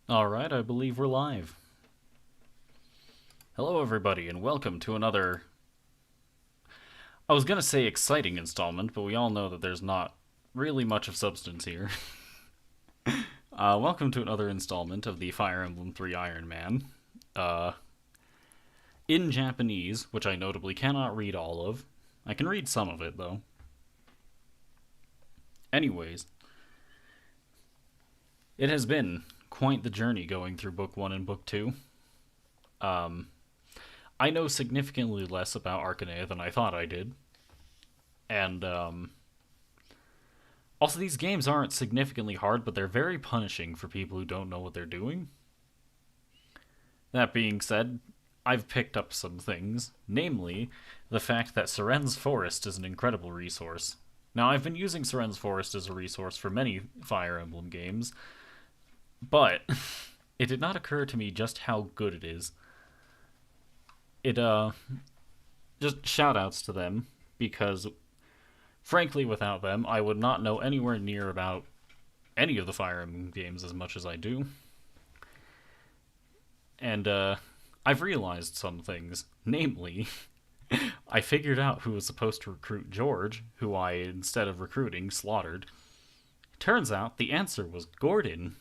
Alright, I believe we're live. Hello, everybody, and welcome to another. I was gonna say exciting installment, but we all know that there's not really much of substance here. Welcome to another installment of the Fire Emblem 3 Iron Man. In Japanese, which I notably cannot read all of. I can read some of it, though. Anyways, it has been quite the journey going through Book 1 and Book 2. I know significantly less about Archanaea than I thought I did. And, also, these games aren't significantly hard, but they're very punishing for people who don't know what they're doing. That being said, I've picked up some things, namely, the fact that Seren's Forest is an incredible resource. Now, I've been using Seren's Forest as a resource for many Fire Emblem games, but it did not occur to me just how good it is. Just shoutouts to them, because frankly, without them, I would not know anywhere near about any of the Fire Emblem games as much as I do. And, I've realized some things. Namely, I figured out who was supposed to recruit George, who I, instead of recruiting, slaughtered. Turns out the answer was Gordon.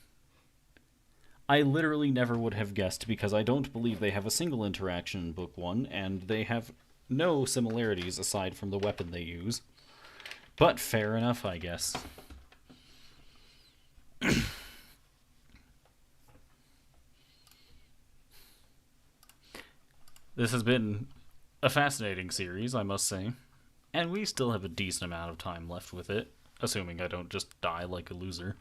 I literally never would have guessed because I don't believe they have a single interaction in Book 1, and they have no similarities aside from the weapon they use. But fair enough, I guess. This has been a fascinating series, I must say. And we still have a decent amount of time left with it, assuming I don't just die like a loser.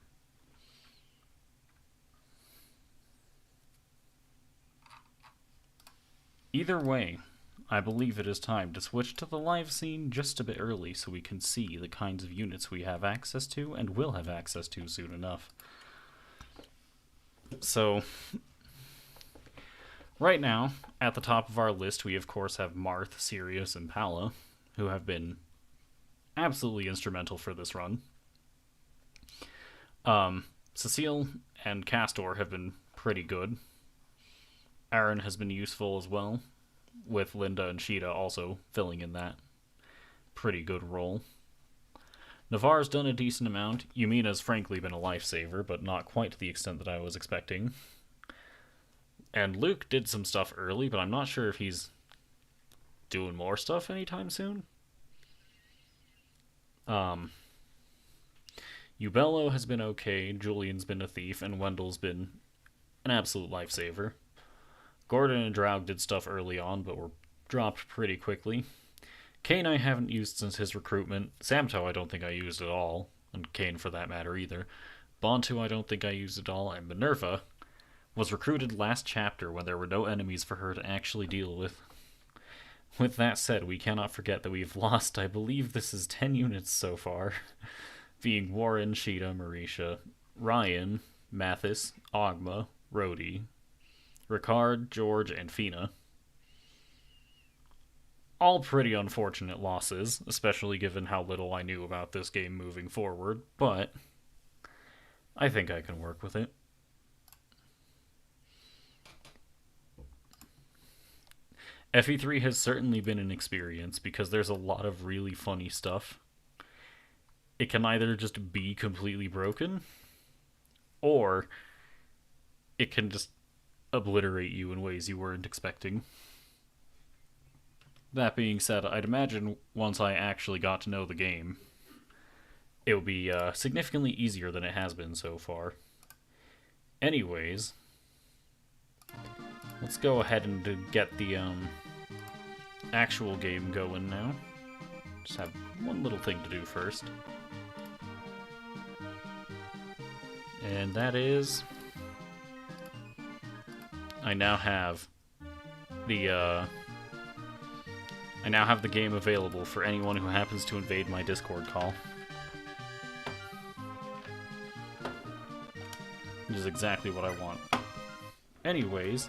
Either way, I believe it is time to switch to the live scene just a bit early so we can see the kinds of units we have access to and will have access to soon enough. So, right now, at the top of our list, we of course have Marth, Sirius, and Palla, who have been absolutely instrumental for this run. Cecile and Castor have been pretty good. Aaron has been useful as well, with Linda and Sheeta also filling in that pretty good role. Navarre's done a decent amount. Yumina's frankly been a lifesaver, but not quite to the extent that I was expecting. And Luke did some stuff early, but I'm not sure if he's doing more stuff anytime soon. Ubello has been okay, Julian's been a thief, and Wendell's been an absolute lifesaver. Gordon and Draug did stuff early on, but were dropped pretty quickly. Kane I haven't used since his recruitment. Samto I don't think I used at all, and Kane for that matter either. Bontu I don't think I used at all, and Minerva was recruited last chapter when there were no enemies for her to actually deal with. With that said, we cannot forget that we've lost, I believe this is 10 units so far, being Warren, Sheeta, Marisha, Ryan, Mathis, Ogma, Rhodey, Ricard, George, and Fina. All pretty unfortunate losses, especially given how little I knew about this game moving forward, but I think I can work with it. FE3 has certainly been an experience because there's a lot of really funny stuff. It can either just be completely broken, or it can just obliterate you in ways you weren't expecting. That being said, I'd imagine once I actually got to know the game, it would be significantly easier than it has been so far. Anyways, let's go ahead and get the actual game going now. Just have one little thing to do first. And that is, I now have the game available for anyone who happens to invade my Discord call. Which is exactly what I want. Anyways,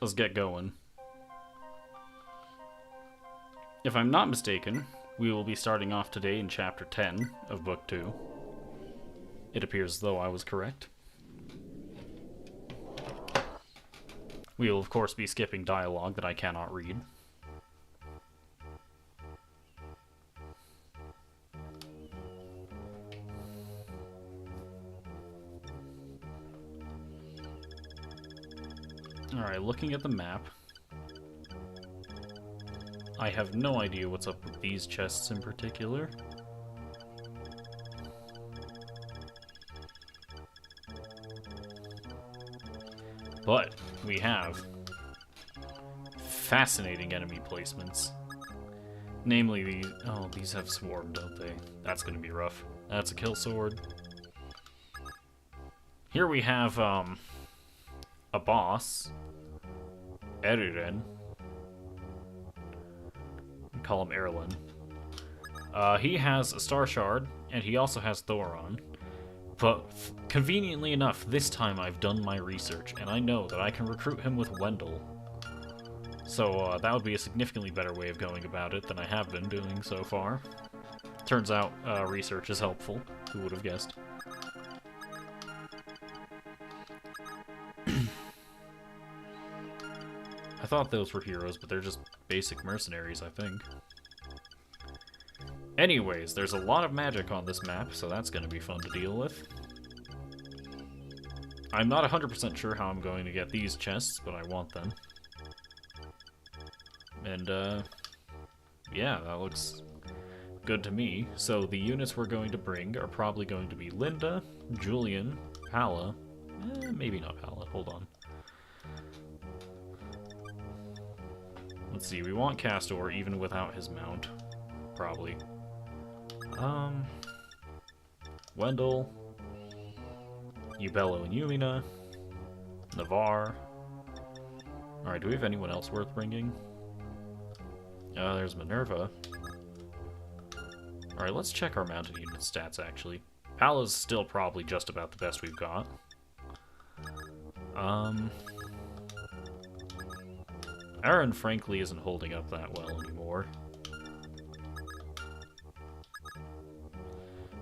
let's get going. If I'm not mistaken, we will be starting off today in Chapter 10 of Book 2. It appears as though I was correct. We will, of course, be skipping dialogue that I cannot read. Alright, looking at the map, I have no idea what's up with these chests in particular. But we have fascinating enemy placements. Namely, these... Oh, these have swarm, don't they? That's gonna be rough. That's a kill sword. Here we have, a boss. Eriren. Call him Erlin. He has a Star Shard, and he also has Thoron. But conveniently enough, this time I've done my research, and I know that I can recruit him with Wendell. So that would be a significantly better way of going about it than I have been doing so far. Turns out research is helpful. Who would have guessed? I thought those were heroes, but they're just basic mercenaries, I think. Anyways, there's a lot of magic on this map, so that's going to be fun to deal with. I'm not 100% sure how I'm going to get these chests, but I want them. And, yeah, that looks good to me. So the units we're going to bring are probably going to be Linda, Julian, Palla. Maybe not Palla, hold on. Let's see, we want Castor even without his mount. Probably. Wendell, Ubello and Yumina, Navarre. Alright, do we have anyone else worth bringing? There's Minerva. Alright, let's check our mounted unit stats, actually. Palla's still probably just about the best we've got. Aaron, frankly, isn't holding up that well anymore.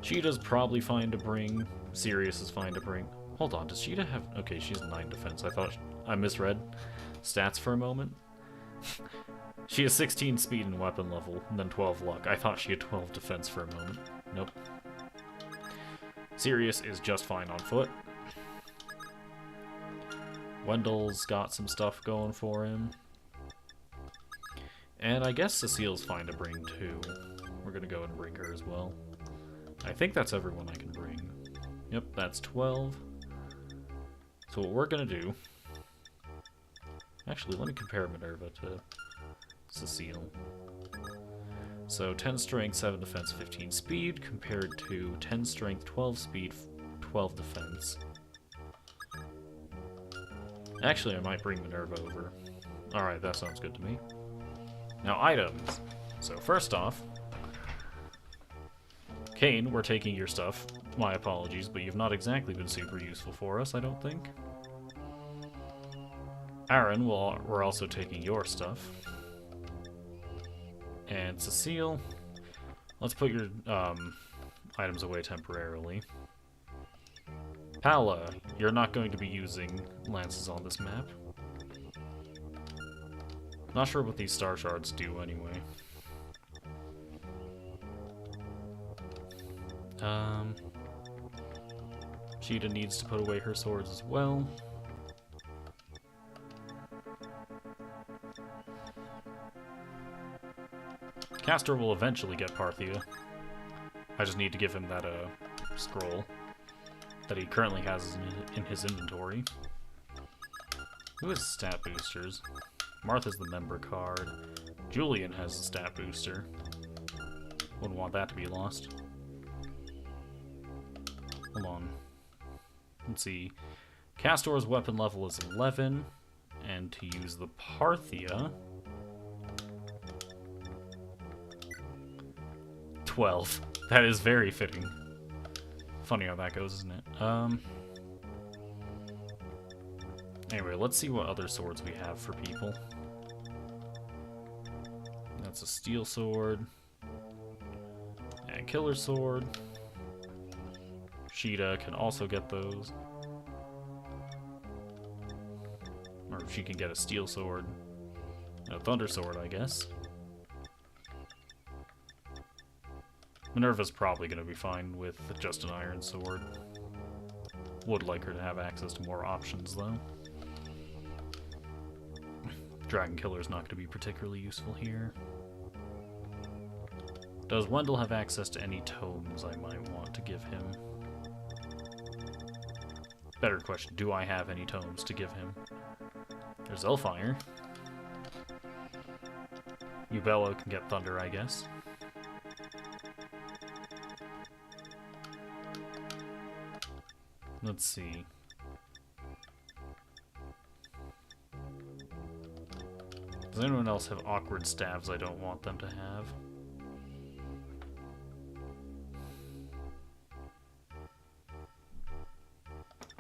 Cheetah's probably fine to bring. Sirius is fine to bring. Hold on, does Cheetah have... Okay, she's 9 defense. I thought... I misread stats for a moment. She has 16 speed and weapon level, and then 12 luck. I thought she had 12 defense for a moment. Nope. Sirius is just fine on foot. Wendell's got some stuff going for him. And I guess Cecile's fine to bring, too. We're gonna go and bring her as well. I think that's everyone I can bring. Yep, that's 12. So what we're gonna do... Actually, let me compare Minerva to Cecile. So 10 strength, 7 defense, 15 speed, compared to 10 strength, 12 speed, 12 defense. Actually, I might bring Minerva over. Alright, that sounds good to me. Now, items. So first off, Kane, we're taking your stuff. My apologies, but you've not exactly been super useful for us, I don't think. Aaron, we're also taking your stuff. And Cecile, let's put your items away temporarily. Palla, you're not going to be using lances on this map. Not sure what these star shards do anyway. Cheetah needs to put away her swords as well. Castor will eventually get Parthia. I just need to give him that scroll that he currently has in his inventory. Who has stat boosters? Martha's the member card. Julian has a stat booster. Wouldn't want that to be lost. Hold on. Let's see. Castor's weapon level is 11, and to use the Parthia... 12. That is very fitting. Funny how that goes, isn't it? Anyway, let's see what other swords we have for people. That's a steel sword. And killer sword. Cheetah can also get those. Or if she can get a steel sword. A thunder sword, I guess. Minerva's probably going to be fine with just an iron sword. Would like her to have access to more options, though. Dragon Killer's not going to be particularly useful here. Does Wendell have access to any tomes I might want to give him? Better question, do I have any tomes to give him? There's Elfire. Ubello can get Thunder, I guess. Let's see. Does anyone else have awkward staves I don't want them to have?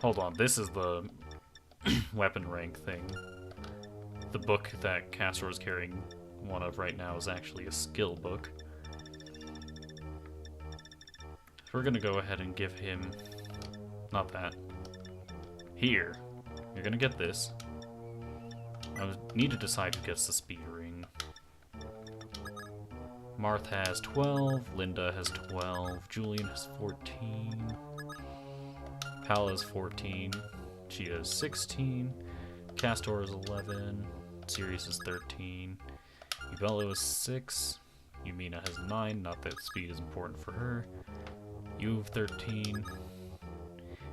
Hold on, this is the weapon rank thing. The book that Castor is carrying one of right now is actually a skill book. So we're gonna go ahead and give him... not that. Here. You're gonna get this. I need to decide who gets the speed ring. Marth has 12, Linda has 12, Julian has 14, Pal has 14, she has 16, Castor is 11, Sirius is 13, Ubello is 6, Yumina has 9, not that speed is important for her, you have 13,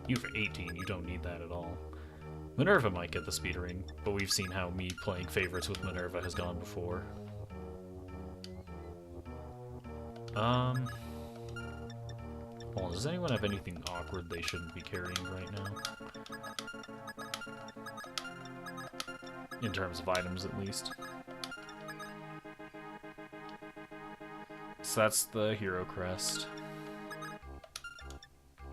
you have 18, you don't need that at all. Minerva might get the speed ring, but we've seen how me playing favorites with Minerva has gone before. Hold on, does anyone have anything awkward they shouldn't be carrying right now? In terms of items, at least. So that's the hero crest.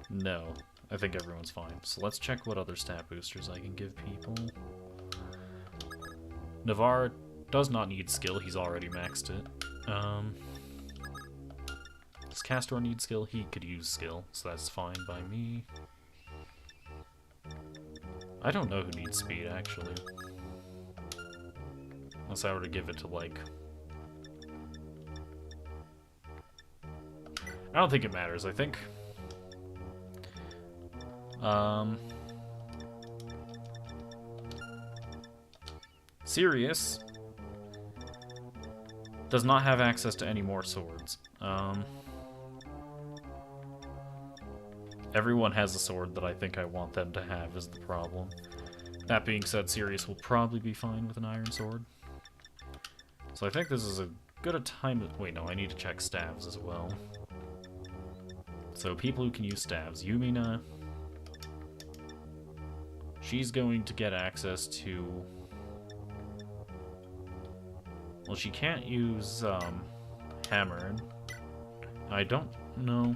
No. I think everyone's fine. So let's check what other stat boosters I can give people. Navarre does not need skill, he's already maxed it. Does Castor need skill? He could use skill, so that's fine by me. I don't know who needs speed, actually. Unless I were to give it to, like... I don't think it matters, I think... Sirius does not have access to any more swords. Everyone has a sword that I think I want them to have is the problem. That being said, Sirius will probably be fine with an iron sword. So I think this is a good a time... Wait, no, I need to check staves as well. So people who can use staves. Yumina... She's going to get access to... Well, she can't use, Hammer. I don't know...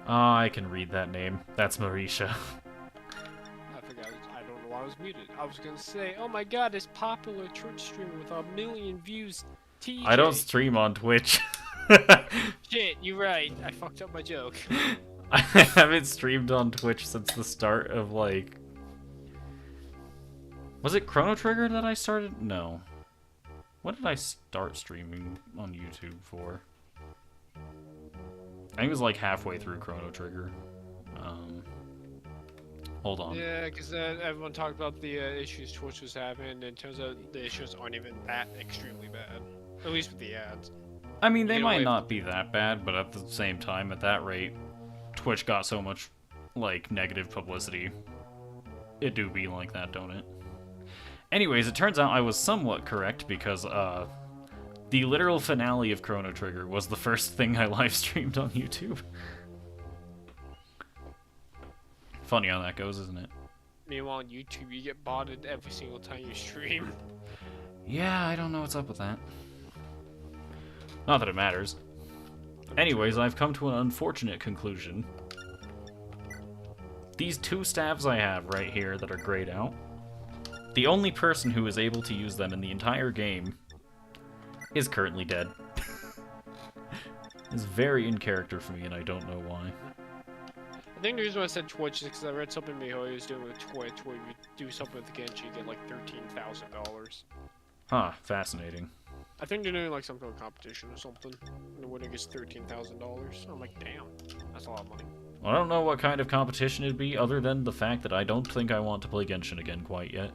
I can read that name. That's Marisha. I forgot. I don't know why I was muted. I was gonna say, oh my god, this popular Twitch streamer with 1 million views, TJ. I don't stream on Twitch. Shit, you're right. I fucked up my joke. I haven't streamed on Twitch since the start of, like... Was it Chrono Trigger that I started? No. What did I start streaming on YouTube for? I think it was like halfway through Chrono Trigger. Hold on. Yeah, because everyone talked about the issues Twitch was having, and it turns out the issues aren't even that extremely bad. At least with the ads. I mean, they might not be that bad, but at the same time, at that rate, Twitch got so much, like, negative publicity. It do be like that, don't it? Anyways, it turns out I was somewhat correct, because, the literal finale of Chrono Trigger was the first thing I live streamed on YouTube. Funny how that goes, isn't it? Meanwhile, on YouTube, you get botted every single time you stream. Yeah, I don't know what's up with that. Not that it matters. Anyways, I've come to an unfortunate conclusion. These two staves I have right here that are grayed out, the only person who is able to use them in the entire game is currently dead. It's very in character for me, and I don't know why. I think the reason why I said Twitch is because I read something Mihoyo was doing with Twitch, where you do something with Genshin, you get like $13,000. Huh, fascinating. I think they're doing like some kind of competition or something, and the winner gets $13,000. I'm like, damn, that's a lot of money. I don't know what kind of competition it'd be, other than the fact that I don't think I want to play Genshin again quite yet.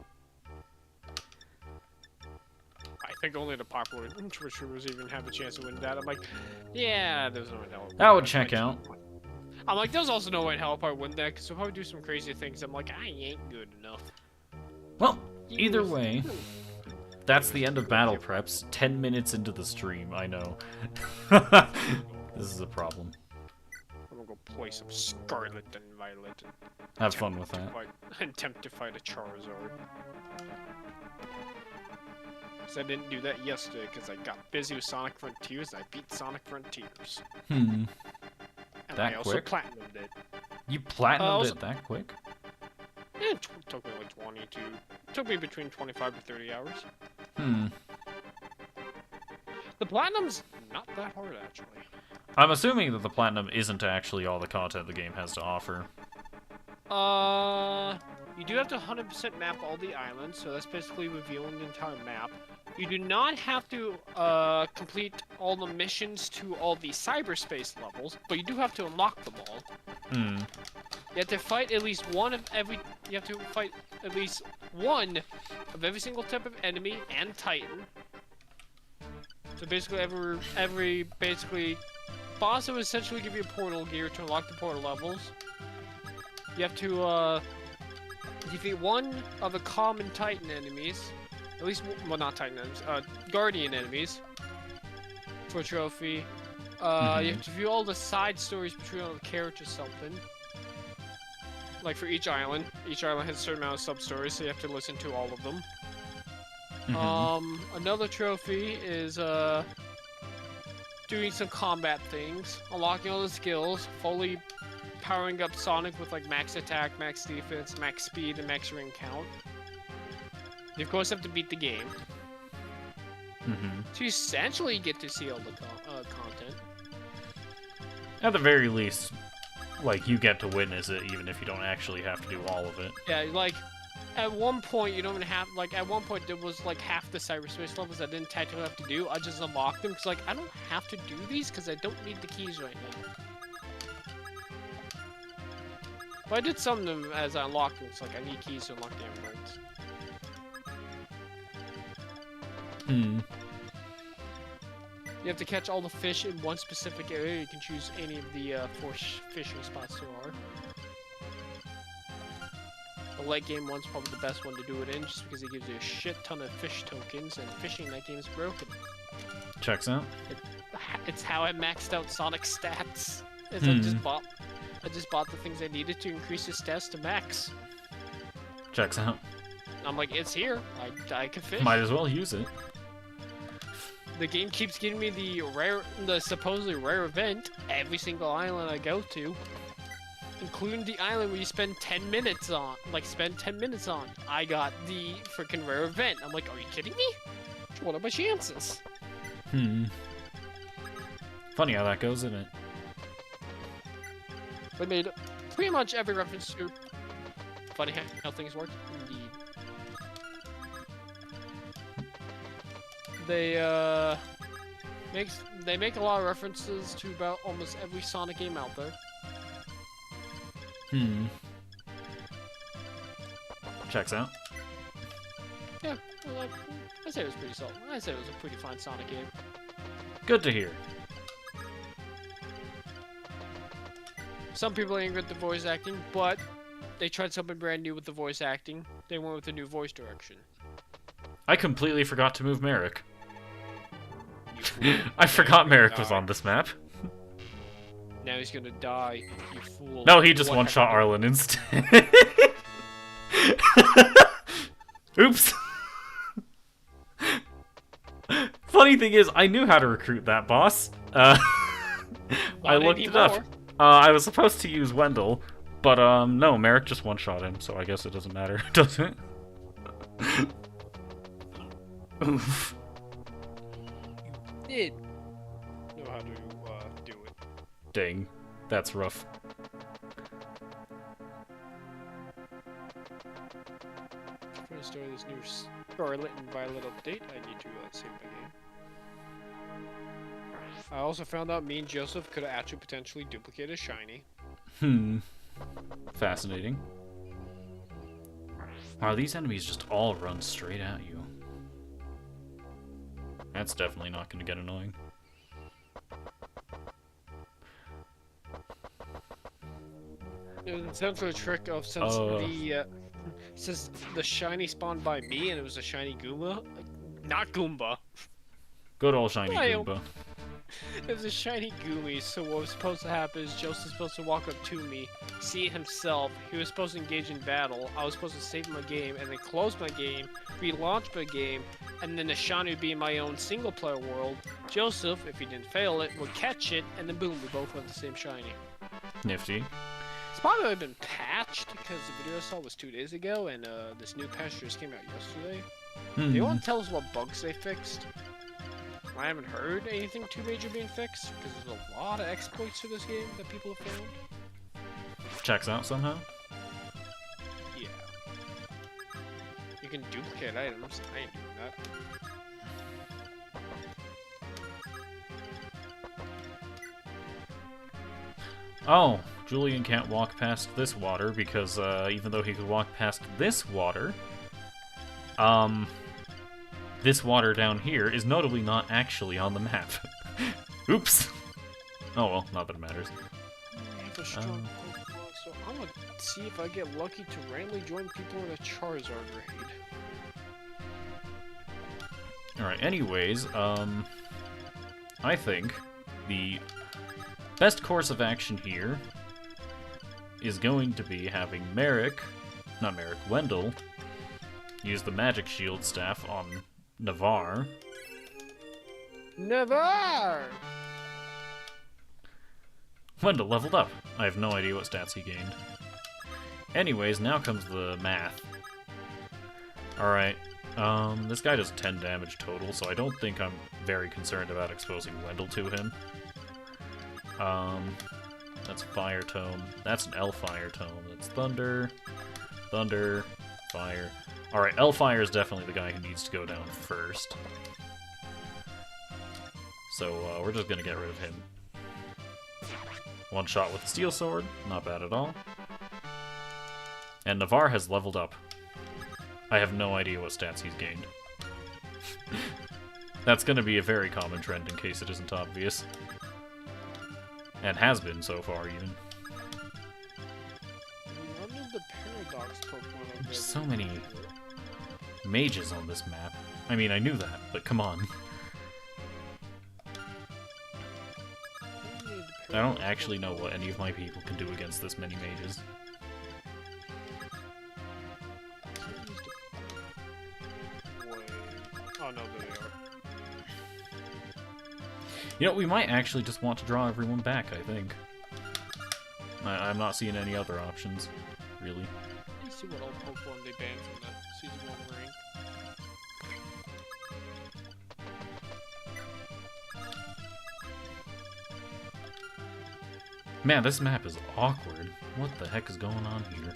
I think only the popular Twitch streamers even have a chance to win that. I'm like, yeah, there's no way in hell. That would check out. I'm like, there's also no way in hell if I win that, because if I would do some crazy things, I'm like, I ain't good enough. Well, either way, that's the end of battle preps. 10 minutes into the stream, I know. This is a problem. I'm gonna go play some Scarlet and Violet. And Have fun with that. attempt to fight a Charizard. Because I didn't do that yesterday, because I got busy with Sonic Frontiers, and I beat Sonic Frontiers. And I also platinumed it. You platinumed it that quick? Yeah, it took me like 22. It took me between 25 to 30 hours. The platinum's not that hard, actually. I'm assuming that the platinum isn't actually all the content the game has to offer. You do have to 100% map all the islands, so that's basically revealing the entire map. You do not have to complete all the missions to all the cyberspace levels, but you do have to unlock them all. You have to fight at least one of every. You have to fight at least one of every single type of enemy and Titan. So basically, every boss will essentially give you a portal gear to unlock the portal levels. You have to defeat one of the common Titan enemies. At least, well, not Titan enemies, Guardian enemies. For a trophy. You have to view all the side stories between all the characters, something. Like for each island has a certain amount of sub-stories, so you have to listen to all of them. Another trophy is, doing some combat things, unlocking all the skills, fully powering up Sonic with like max attack, max defense, max speed, and max ring count. You of course have to beat the game. So you essentially get to see all the content. At the very least, like, you get to witness it, even if you don't actually have to do all of it. Yeah, like, at one point, you don't even have, like, at one point, there was, like, half the cyberspace levels I didn't technically have to do. I just unlocked them, because, like, I don't have to do these, because I don't need the keys right now. But I did some of them as I unlocked them, it's like, I need keys to unlock the emeralds. You have to catch all the fish in one specific area. You can choose any of the 4 fishing spots there are. The late game one's probably the best one to do it in, just because it gives you a shit ton of fish tokens, and fishing in that game is broken. Checks out. It's how I maxed out Sonic's stats. I just bought the things I needed to increase his stats to max. Checks out. I'm like, it's here. I can fish. Might as well use it. The game keeps giving me the supposedly rare event every single island I go to, including the island where you spend 10 minutes on. I got the freaking rare event. I'm like, are you kidding me? What are my chances? Funny how that goes, isn't it? They made pretty much every reference to. Funny how things work. Indeed. They make a lot of references to about almost every Sonic game out there. Checks out. Yeah, well, I say it was pretty solid. I say it was a pretty fine Sonic game. Good to hear. Some people are angry at the voice acting, but they tried something brand new with the voice acting. They went with a new voice direction. I completely forgot to move Merrick. I forgot Merrick was on this map. Now he's gonna die, you fool. No, he just one-shot Arlen instead. Oops. Funny thing is, I knew how to recruit that boss. I looked it up. I was supposed to use Wendell, but no, Merrick just one-shot him, so I guess it doesn't matter, does it? Oof. Did know how to do it. Dang, that's rough. start of this new Scarlet and Violet update, I need to save my game. I also found out me and Joseph could actually potentially duplicate a shiny. Fascinating. Wow, these enemies just all run straight at you. That's definitely not going to get annoying. It was essentially a trick of since the shiny spawned by me and it was a shiny Goomba, not Goomba. Good old shiny Goomba. It was a shiny Goomy, so what was supposed to happen is Joseph's supposed to walk up to me, see it himself, he was supposed to engage in battle, I was supposed to save my game, and then close my game, relaunch my game, and then the shiny would be in my own single-player world. Joseph, if he didn't fail it, would catch it, and then boom, we both have the same shiny. Nifty. It's probably been patched, because the video I saw was 2 days ago, and this new patch just came out yesterday. Do you want to tell us what bugs they fixed? I haven't heard anything too major being fixed, because there's a lot of exploits to this game that people have found. Checks out somehow? Yeah. You can duplicate items. I ain't doing that. Oh, Julian can't walk past this water because even though he could walk past this water, this water down here is notably not actually on the map. Oops. Oh well, not that it matters. I have a strong Pokemon, so I'm gonna see if I get lucky to randomly join people in a Charizard raid. Alright, anyways, I think the best course of action here is going to be having Wendell, use the Magic Shield Staff on Navarre. Navarre! Wendell leveled up. I have no idea what stats he gained. Anyways, now comes the math. Alright, this guy does 10 damage total, so I don't think I'm very concerned about exposing Wendell to him. That's Fire Tome. That's an L-Fire Tome. That's Thunder, Thunder, Fire. Alright, L-Fire is definitely the guy who needs to go down first. So, we're just gonna get rid of him. One shot with the Steel Sword, not bad at all. And Navarre has leveled up. I have no idea what stats he's gained. That's gonna be a very common trend in case it isn't obvious. And has been so far, even. None of the Paradox Pokemon There's so many mages on this map. I mean, I knew that, but come on. I don't actually know what any of my people can do against this many mages. Oh no, there they are. You know, we might actually just want to draw everyone back, I think. I'm not seeing any other options, really. Let's see what old Pokemon they banned from the Season 1 rank. Man, this map is awkward. What the heck is going on here?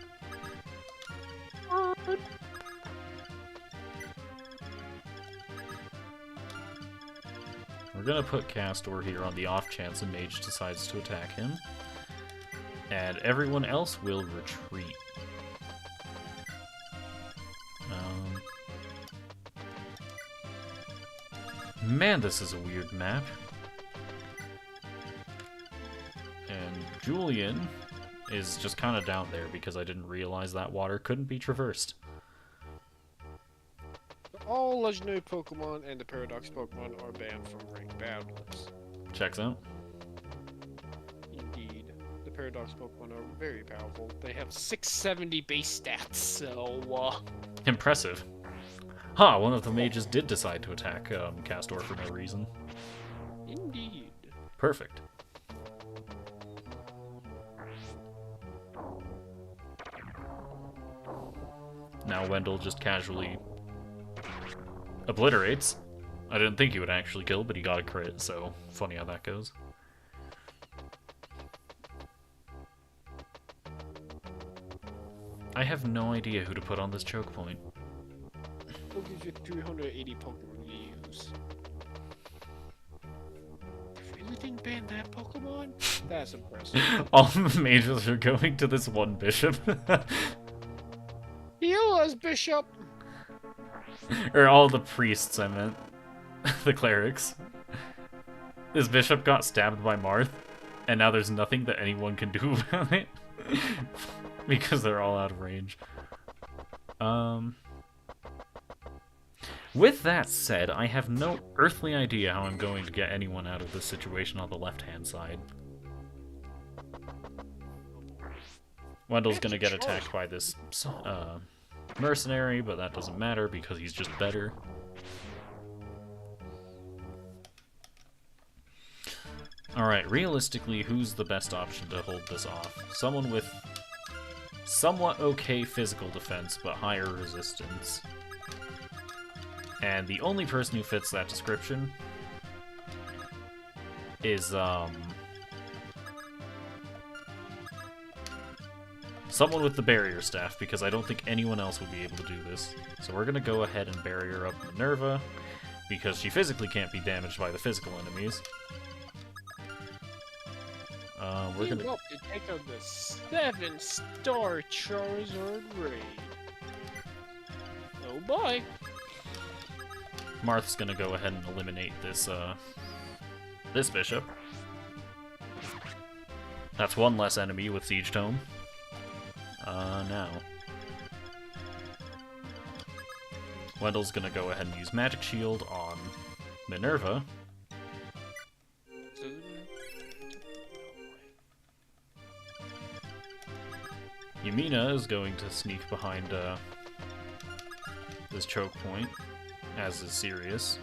We're gonna put Castor here on the off chance a mage decides to attack him. And everyone else will retreat. Man, this is a weird map. And Julian is just kind of down there because I didn't realize that water couldn't be traversed. All legendary Pokemon and the Paradox Pokemon are banned from ranked battles. Checks out. Indeed. The Paradox Pokemon are very powerful. They have 670 base stats, so, Impressive. Huh, one of the mages did decide to attack Castor for no reason. Indeed. Perfect. Now Wendell just casually obliterates. I didn't think he would actually kill, but he got a crit, so funny how that goes. I have no idea who to put on this choke point. Still gives you 380 Pokemon to use. You really didn't ban that Pokemon? That's impressive. All the mages are going to this one bishop. Heal us, Bishop! Or all the priests, I meant. The clerics. This bishop got stabbed by Marth, and now there's nothing that anyone can do about it. Because they're all out of range. With that said, I have no earthly idea how I'm going to get anyone out of this situation on the left-hand side. Wendell's gonna get attacked by this mercenary, but that doesn't matter because he's just better. Alright, realistically, who's the best option to hold this off? Someone with somewhat okay physical defense, but higher resistance. And the only person who fits that description is, someone with the barrier staff, because I don't think anyone else would be able to do this. So we're gonna go ahead and barrier up Minerva, because she physically can't be damaged by the physical enemies. We're gonna Team up to take on the 7-star Charizard raid. Oh boy. Marth's gonna go ahead and eliminate this, this bishop. That's one less enemy with Siege Tome. Now. Wendell's gonna go ahead and use Magic Shield on Minerva. Yamina is going to sneak behind, this choke point, as is Sirius.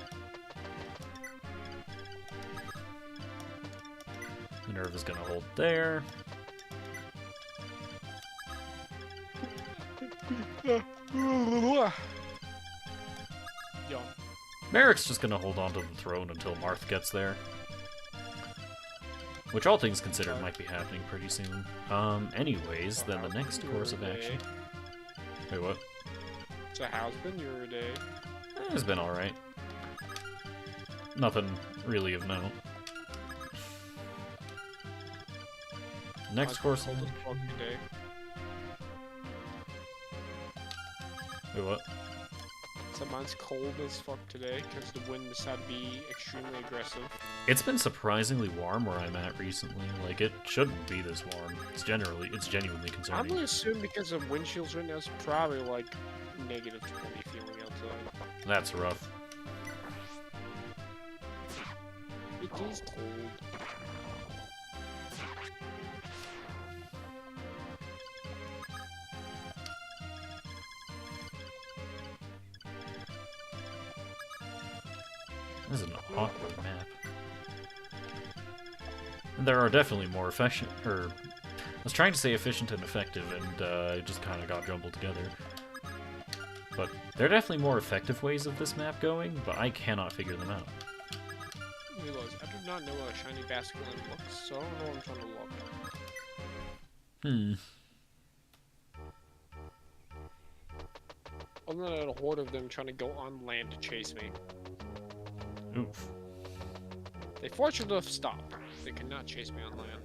Minerva's gonna hold there. Merrick's just gonna hold on to the throne until Marth gets there. Which, all things considered, might be happening pretty soon. Anyways, then the next course of action... Wait, what? So how's been your day? It's been alright. Nothing really of note. Next course... Cold as fuck today. Wait, what? So mine's cold as fuck today because the wind decided to be extremely aggressive. It's been surprisingly warm where I'm at recently. Like, it shouldn't be this warm. It's genuinely I'm concerning. gonna assume because of wind chills right now, it's probably like -20 feeling outside. That's rough. It is cold. This is an awkward map. And there are definitely more efficient, I was trying to say efficient and effective, and it just kind of got jumbled together. But there are definitely more effective ways of this map going, but I cannot figure them out. Realize I do not know how a shiny basculin looks, so I don't know what I'm trying to look. Other than a horde of them trying to go on land to chase me. Oof. They fortunately enough stopped. They cannot chase me on land.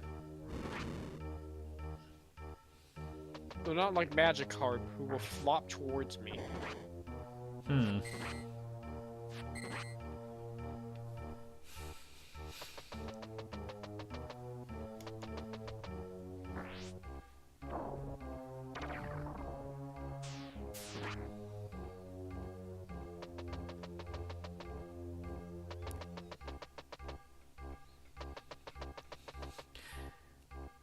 They're not like Magikarp, who will flop towards me.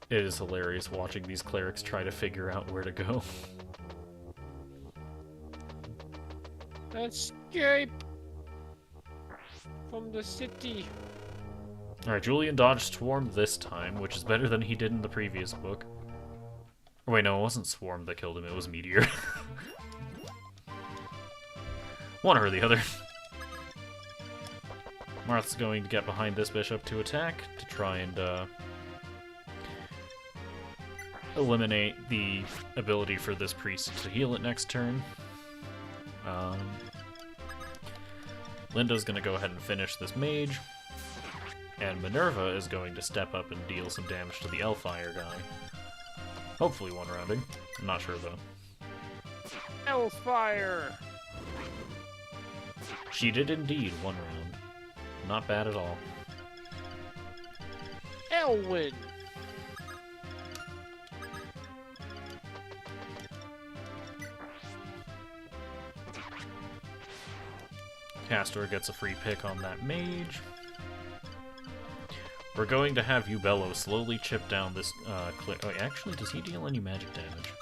It is hilarious watching these clerics try to figure out where to go. Escape from the city. Alright, Julian dodged Swarm this time, which is better than he did in the previous book. Oh, wait, no, it wasn't Swarm that killed him, it was Meteor. One or the other. Marth's going to get behind this bishop to attack, to try and, eliminate the ability for this priest to heal it next turn. Linda's gonna go ahead and finish this mage. And Minerva is going to step up and deal some damage to the Elfire guy. Hopefully one rounding. I'm not sure though. Hellfire! She did indeed one round. Not bad at all. Elwyn! Castor gets a free pick on that mage. We're going to have Ubello slowly chip down this oh, actually, does he deal any magic damage?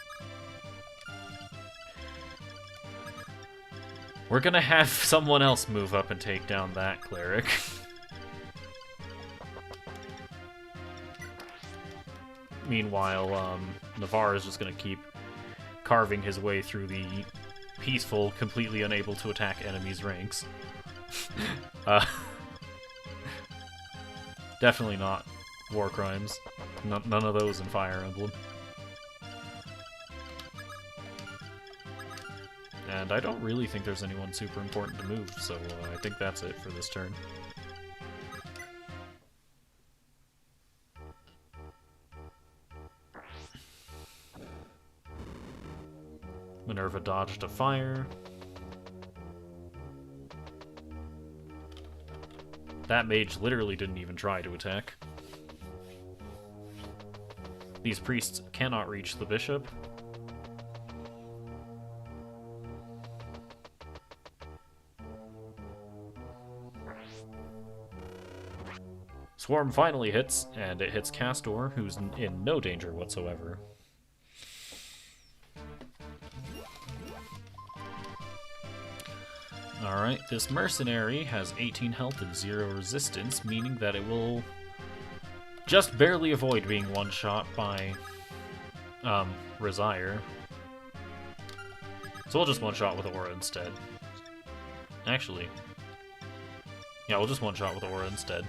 We're gonna have someone else move up and take down that cleric. Meanwhile, Navarre is just gonna keep carving his way through the peaceful, completely unable to attack enemies' ranks. Definitely not war crimes. None of those in Fire Emblem. And I don't really think there's anyone super important to move, so I think that's it for this turn. Minerva dodged a fire. That mage literally didn't even try to attack. These priests cannot reach the bishop. Swarm finally hits, and it hits Castor, who's in no danger whatsoever. Alright, this mercenary has 18 health and 0 resistance, meaning that it will just barely avoid being one-shot by Resire. So we'll just one-shot with Aura instead. Actually, yeah, we'll just one-shot with Aura instead.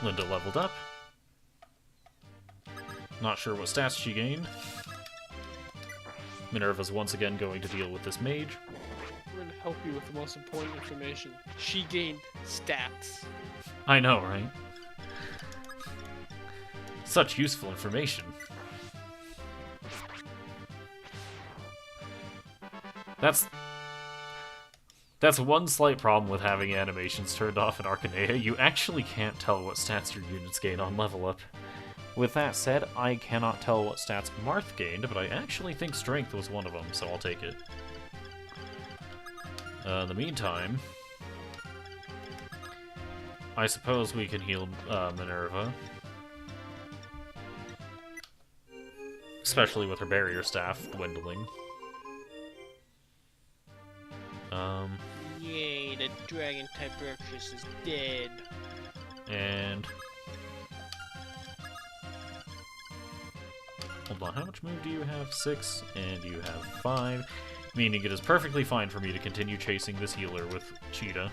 Linda leveled up. Not sure what stats she gained. Minerva's once again going to deal with this mage. I'm going to help you with the most important information. She gained stats. I know, right? Such useful information. That's one slight problem with having animations turned off in Archanaea. You actually can't tell what stats your units gain on level up. With that said, I cannot tell what stats Marth gained, but I actually think Strength was one of them, so I'll take it. In the meantime, I suppose we can heal Minerva. Especially with her barrier staff dwindling. Yay, the dragon-type Berkshire is dead. And... hold on, how much move do you have? 6, and you have 5. Meaning it is perfectly fine for me to continue chasing this healer with Cheetah.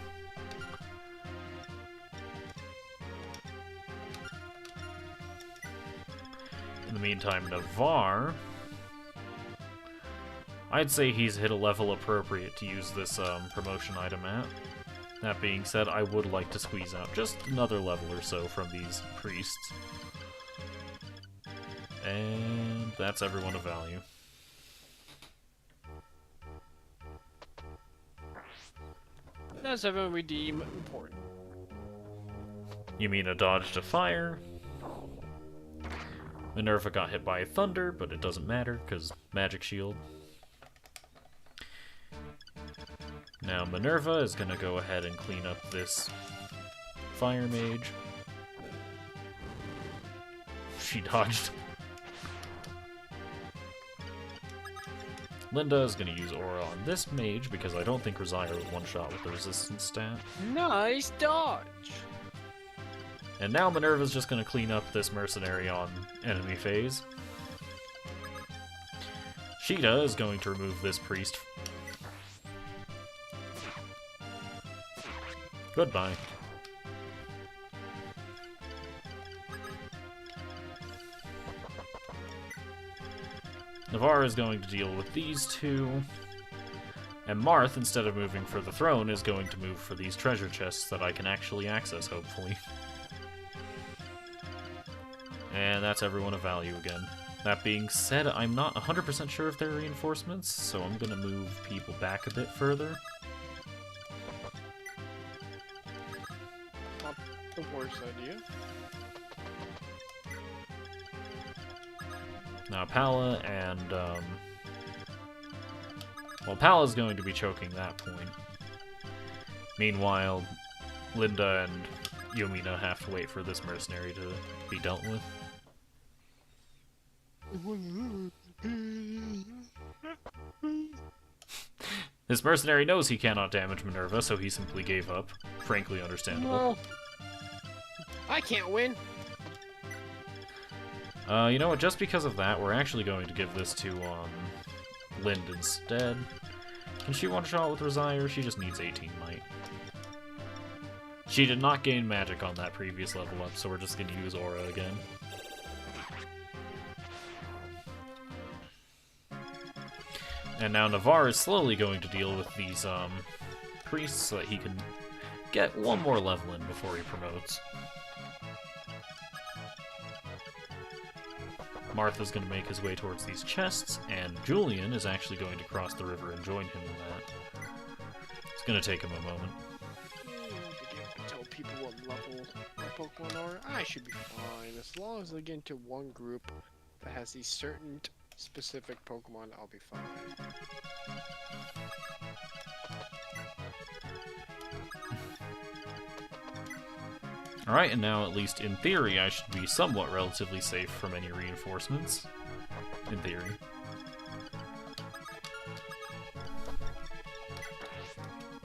In the meantime, Navarre... I'd say he's hit a level appropriate to use this promotion item at. That being said, I would like to squeeze out just another level or so from these priests. And that's everyone of value. That's everyone we deem important. You mean a dodge to fire? Minerva got hit by thunder, but it doesn't matter, because magic shield. Now Minerva is going to go ahead and clean up this fire mage. She dodged. Linda is going to use Aura on this mage because I don't think Resire was one-shot with the resistance stat. Nice dodge! And now Minerva's just going to clean up this mercenary on enemy phase. Sheeta is going to remove this priest. Goodbye. Navarre is going to deal with these two. And Marth, instead of moving for the throne, is going to move for these treasure chests that I can actually access, hopefully. And that's everyone of value again. That being said, I'm not 100% sure if they're reinforcements, so I'm gonna move people back a bit further. Not the worst idea. Now Pala and, well, Pala's going to be choking that point. Meanwhile, Linda and Yomina have to wait for this mercenary to be dealt with. This mercenary knows he cannot damage Minerva, so he simply gave up. Frankly understandable. No. I can't win. You know what, just because of that, we're actually going to give this to, Lind instead. Can she one-shot with Resire? She just needs 18 might. She did not gain magic on that previous level up, so we're just gonna use Aura again. And now Navarre is slowly going to deal with these, priests so that he can get one more level in before he promotes. Martha's going to make his way towards these chests, and Julian is actually going to cross the river and join him in that. It's going to take him a moment. Tell people what level my Pokemon are. I should be fine. As long as I get into one group that has these certain specific Pokemon, I'll be fine. Alright, and now at least in theory I should be somewhat relatively safe from any reinforcements. In theory.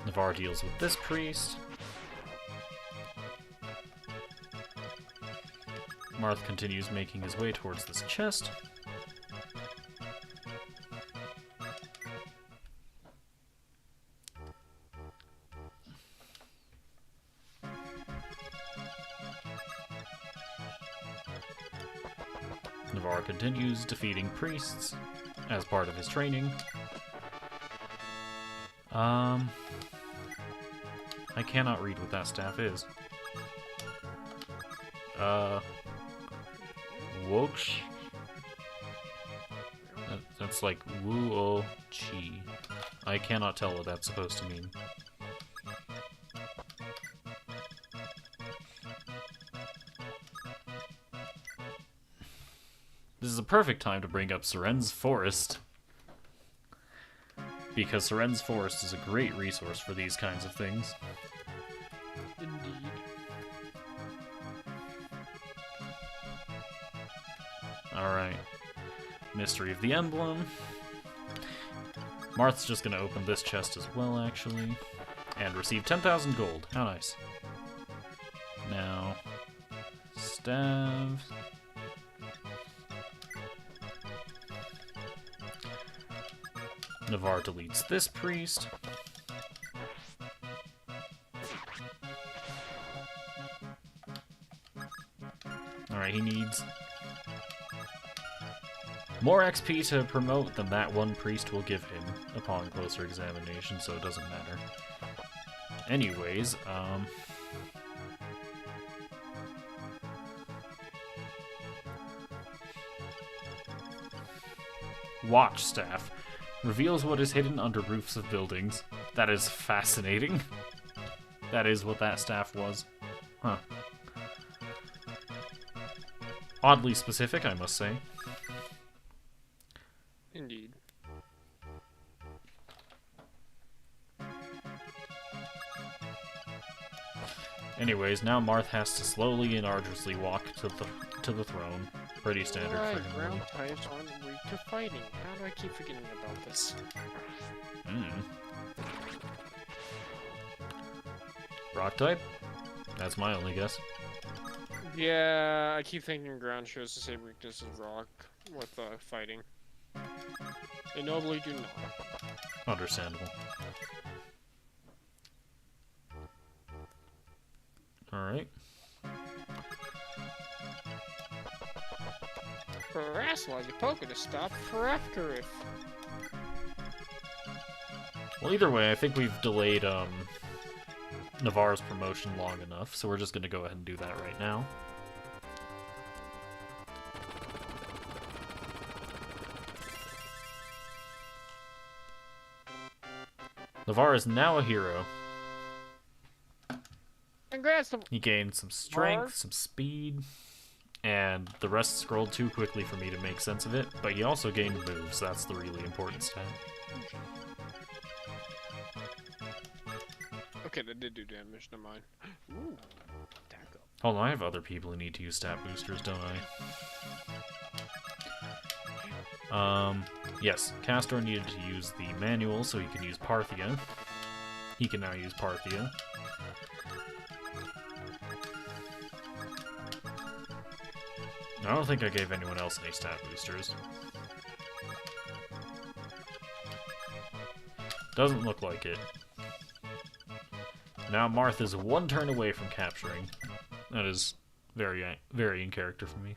Navarre deals with this priest. Marth continues making his way towards this chest. Navarre continues defeating priests as part of his training. I cannot read what that staff is. Woksh? That's like Wu-O-Chi. I cannot tell what that's supposed to mean. This is a perfect time to bring up Seren's Forest, because Seren's Forest is a great resource for these kinds of things. Indeed. Alright. Mystery of the Emblem. Marth's just gonna open this chest as well, actually. And receive 10,000 gold. How nice. Now... Staves... Navarre deletes this priest. Alright, he needs more XP to promote than that one priest will give him upon closer examination, so it doesn't matter. Anyways, Watch Staff. Reveals what is hidden under roofs of buildings. That is fascinating. That is what that staff was. Huh. Oddly specific, I must say. Indeed. Anyways, now Marth has to slowly and arduously walk to the throne. Pretty standard for him. Ground types aren't weak to fighting. How do I keep forgetting about this? Rock type? That's my only guess. Yeah, I keep thinking ground shows the same weakness as rock with fighting. They nobly do not. Understandable. Alright. Harass while you're poking to stop for after if. Well, either way, I think we've delayed Navarre's promotion long enough, so we're just going to go ahead and do that right now. Navarre is now a hero. Congrats! He gained some strength, some speed, and the rest scrolled too quickly for me to make sense of it, but he also gained moves. That's the really important stat. Okay, that did do damage, never mind. Ooh, tackle. Hold on, I have other people who need to use stat boosters, don't I? Yes, Castor needed to use the manual so he could use Parthia. He can now use Parthia. I don't think I gave anyone else any stat boosters. Doesn't look like it. Now Martha's one turn away from capturing. That is very, very in character for me.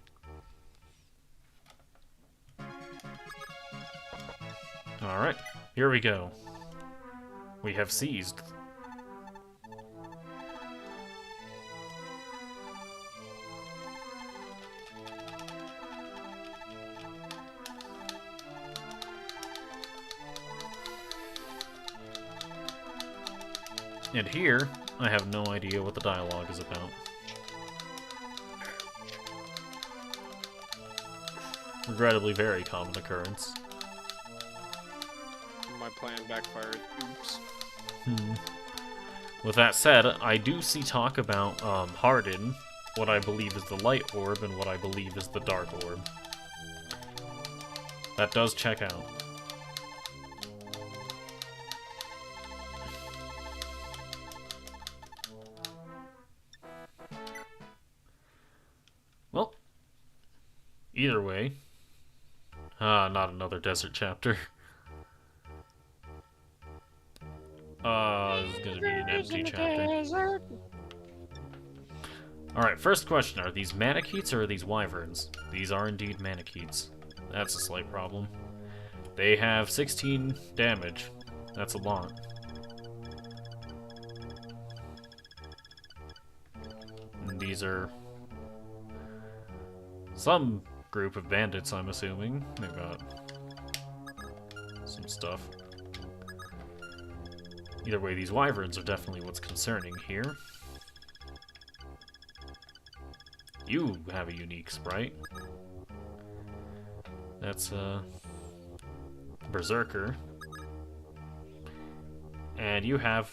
Alright, here we go. We have seized. And here, I have no idea what the dialogue is about. Regrettably very common occurrence. My plan backfired. Oops. With that said, I do see talk about Harden, what I believe is the light orb, and what I believe is the dark orb. That does check out. Well, either way. Not another desert chapter. This is gonna be an empty chapter. Alright, first question. Are these Manicheets or are these Wyverns? These are indeed Manicheets. That's a slight problem. They have 16 damage. That's a lot. And these are some group of bandits, I'm assuming. They've got some stuff. Either way, these wyverns are definitely what's concerning here. You have a unique sprite. That's Berserker. And you have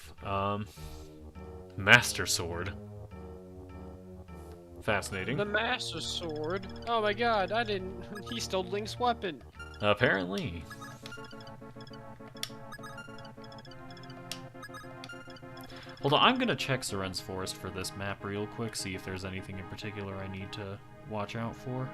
Master Sword. Fascinating. The Master Sword? Oh my god, I didn't... He stole Link's weapon. Apparently. Hold on, I'm gonna check Seren's Forest for this map real quick, see if there's anything in particular I need to watch out for.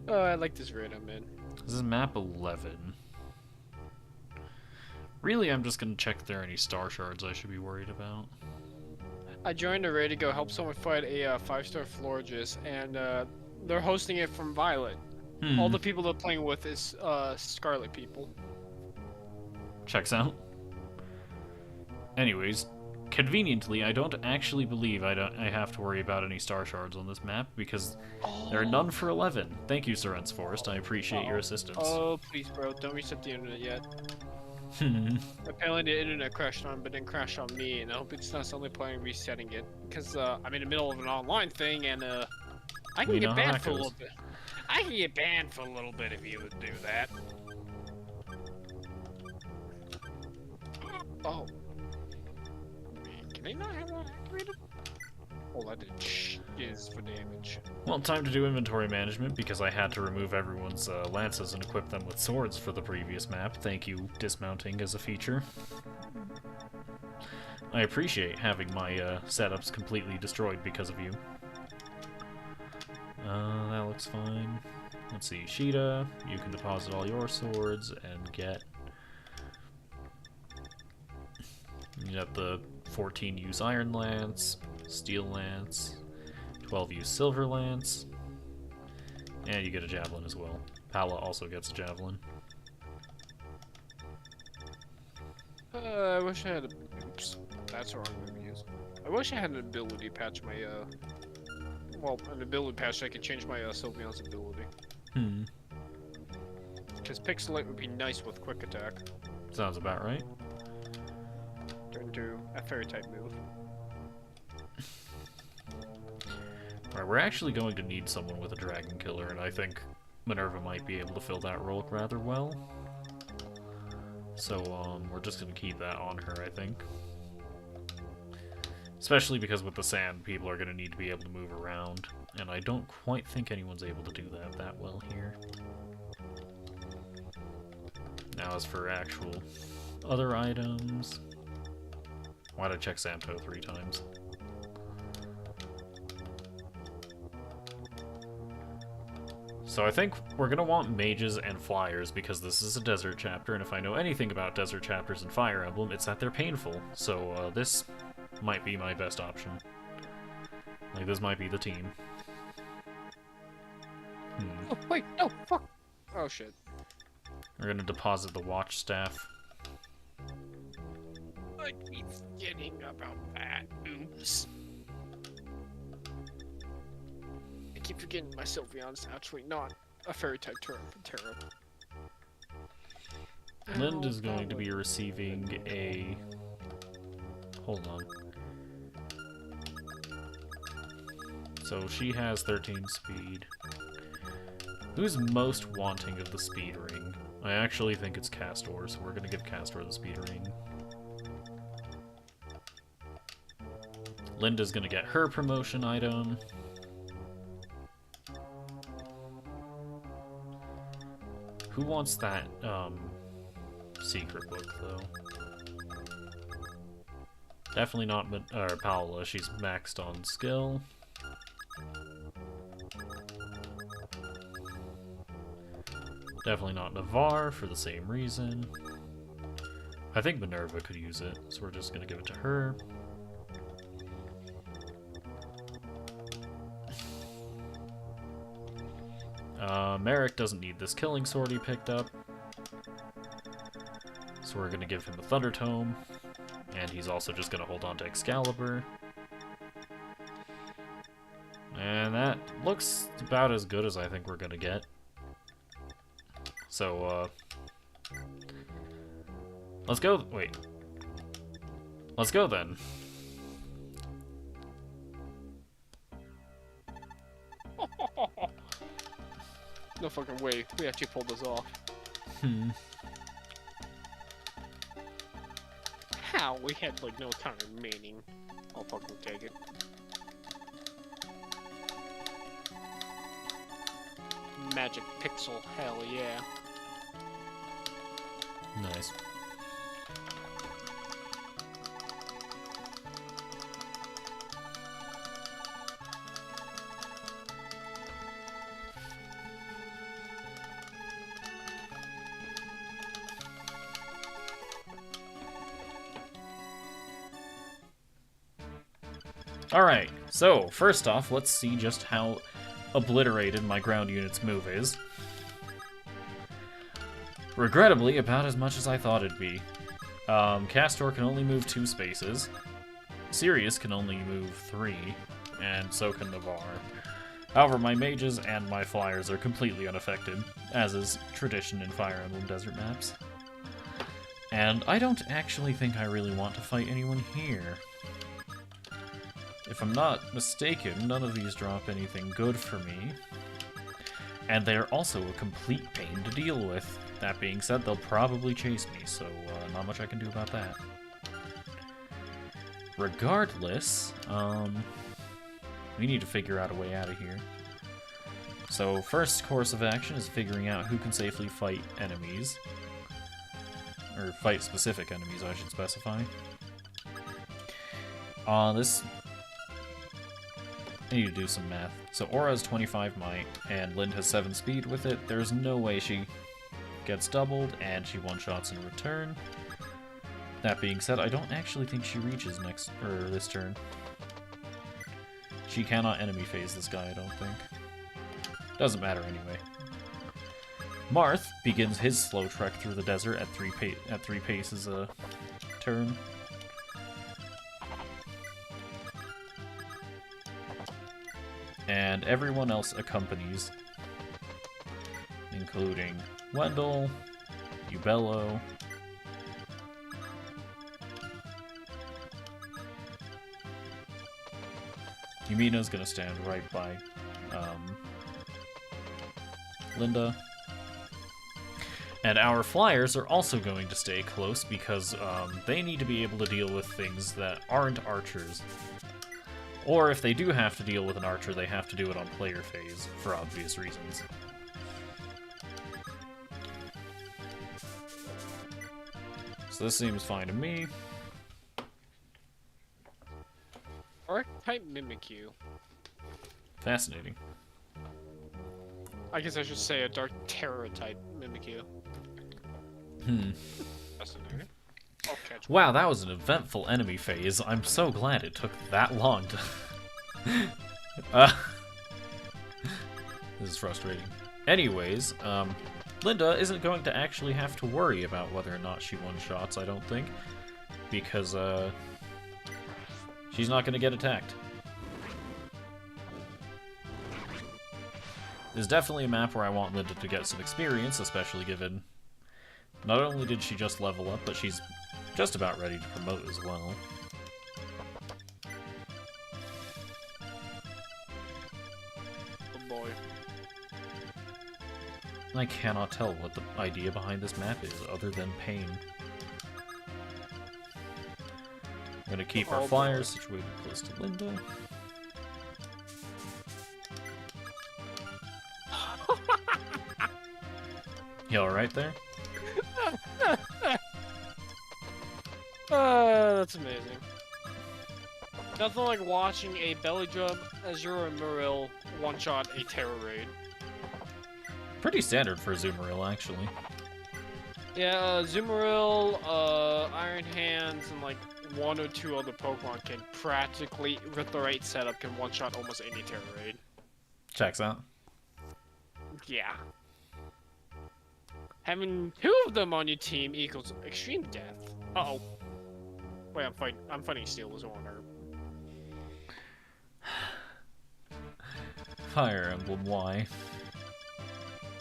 Oh, I like this raid I'm in. This is map 11. Really, I'm just gonna check if there are any star shards I should be worried about. I joined a raid to go help someone fight a 5-star Florges, and they're hosting it from Violet. All the people they're playing with is Scarlet people. Checks out. Anyways, conveniently, I don't actually believe I have to worry about any star shards on this map, because there are none for 11. Thank you, Seren's Forest. I appreciate your assistance. Oh, please, bro. Don't reset the internet yet. Apparently the internet crashed on, but didn't crash on me, and I hope it's not suddenly playing resetting it, because I'm in the middle of an online thing, and I can get banned for a little bit. I can get banned for a little bit if you would do that. Oh. Can they not have that activated? Oh, that did shiz for damage. Well, time to do inventory management, because I had to remove everyone's lances and equip them with swords for the previous map. Thank you, dismounting as a feature. I appreciate having my setups completely destroyed because of you. That looks fine. Let's see, Sheeta, you can deposit all your swords and get You got the 14 use Iron Lance, Steel Lance, 12 use Silver Lance, and you get a Javelin as well. Pala also gets a Javelin. I wish I had a... Oops, that's the wrong move to use. I wish I had an ability patch my, well, an ability patch I could change my, Sylveon's ability. Because Pixelate would be nice with Quick Attack. Sounds about right. Turn into a Fairy-type move. Alright, we're actually going to need someone with a Dragon Killer, and I think Minerva might be able to fill that role rather well. So, we're just gonna keep that on her, I think. Especially because with the sand, people are gonna need to be able to move around, and I don't quite think anyone's able to do that well here. Now, as for actual other items... Why'd I check Santo 3 times? So I think we're gonna want mages and flyers because this is a desert chapter, and if I know anything about desert chapters in Fire Emblem, it's that they're painful. So this might be my best option. Like, this might be the team. Oh, wait, no, fuck! Oh, shit. We're gonna deposit the watch staff. I keep forgetting about that. Oops. I keep forgetting my Sylveon's actually not a Fairy-type Terra. Lind is going to be receiving a... Hold on. So she has 13 speed. Who's most wanting of the speed ring? I actually think it's Castor, so we're gonna give Castor the speed ring. Linda's gonna get her promotion item. Who wants that, secret book, though? Definitely not Paola, she's maxed on skill. Definitely not Navarre, for the same reason. I think Minerva could use it, so we're just gonna give it to her. Merrick doesn't need this killing sword he picked up. So we're gonna give him a Thunder Tome. And he's also just gonna hold on to Excalibur. And that looks about as good as I think we're gonna get. So, let's go. Wait. Let's go then. No fucking way. We actually pulled this off. How? We had like no time remaining. I'll fucking take it. Magic pixel, hell yeah. Nice. Alright, so first off, let's see just how obliterated my ground unit's move is. Regrettably, about as much as I thought it'd be. Castor can only move 2 spaces. Sirius can only move 3, and so can Navarre. However, my mages and my flyers are completely unaffected, as is tradition in Fire Emblem Desert maps. And I don't actually think I really want to fight anyone here. If I'm not mistaken, none of these drop anything good for me. And they're also a complete pain to deal with. That being said, they'll probably chase me, so not much I can do about that. Regardless, we need to figure out a way out of here. So first course of action is figuring out who can safely fight enemies. Or fight specific enemies, I should specify. I need to do some math. So Aura has 25 might, and Lind has 7 speed with it. There's no way she gets doubled, and she one-shots in return. That being said, I don't actually think she reaches this turn. She cannot enemy phase this guy, I don't think. Doesn't matter anyway. Marth begins his slow trek through the desert at 3 paces a turn. And everyone else accompanies, including Wendell, Ubello, Yumina's gonna stand right by Linda. And our flyers are also going to stay close because they need to be able to deal with things that aren't archers. Or if they do have to deal with an archer, they have to do it on player phase, for obvious reasons. So this seems fine to me. Archetype Mimikyu. Fascinating. I guess I should say a Dark Terror type Mimikyu. Fascinating. I'll catch Wow, that was an eventful enemy phase. I'm so glad it took that long to... This is frustrating. Anyways, Linda isn't going to actually have to worry about whether or not she one-shots, I don't think. Because, she's not going to get attacked. There's definitely a map where I want Linda to get some experience, especially given... Not only did she just level up, but she's just about ready to promote as well. Oh boy. I cannot tell what the idea behind this map is, other than pain. I'm gonna keep our flyers situated close to Linda. You alright there? That's amazing. Nothing like watching a belly drum Azure and Muriel one-shot a terror raid. Pretty standard for Azumarill, actually. Yeah, Azumarill, Iron Hands, and like 1 or 2 other Pokemon can practically, with the right setup, can one-shot almost any terror raid. Checks out. Yeah. Having 2 of them on your team equals extreme death. Uh-oh. Wait, I'm fighting Steel as well on her. Fire Emblem, why?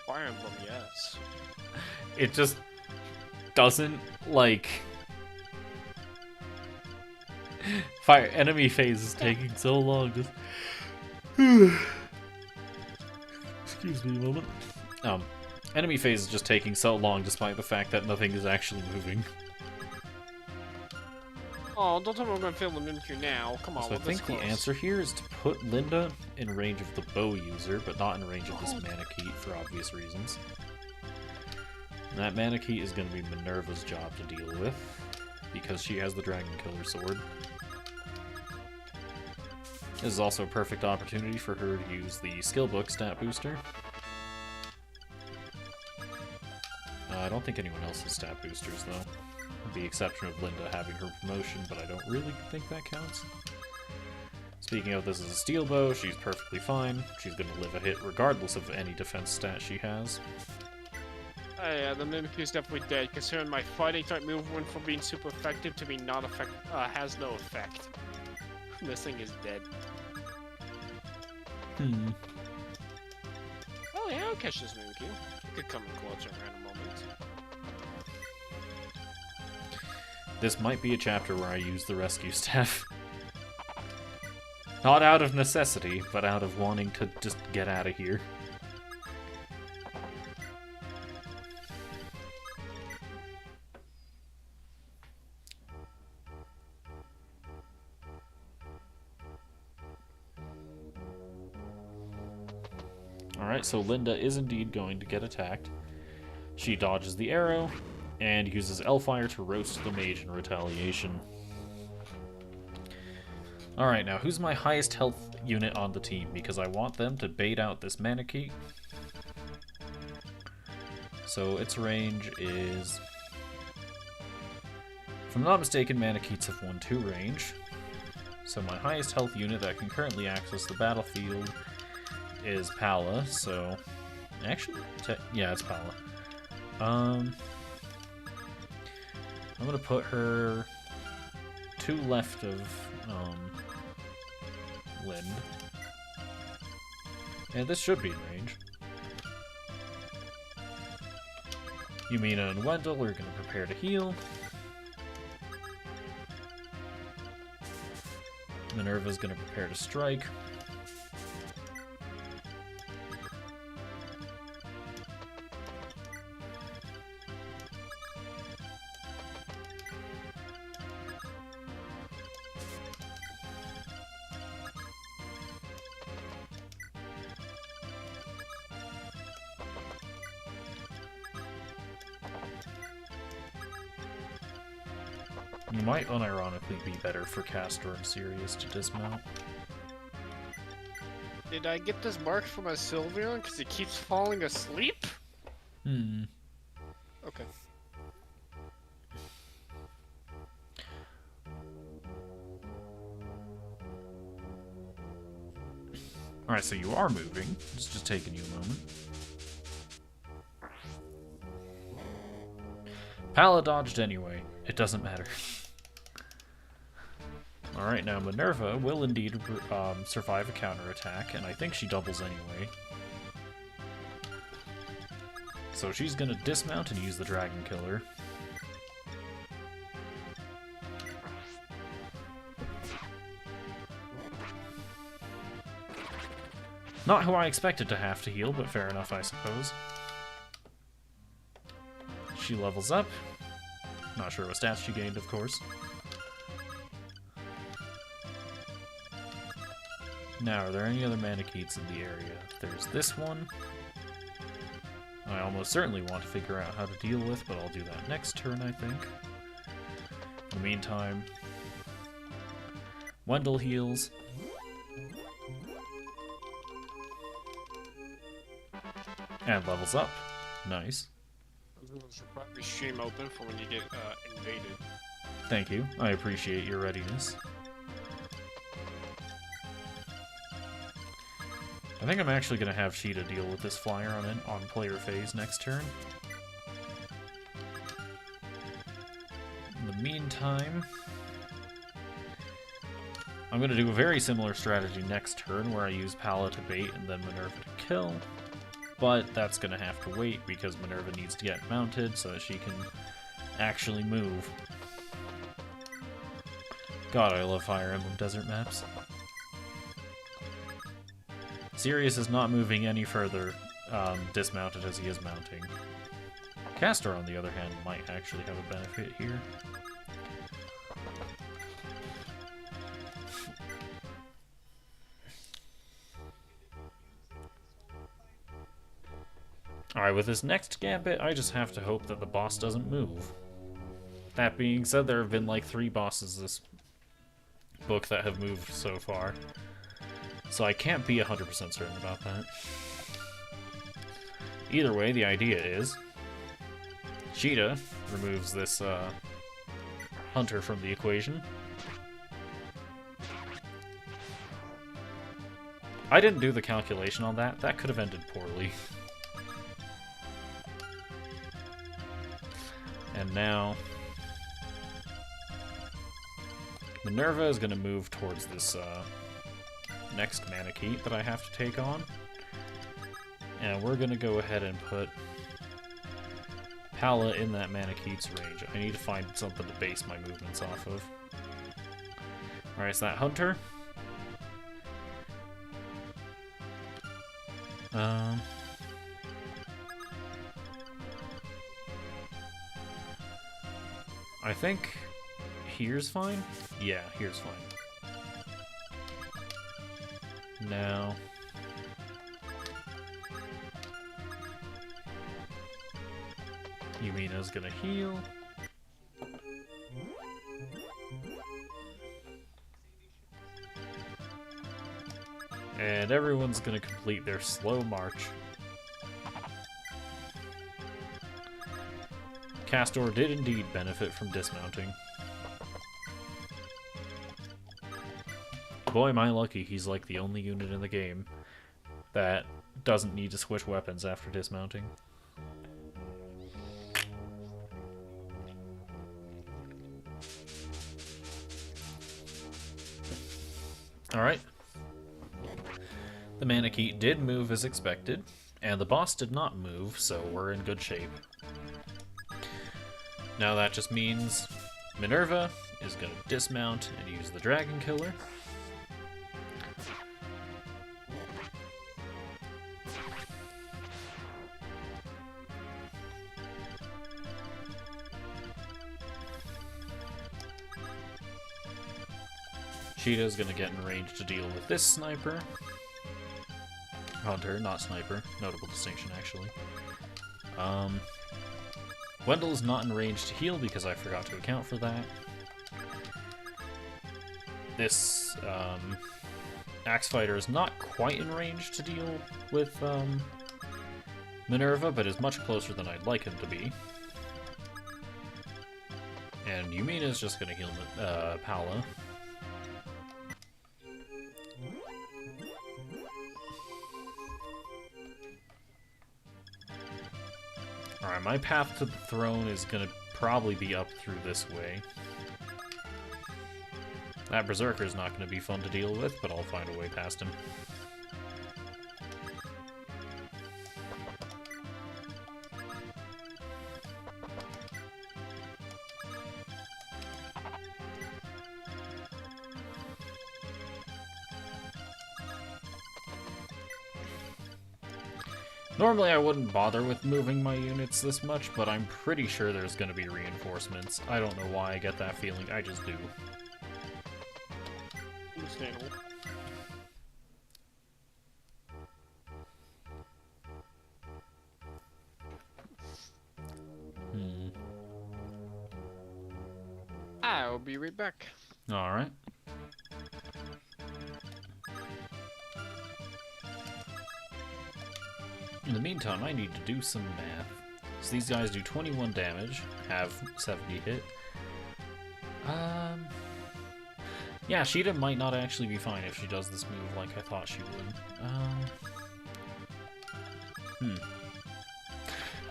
Fire Emblem, yes. It just doesn't, like... Fire enemy phase is taking so long, just... Excuse me a moment. Enemy phase is just taking so long despite the fact that nothing is actually moving. Oh, don't tell me we're gonna fail the Mimikyu now. Come on, So I think the answer here is to put Linda in range of the bow user, but not in range of this Manakee for obvious reasons. And that Manakee is going to be Minerva's job to deal with, because she has the Dragon Killer Sword. This is also a perfect opportunity for her to use the skill book stat booster. I don't think anyone else has stat boosters, though. With the exception of Linda having her promotion, but I don't really think that counts. Speaking of, this is a steel bow, she's perfectly fine. She's going to live a hit regardless of any defense stat she has. Oh yeah, the Mimikyu's definitely dead, considering my fighting type move went from being super effective to being has no effect. This thing is dead. Oh yeah, I'll catch this Mimikyu. It could come in clutch at random moments. This might be a chapter where I use the rescue staff. Not out of necessity, but out of wanting to just get out of here. Alright, so Linda is indeed going to get attacked. She dodges the arrow, and uses Elfire to roast the mage in retaliation. Alright, now who's my highest health unit on the team? Because I want them to bait out this Manakee. So its range is If I'm not mistaken, Manikeets have 1-2 range. So my highest health unit that can currently access the battlefield is Pala, so... Actually? Yeah, it's Pala. I'm gonna put her 2 left of, Lind. And this should be in range. Yumina and Wendell are gonna prepare to heal. Minerva's gonna prepare to strike. You might unironically be better for Castor and Sirius to dismount. Did I get this marked for my Sylveon because he keeps falling asleep? Hmm. Okay. Alright, so you are moving. It's just taking you a moment. Pala dodged anyway. It doesn't matter. Alright, now Minerva will indeed survive a counterattack, and I think she doubles anyway. So she's gonna dismount and use the Dragon Killer. Not who I expected to have to heal, but fair enough, I suppose. She levels up. Not sure what stats she gained, of course. Now, are there any other Manikeets in the area? There's this one. I almost certainly want to figure out how to deal with, but I'll do that next turn, I think. In the meantime, Wendell heals. And levels up. Nice. Should probably stream open for when you get invaded. Thank you. I appreciate your readiness. I think I'm actually going to have Sheeta deal with this flyer on player phase next turn. In the meantime, I'm going to do a very similar strategy next turn where I use Pala to bait and then Minerva to kill. But that's going to have to wait because Minerva needs to get mounted so that she can actually move. God, I love Fire Emblem Desert maps. Sirius is not moving any further dismounted as he is mounting. Castor, on the other hand, might actually have a benefit here. Alright, with this next gambit, I just have to hope that the boss doesn't move. That being said, there have been like 3 bosses this book that have moved so far. So I can't be 100% certain about that. Either way, the idea is Sheeta removes this hunter from the equation. I didn't do the calculation on that. That could have ended poorly. And now Minerva is going to move towards this next Manikeet that I have to take on. And we're going to go ahead and put Pala in that Manikeet's range. I need to find something to base my movements off of. Alright, so that Hunter. I think here's fine? Yeah, here's fine. Now Yumina's gonna heal. And everyone's gonna complete their slow march. Castor did indeed benefit from dismounting. boy, am I lucky he's like the only unit in the game that doesn't need to switch weapons after dismounting. Alright. The Manakee did move as expected, and the boss did not move, so we're in good shape. Now that just means Minerva is going to dismount and use the Dragon Killer. Cheetah's going to get in range to deal with this sniper. Hunter, not sniper. Notable distinction, actually. Wendell is not in range to heal because I forgot to account for that. This Axe Fighter is not quite in range to deal with Minerva, but is much closer than I'd like him to be. And Yumina is just going to heal Paula. Alright, my path to the throne is going to probably be up through this way. That Berserker is not going to be fun to deal with, but I'll find a way past him. Normally I wouldn't bother with moving my units this much, but I'm pretty sure there's going to be reinforcements. I don't know why I get that feeling, I just do. Understandable. I'll be right back. Alright. In the meantime, I need to do some math. So these guys do 21 damage, have 70 hit. Yeah, Sheeta might not actually be fine if she does this move like I thought she would.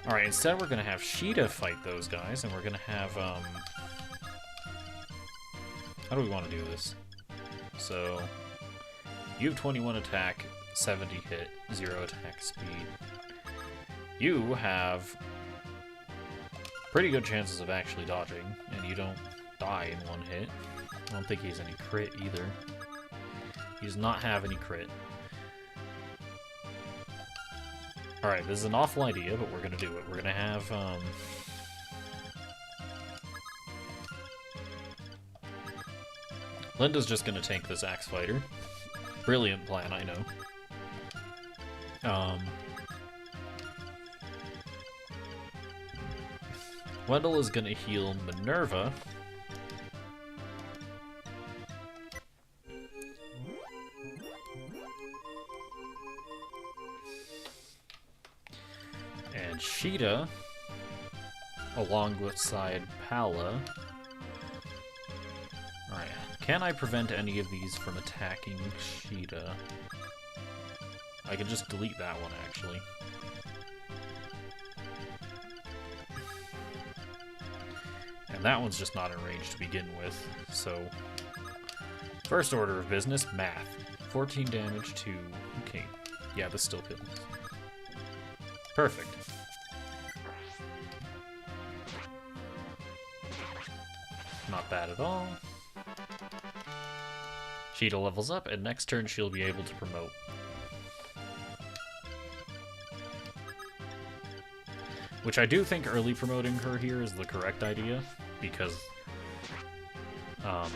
Alright, instead we're gonna have Sheeta fight those guys, and we're gonna have, how do we want to do this? So, you have 21 attack, 70 hit, 0 attack speed. You have pretty good chances of actually dodging, and you don't die in one hit. I don't think he has any crit either. He does not have any crit. Alright, this is an awful idea, but we're gonna do it. We're gonna have, Linda's just gonna tank this Axe Fighter. Brilliant plan, I know. Wendell is gonna heal Minerva. And Sheeta, along with side Pala. Alright, can I prevent any of these from attacking Sheeta? I can just delete that one, actually. And that one's just not in range to begin with, so... First order of business, math. 14 damage to... Okay, yeah, this still kills. Perfect. Not bad at all. Sheeta levels up, and next turn she'll be able to promote. Which I do think early promoting her here is the correct idea, because that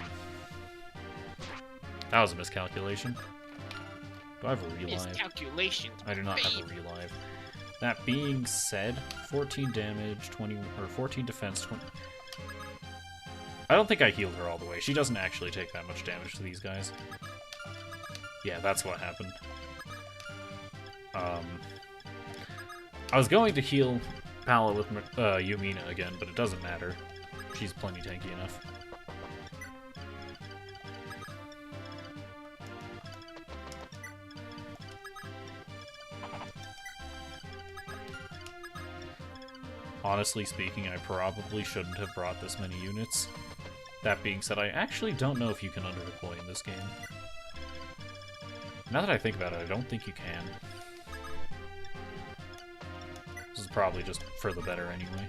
was a miscalculation. Do I have a relive? Miscalculation. I do not have a relive. That being said, 14 damage, 20 or 14 defense, 20. I don't think I healed her all the way. She doesn't actually take that much damage to these guys. Yeah, that's what happened. I was going to heal Pala with Yumina again, but it doesn't matter. She's plenty tanky enough. Honestly speaking, I probably shouldn't have brought this many units. That being said, I actually don't know if you can under-deploy in this game. Now that I think about it, I don't think you can. This is probably just for the better anyway.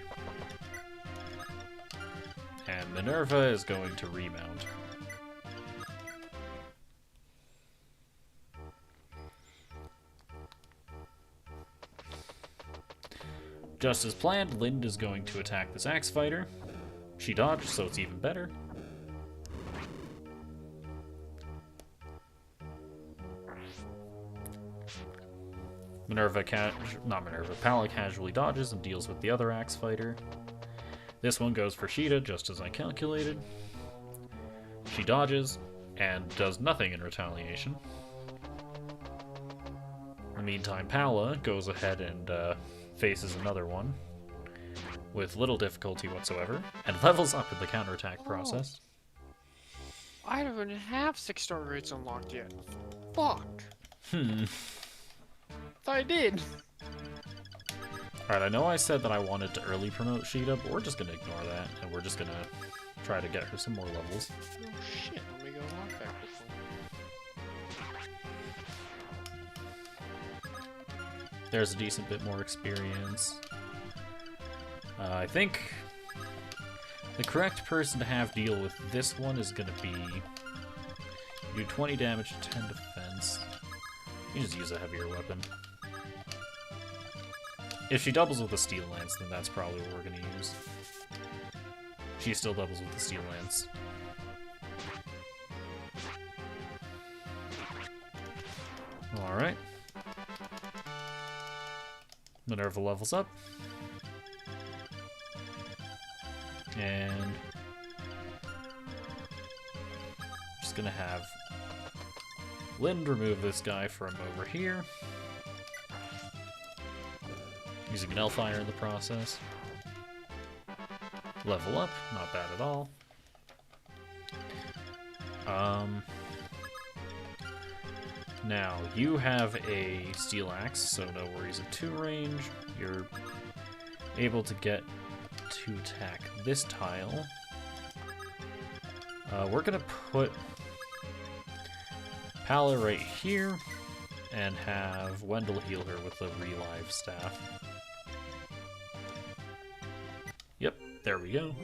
And Minerva is going to remount. Just as planned, Lind is going to attack this Axe Fighter. She dodged, so it's even better. Pala casually dodges and deals with the other Axe Fighter. This one goes for Sheeta, just as I calculated. She dodges and does nothing in retaliation. In the meantime, Pala goes ahead and faces another one with little difficulty whatsoever and levels up in the counterattack process. I don't even have 6-star rates unlocked yet. Fuck. Thought I did. Alright, I know I said that I wanted to early promote Sheeta, but we're just gonna ignore that, and we're just gonna try to get her some more levels. Oh shit, let me go unlock that quickly. There's a decent bit more experience. I think the correct person to have deal with this one is gonna be... You do 20 damage, 10 defense. You just use a heavier weapon. If she doubles with the Steel Lance, then that's probably what we're gonna use. She still doubles with the Steel Lance. Alright. Minerva levels up. And... just gonna have Lind remove this guy from over here. Using an Elfire in the process. Level up, not bad at all. Now, you have a Steel Axe, so no worries at 2 range. You're able to get to attack this tile. We're gonna put Pala right here, and have Wendell heal her with the Relive Staff. Yep, there we go.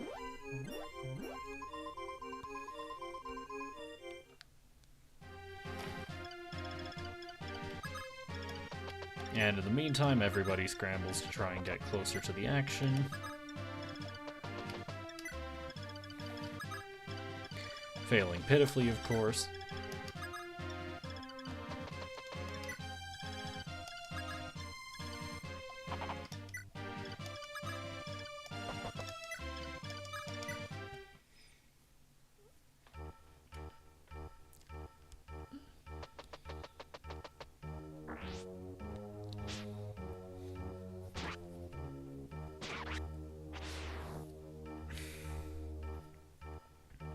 And in the meantime, everybody scrambles to try and get closer to the action. Failing pitifully, of course.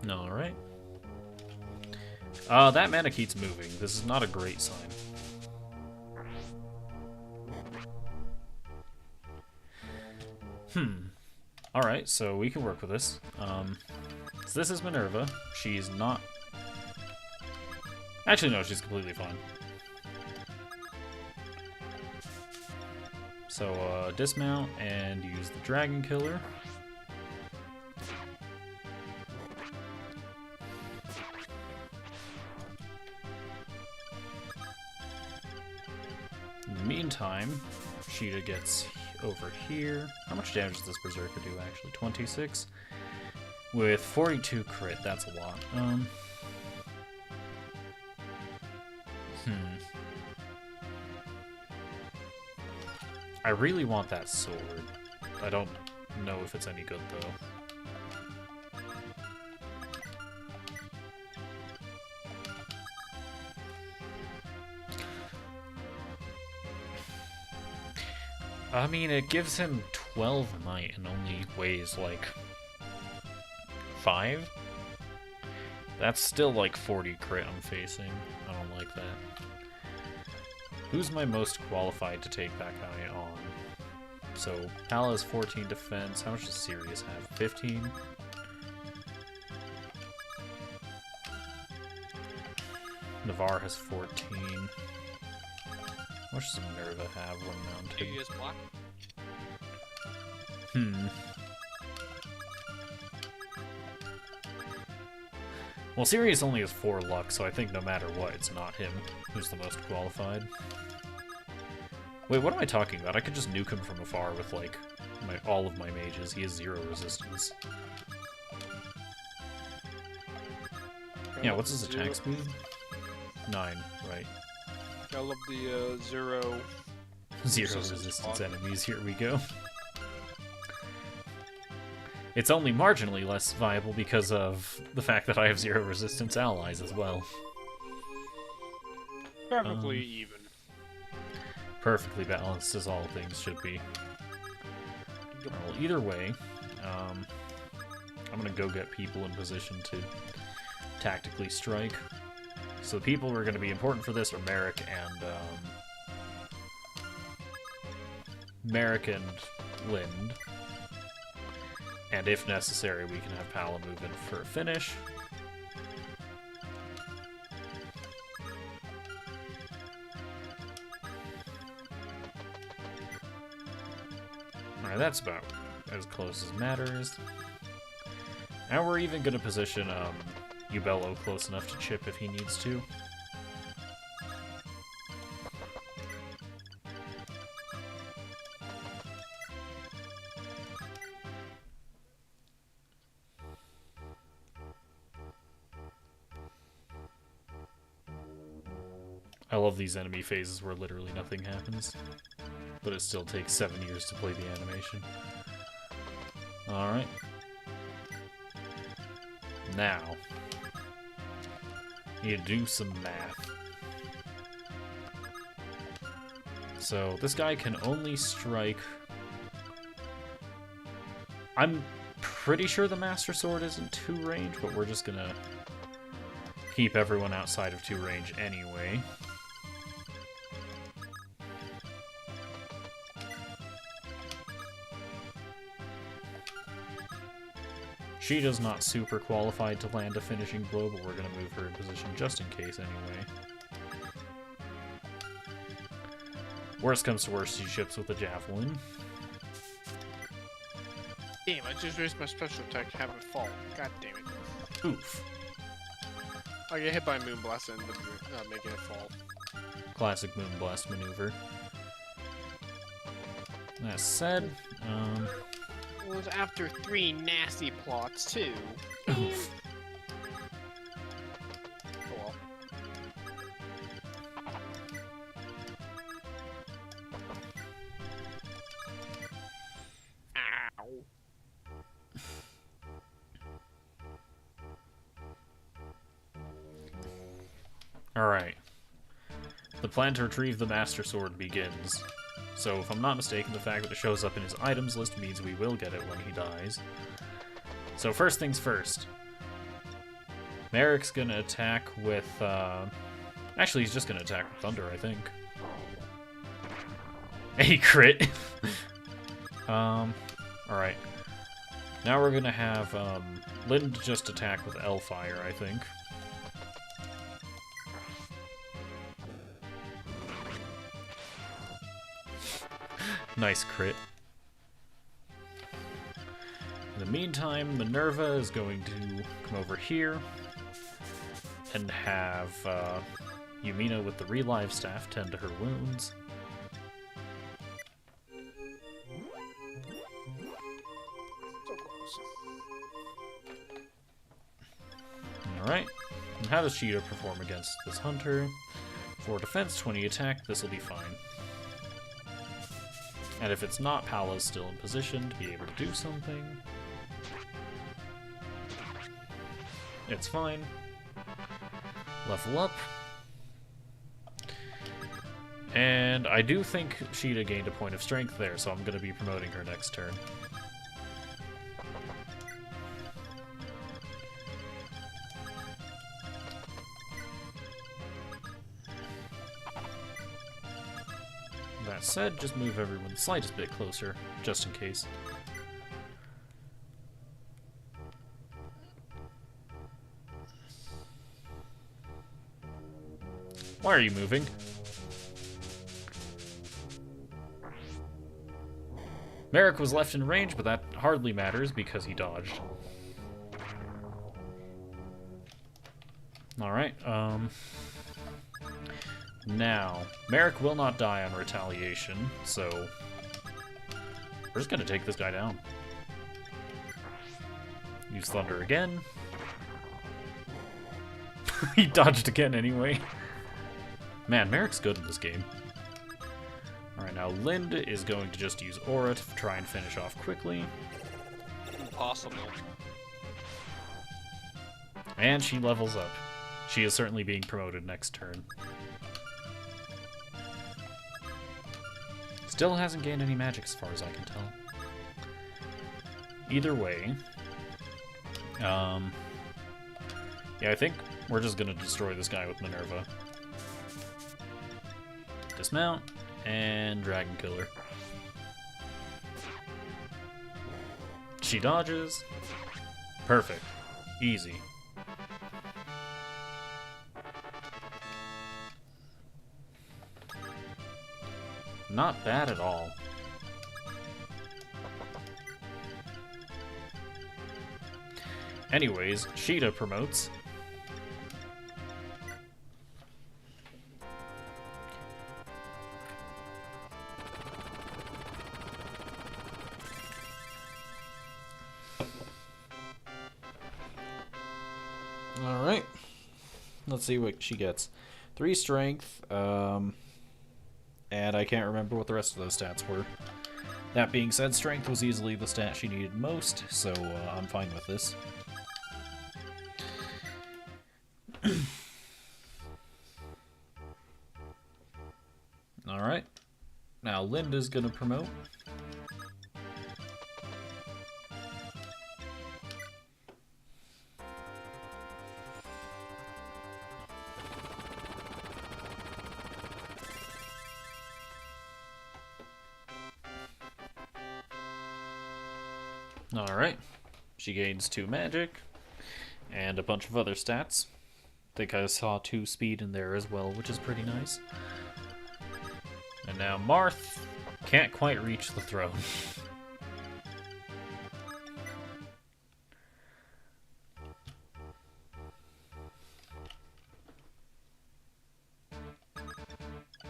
Alright. That mana keeps moving. This is not a great sign. Alright, so we can work with this. So this is Minerva. She's not... Actually, no, she's completely fine. So, dismount and use the Dragon Killer. In the meantime, Sheeta gets over here. How much damage does this Berserker do, actually? 26? With 42 crit, that's a lot. I really want that sword. I don't know if it's any good, though. I mean, it gives him 12 might and only weighs, like, 5? That's still, like, 40 crit I'm facing. I don't like that. Who's my most qualified to take that guy on? So Pala has 14 defense. How much does Sirius have? 15? Navarre has 14. How much does Minerva have when mounted? You use block. Well, Sirius only has 4 luck, so I think no matter what, it's not him who's the most qualified. Wait, what am I talking about? I could just nuke him from afar with, like, all of my mages. He has 0 resistance. Yeah, what's his attack speed? 9, right. I love the 0... 0 resistance enemies, here we go. It's only marginally less viable because of the fact that I have 0 resistance allies as well. Perfectly even. Perfectly balanced, as all things should be. Well, either way, I'm gonna go get people in position to tactically strike. So the people who are gonna be important for this are Merrick and Lind. And if necessary, we can have Pala move in for a finish. Alright, that's about as close as matters. Now we're even going to position Ubello close enough to chip if he needs to. I love these enemy phases where literally nothing happens, but it still takes 7 years to play the animation. Alright. Now, you do some math. So, this guy can only strike... I'm pretty sure the Master Sword isn't 2 range, but we're just gonna keep everyone outside of 2 range anyway. Sheeta's not super qualified to land a finishing blow, but we're going to move her in position just in case anyway. Worst comes to worst, she ships with a javelin. Damn, I just raised my special attack to have it fall. God damn it. Oof. I get hit by Moonblast and making it fall. Classic Moonblast maneuver. That said, It was after 3 nasty plots, too. oof. Oh well. Ow. Alright. The plan to retrieve the Master Sword begins. So, if I'm not mistaken, the fact that it shows up in his items list means we will get it when he dies. So, first things first. Merrick's gonna attack with, Actually, he's just gonna attack with Thunder, I think. A crit! Alright. Now we're gonna have, Lind just attack with Elfire, I think. Nice crit. In the meantime, Minerva is going to come over here and have Yumina with the Relive Staff tend to her wounds. So close. Alright. And how does Cheetah perform against this hunter? 4 defense, 20 attack, this will be fine. And if it's not, Pala's still in position to be able to do something. It's fine. Level up. And I do think Sheeta gained a point of strength there, so I'm going to be promoting her next turn. That said, just move everyone the slightest bit closer, just in case. Why are you moving? Merrick was left in range, but that hardly matters because he dodged. Alright, now, Merrick will not die on retaliation, so we're just gonna take this guy down. Use Thunder again. He dodged again anyway. Man, Merrick's good in this game. Alright, now Lind is going to just use Aura to try and finish off quickly. Impossible. And she levels up. She is certainly being promoted next turn. Still hasn't gained any magic as far as I can tell. Either way, yeah, I think we're just gonna destroy this guy with Minerva. Dismount, and Dragon Killer. She dodges. Perfect. Easy. Not bad at all. Anyways, Sheeta promotes. Alright. Let's see what she gets. 3 strength, and I can't remember what the rest of those stats were. That being said, strength was easily the stat she needed most, so I'm fine with this. Alright. Now Linda's gonna promote. Alright. She gains 2 magic and a bunch of other stats. I think I saw 2 speed in there as well, which is pretty nice. And now Marth can't quite reach the throne.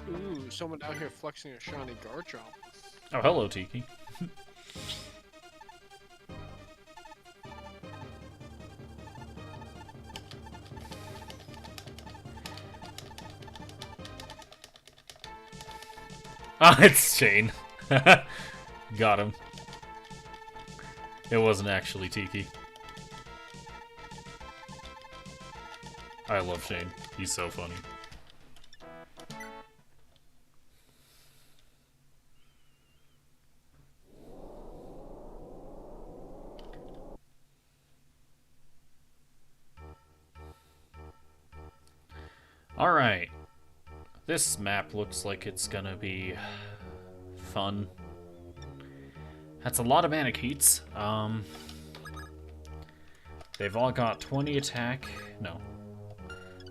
Ooh, someone out here flexing a shiny Garchomp. Oh, hello, Tiki. Ah, it's Shane. Got him. It wasn't actually Tiki. I love Shane. He's so funny. Alright. This map looks like it's gonna be fun. That's a lot of Manicheats. They've all got 20 attack. No.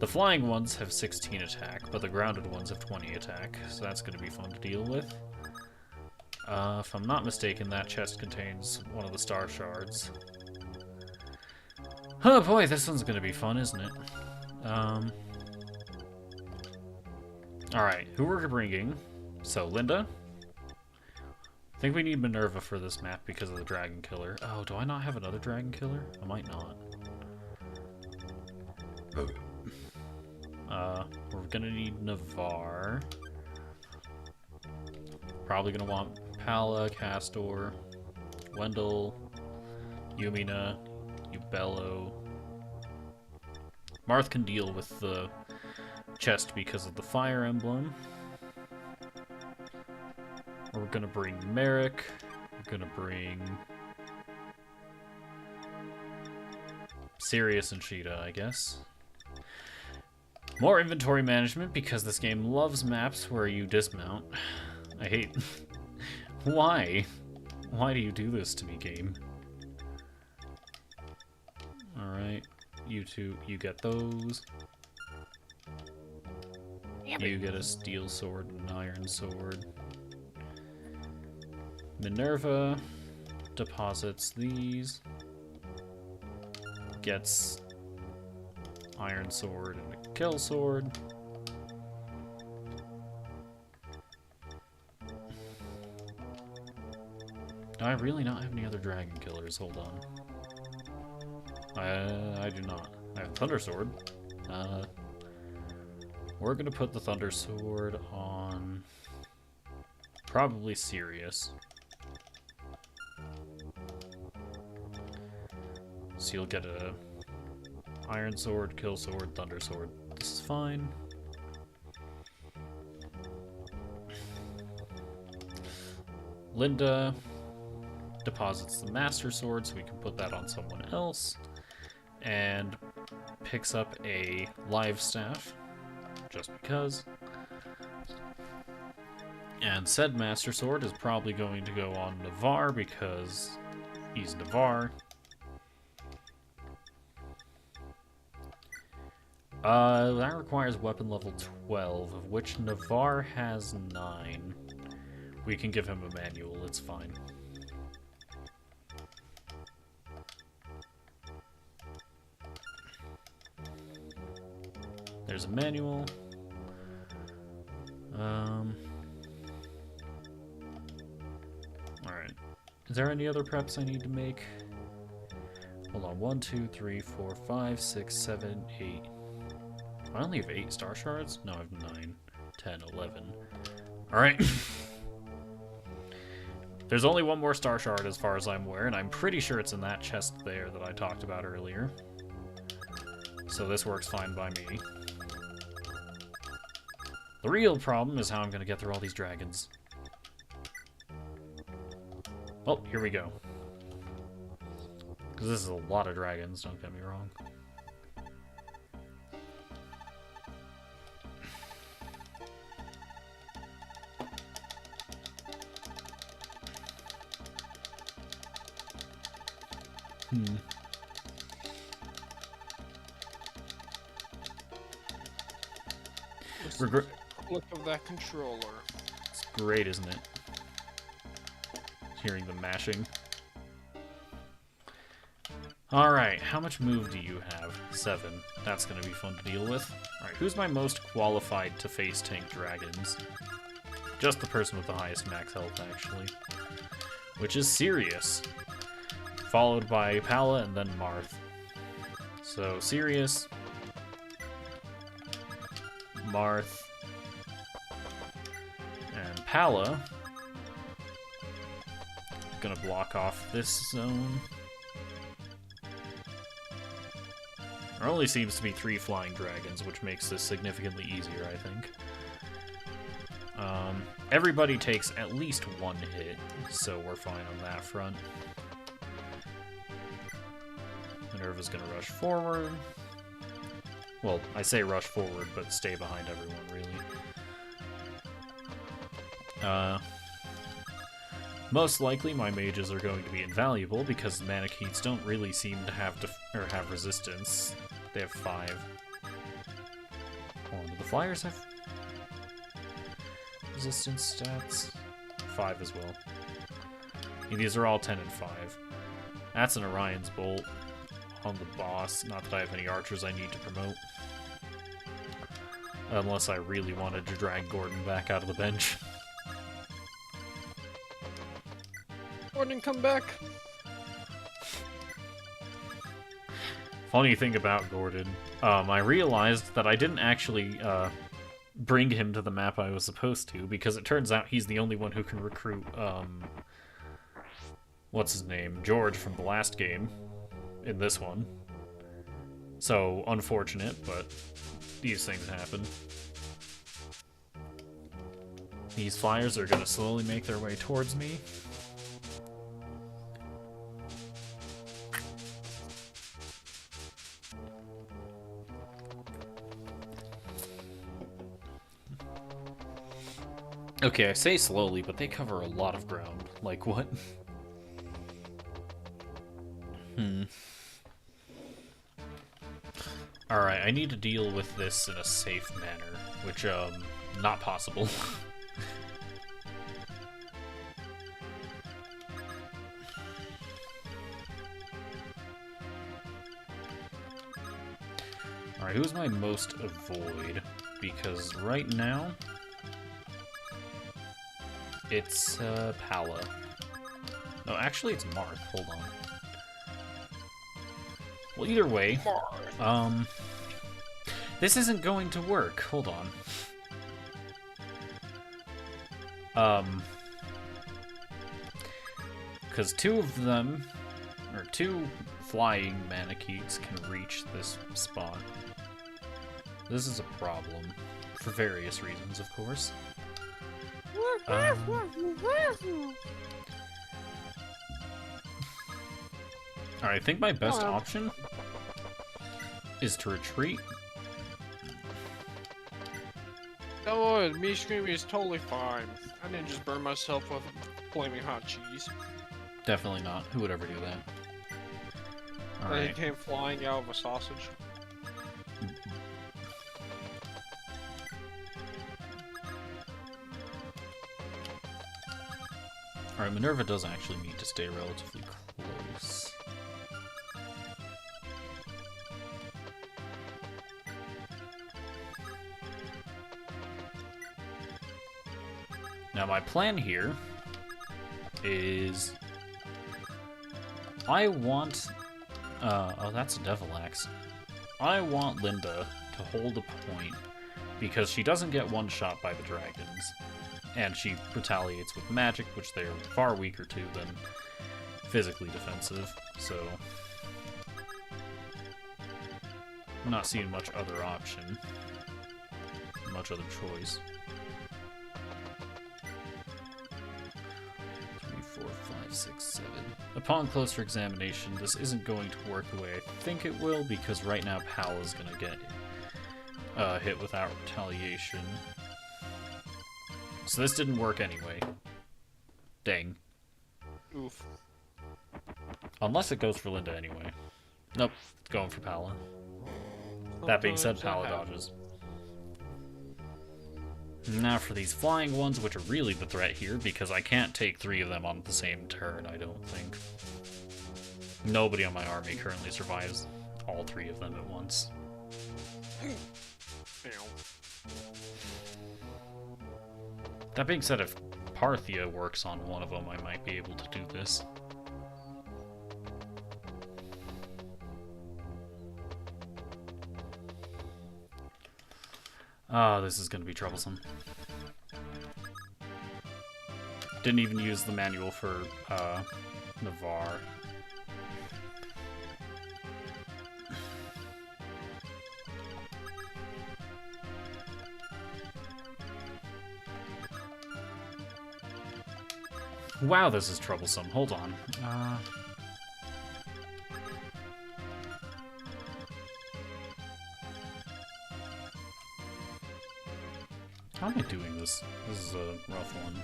The flying ones have 16 attack, but the grounded ones have 20 attack, so that's gonna be fun to deal with. If I'm not mistaken, that chest contains one of the star shards. Oh boy, this one's gonna be fun, isn't it? Alright, who we're bringing? So, Linda. I think we need Minerva for this map because of the Dragon Killer. Oh, do I not have another Dragon Killer? I might not. We're gonna need Navarre. Probably gonna want Pala, Castor, Wendell, Yumina, Ubello. Marth can deal with the chest because of the fire emblem. We're gonna bring Merrick. We're gonna bring Sirius and Sheeta, I guess. More inventory management because this game loves maps where you dismount. I hate... Why? Why do you do this to me, game? Alright. You two, you get those. You get a steel sword and an iron sword. Minerva deposits these. Gets iron sword and a kill sword. Do I really not have any other dragon killers? Hold on. I do not. I have Thunder Sword. We're gonna put the Thunder Sword on probably Sirius. So you'll get a Iron Sword, Kill Sword, Thunder Sword. This is fine. Linda deposits the Master Sword, so we can put that on someone else. And picks up a Live Staff, just because. And said Master Sword is probably going to go on Navarre because he's Navarre. That requires weapon level 12, of which Navarre has 9. We can give him a manual, it's fine. There's a manual. Alright. Is there any other preps I need to make? Hold on. 1, 2, 3, 4, 5, 6, 7, 8. I only have 8 star shards? No, I have 9, 10, 11. Alright. There's only one more star shard as far as I'm aware, and I'm pretty sure it's in that chest there that I talked about earlier. So this works fine by me. The real problem is how I'm going to get through all these dragons. Oh, here we go. Because this is a lot of dragons, don't get me wrong. Look of that controller. It's great, isn't it? Hearing the mashing. Alright, how much move do you have? 7. That's gonna be fun to deal with. Alright, who's my most qualified to face tank dragons? Just the person with the highest max health, actually. Which is Sirius. Followed by Pala and then Marth. So, Sirius, Marth, and Pala. Gonna block off this zone. There only seems to be 3 flying dragons, which makes this significantly easier, I think. Everybody takes at least 1 hit, so we're fine on that front. Minerva's gonna rush forward. Well, I say rush forward, but stay behind everyone, really. Most likely, my mages are going to be invaluable because Manichees don't really seem to have have resistance. They have 5. Oh, do the flyers have resistance stats? 5 as well. And these are all 10 and 5. That's an Orion's Bolt on the boss. Not that I have any archers I need to promote. Unless I really wanted to drag Gordon back out of the bench. Gordon, come back! Funny thing about Gordon, I realized that I didn't actually bring him to the map I was supposed to, because it turns out he's the only one who can recruit, what's his name? George from the last game, in this one. So, unfortunate, but these things happen. These flyers are gonna slowly make their way towards me. Okay, I say slowly, but they cover a lot of ground. Like, what? Alright, I need to deal with this in a safe manner, which, not possible. Alright, who's my most avoid? Because right now, it's, Pala. No, actually it's Marth, hold on. Well, either way, this isn't going to work. Hold on. Because two of them, or two flying Manicheets can reach this spot. This is a problem, for various reasons, of course. Alright, I think my best option is to retreat. Oh, me screaming is totally fine. I didn't just burn myself with flaming hot cheese. Definitely not. Who would ever do that? Then he came flying out of a sausage. Alright, Minerva does actually need to stay relatively close. Now my plan here is I want oh, that's a Devil Axe. I want Linda to hold a point because she doesn't get one shot by the dragons, and she retaliates with magic, which they're far weaker to than physically defensive, so I'm not seeing much other option, much other choice. 3, 4, 5, 6, 7. Upon closer examination, this isn't going to work the way I think it will, because right now Pal is going to get hit without retaliation. So this didn't work anyway. Dang. Oof. Unless it goes for Linda anyway. Nope, it's going for Pala. That being said, Pala dodges. Now for these flying ones, which are really the threat here, because I can't take 3 of them on the same turn, I don't think. Nobody on my army currently survives all 3 of them at once. That being said, if Parthia works on one of them, I might be able to do this. Ah, this is going to be troublesome. Didn't even use the manual for Navarre. Wow, this is troublesome. Hold on. How am I doing this? This is a rough one.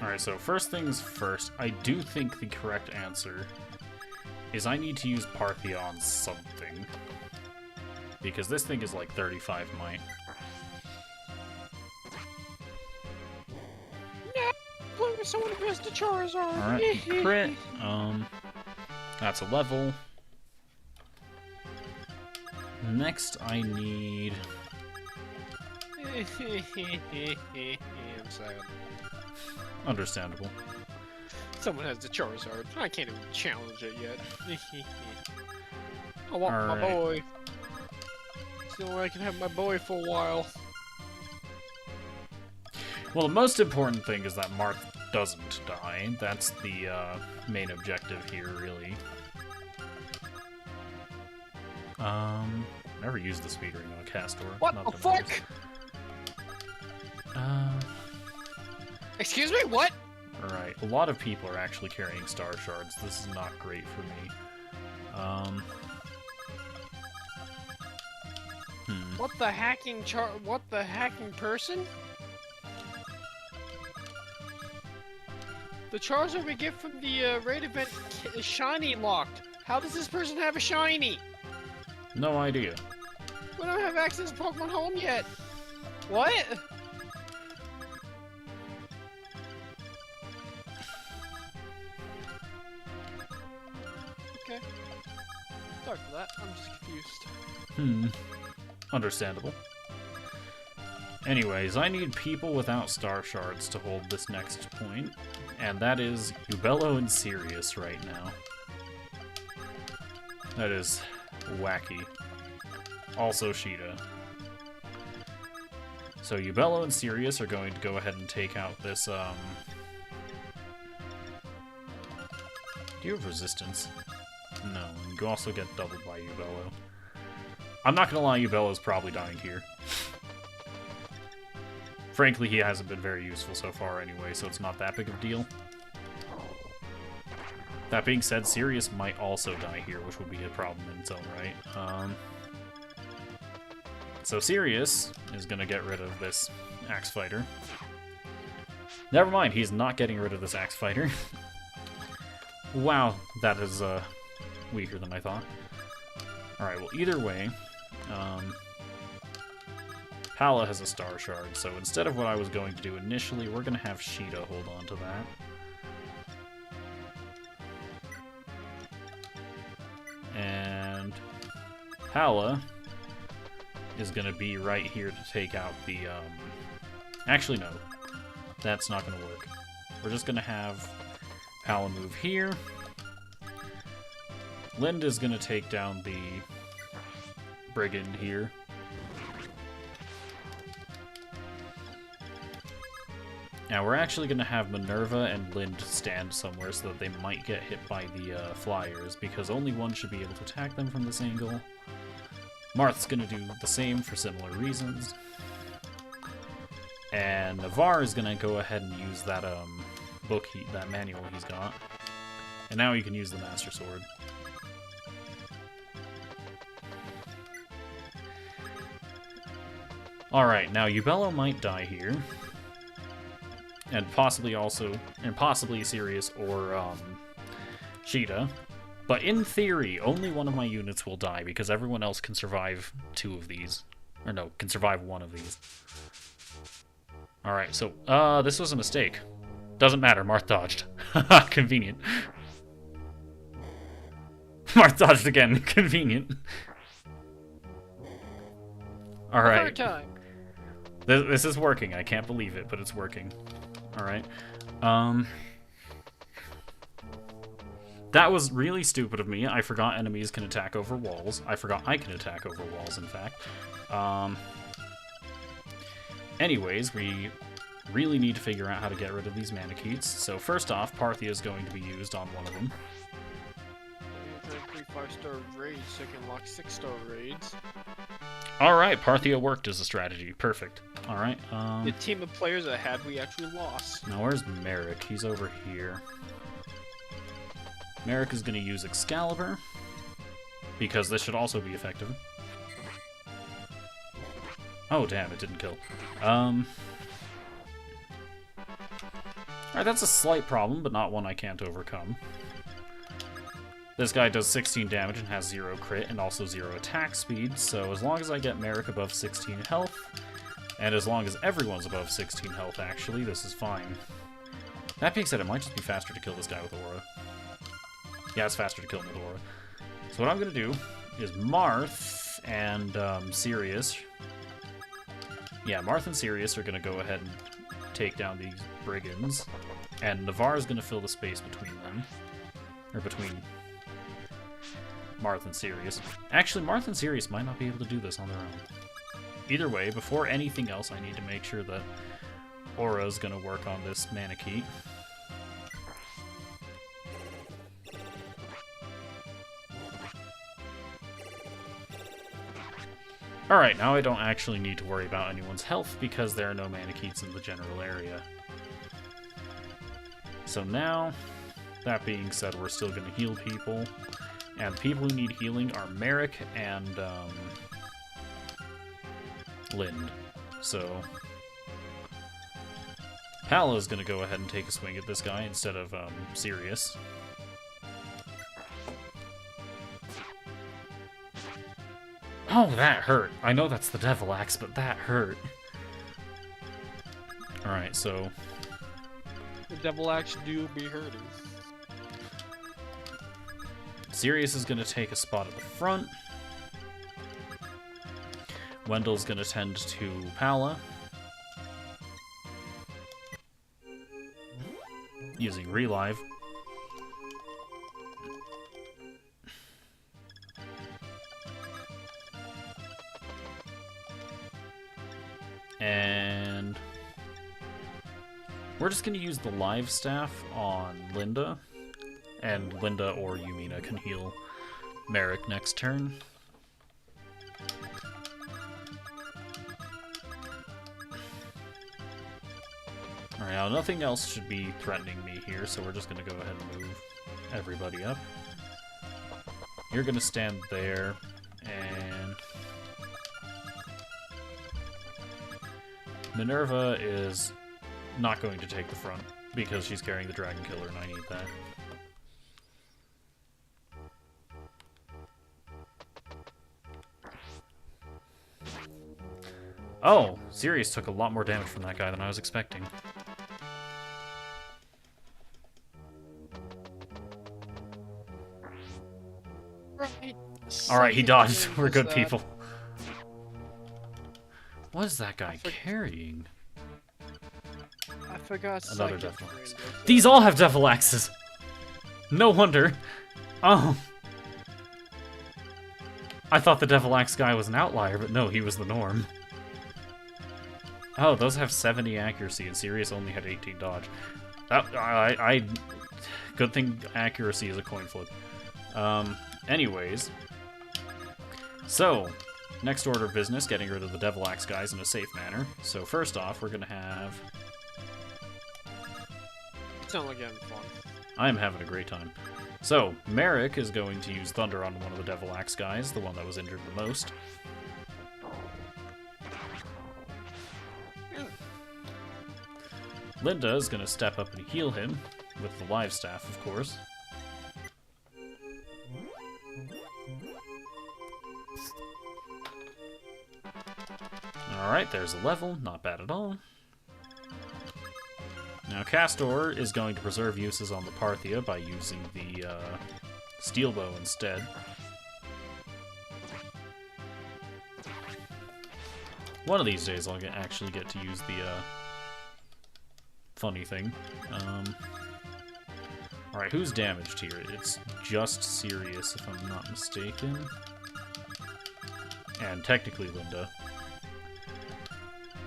Alright, so first things first, I do think the correct answer is I need to use Parthia on something. Because this thing is like 35 might. Playing with someone who has the Charizard. Alright, crit. That's a level. Next, I need... I'm sad. Understandable. Someone has the Charizard. I can't even challenge it yet. I want my boy. It's the only way I can have my boy for a while. Well, the most important thing is that Marth doesn't die. That's the main objective here, really. Never used the speed ring on a Castor. What the fuck? Excuse me, what? Alright, a lot of people are actually carrying star shards. This is not great for me. What the hacking what the hacking person? The Charizard we get from the raid event is shiny locked. How does this person have a shiny? No idea. We don't have access to Pokemon Home yet. What? Okay. Sorry for that. I'm just confused. Understandable. Anyways, I need people without star shards to hold this next point, and that is Ubello and Sirius right now. That is wacky. Also Sheeta. So Ubello and Sirius are going to go ahead and take out this, Do you have resistance? No, and you also get doubled by Ubello. I'm not gonna lie, Ubello's probably dying here. Frankly, he hasn't been very useful so far anyway, so it's not that big of a deal. That being said, Sirius might also die here, which would be a problem in its own right. So Sirius is gonna get rid of this Axe Fighter. Never mind, he's not getting rid of this Axe Fighter. Wow, that is weaker than I thought. Alright, well, either way, Pala has a Star Shard, so instead of what I was going to do initially, we're going to have Sheeta hold on to that. And Pala is going to be right here to take out the, Actually, no. That's not going to work. We're just going to have Pala move here. Linda's going to take down the Brigand here. Now we're actually going to have Minerva and Lind stand somewhere so that they might get hit by the flyers, because only one should be able to attack them from this angle. Marth's going to do the same for similar reasons. And Navarre is going to go ahead and use that that manual he's got. And now he can use the Master Sword. Alright, now Ubello might die here. And possibly Sirius or Sheeta. But in theory, only one of my units will die, because everyone else can survive two of these. Or no, can survive one of these. Alright, so, this was a mistake. Doesn't matter, Marth dodged. Convenient. Marth dodged again, convenient. Alright. This is working, I can't believe it, but it's working. Alright. That was really stupid of me. I forgot enemies can attack over walls. I forgot I can attack over walls, in fact. Anyways, we really need to figure out how to get rid of these Manikeets. So first off, Parthia is going to be used on one of them. 5-star raids, so you can lock 6-star raids. Alright, Parthia worked as a strategy. Perfect. Alright, The team of players I had, we actually lost. Now where's Merrick? He's over here. Merrick is going to use Excalibur, because this should also be effective. Oh, damn, it didn't kill. Alright, that's a slight problem, but not one I can't overcome. This guy does 16 damage and has 0 crit and also 0 attack speed, so as long as I get Merrick above 16 health, and as long as everyone's above 16 health, actually, this is fine. That being said, it might just be faster to kill this guy with Aura. Yeah, it's faster to kill him with Aura. So what I'm going to do is Marth and Sirius. Yeah, Marth and Sirius are going to go ahead and take down these Brigands, and Navarre is going to fill the space between them. Or between Marth and Sirius. Actually, Marth and Sirius might not be able to do this on their own. Either way, before anything else, I need to make sure that Aura's going to work on this Manikeet. Alright, now I don't actually need to worry about anyone's health because there are no Manikeets in the general area. So now, that being said, we're still going to heal people. And the people who need healing are Merrick and Lind. So Pala's going to go ahead and take a swing at this guy instead of Sirius. Oh, that hurt. I know that's the Devil Axe, but that hurt. Alright, so The Devil Axe do be hurting. Sirius is going to take a spot at the front. Wendell's going to tend to Pala. Using Relive. And we're just going to use the Live Staff on Linda. And Linda or Yumina can heal Merrick next turn. Alright, now nothing else should be threatening me here, so we're just going to go ahead and move everybody up. You're going to stand there, and Minerva is not going to take the front because she's carrying the Dragon Killer and I need that. Oh, Sirius took a lot more damage from that guy than I was expecting. Right. Alright, he dodged. Something We're was good that. people. What is that guy carrying? I forgot. Another Psychic Devil Rain Axe. does that. These all have Devil Axes! No wonder. Oh. I thought the Devil Axe guy was an outlier, but no, he was the norm. Oh, those have 70 accuracy, and Sirius only had 18 dodge. Good thing accuracy is a coin flip. Anyways. So, next order of business, getting rid of the Devil Axe guys in a safe manner. So first off, we're gonna have... It's not like having fun. I'm having a great time. So, Merrick is going to use Thunder on one of the Devil Axe guys, the one that was injured the most. Linda is going to step up and heal him, with the Live Staff, of course. Alright, there's a level, not bad at all. Now, Castor is going to preserve uses on the Parthia by using the Steel Bow instead. One of these days I'll actually get to use the funny thing. Alright, who's damaged here? It's just Sirius, if I'm not mistaken. And technically Linda.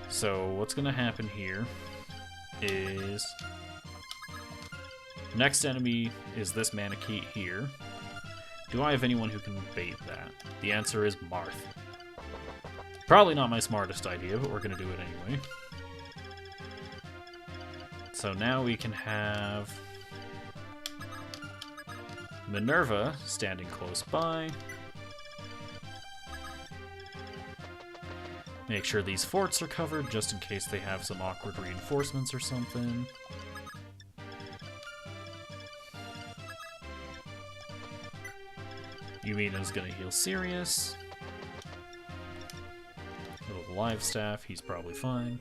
So, what's gonna happen here is... Next enemy is this Manakete here. Do I have anyone who can bait that? The answer is Marth. Probably not my smartest idea, but we're gonna do it anyway. So now we can have Minerva standing close by. Make sure these forts are covered just in case they have some awkward reinforcements or something. Yumina's gonna heal Sirius. Little Live Staff, he's probably fine.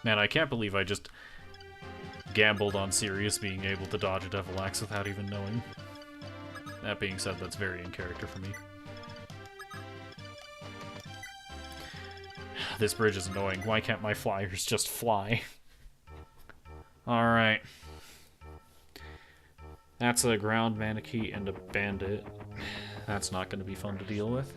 Man, I can't believe I just gambled on Sirius being able to dodge a Devil Axe without even knowing. That being said, that's very in character for me. This bridge is annoying. Why can't my flyers just fly? Alright. That's a ground Manakete and a bandit. That's not going to be fun to deal with.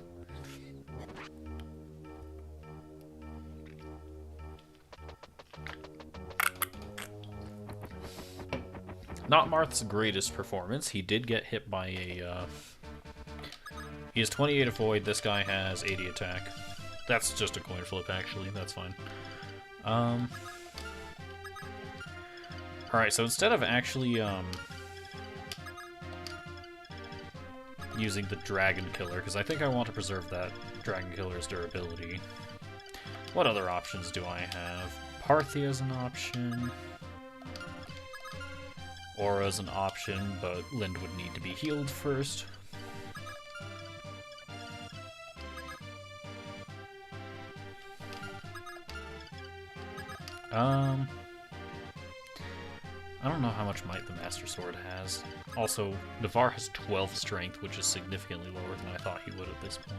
Not Marth's greatest performance. He did get hit by a... He has 28 avoid, this guy has 80 attack. That's just a coin flip, actually. That's fine. Alright, so instead of actually, using the Dragon Killer, because I think I want to preserve that Dragon Killer's durability. What other options do I have? Parthia's an option. Aura's an option, but Lind would need to be healed first. I don't know how much might the Master Sword has. Also, Navarre has 12 strength, which is significantly lower than I thought he would at this point.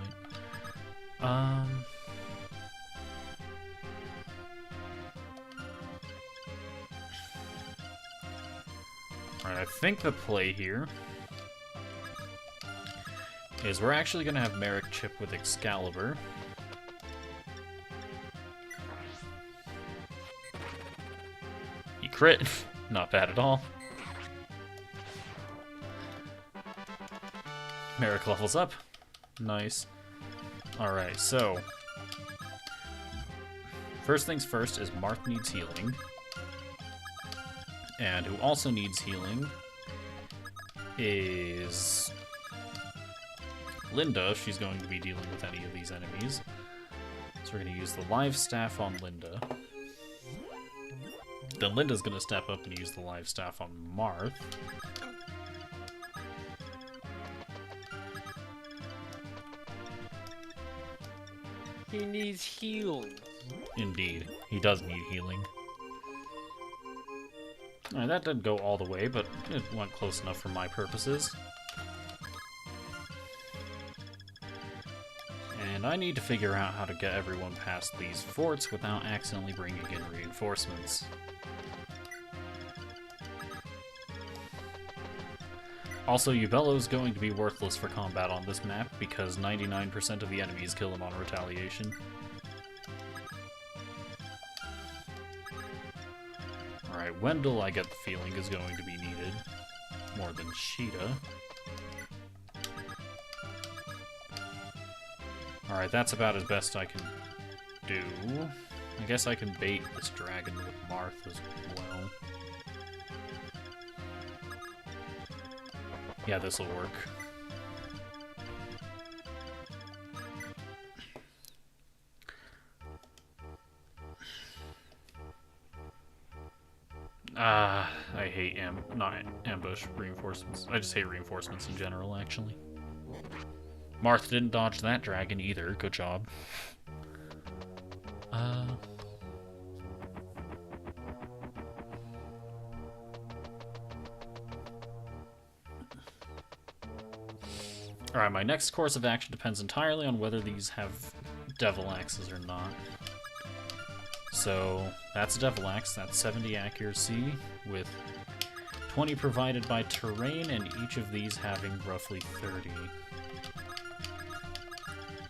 Alright, I think the play here is we're actually going to have Merrick chip with Excalibur. He crit. Not bad at all. Merrick levels up. Nice. Alright, so first things first is Marth needs healing. And who also needs healing is Linda, if she's going to be dealing with any of these enemies. So we're going to use the Live Staff on Linda. Then Linda's going to step up and use the Live Staff on Marth. He needs healing. Indeed, he does need healing. Alright, that didn't go all the way, but it went close enough for my purposes. And I need to figure out how to get everyone past these forts without accidentally bringing in reinforcements. Also, Ubello's going to be worthless for combat on this map because 99% of the enemies kill him on retaliation. Alright, Wendell, I get the feeling, is going to be needed more than Sheeta. Alright, that's about as best I can do. I guess I can bait this dragon with Marth as well. Yeah, this'll work. I hate not ambush reinforcements. I just hate reinforcements in general, actually. Marth didn't dodge that dragon either. Good job. Alright, my next course of action depends entirely on whether these have Devil Axes or not. So, that's a Devil Axe, that's 70 accuracy, with 20 provided by terrain, and each of these having roughly 30. Do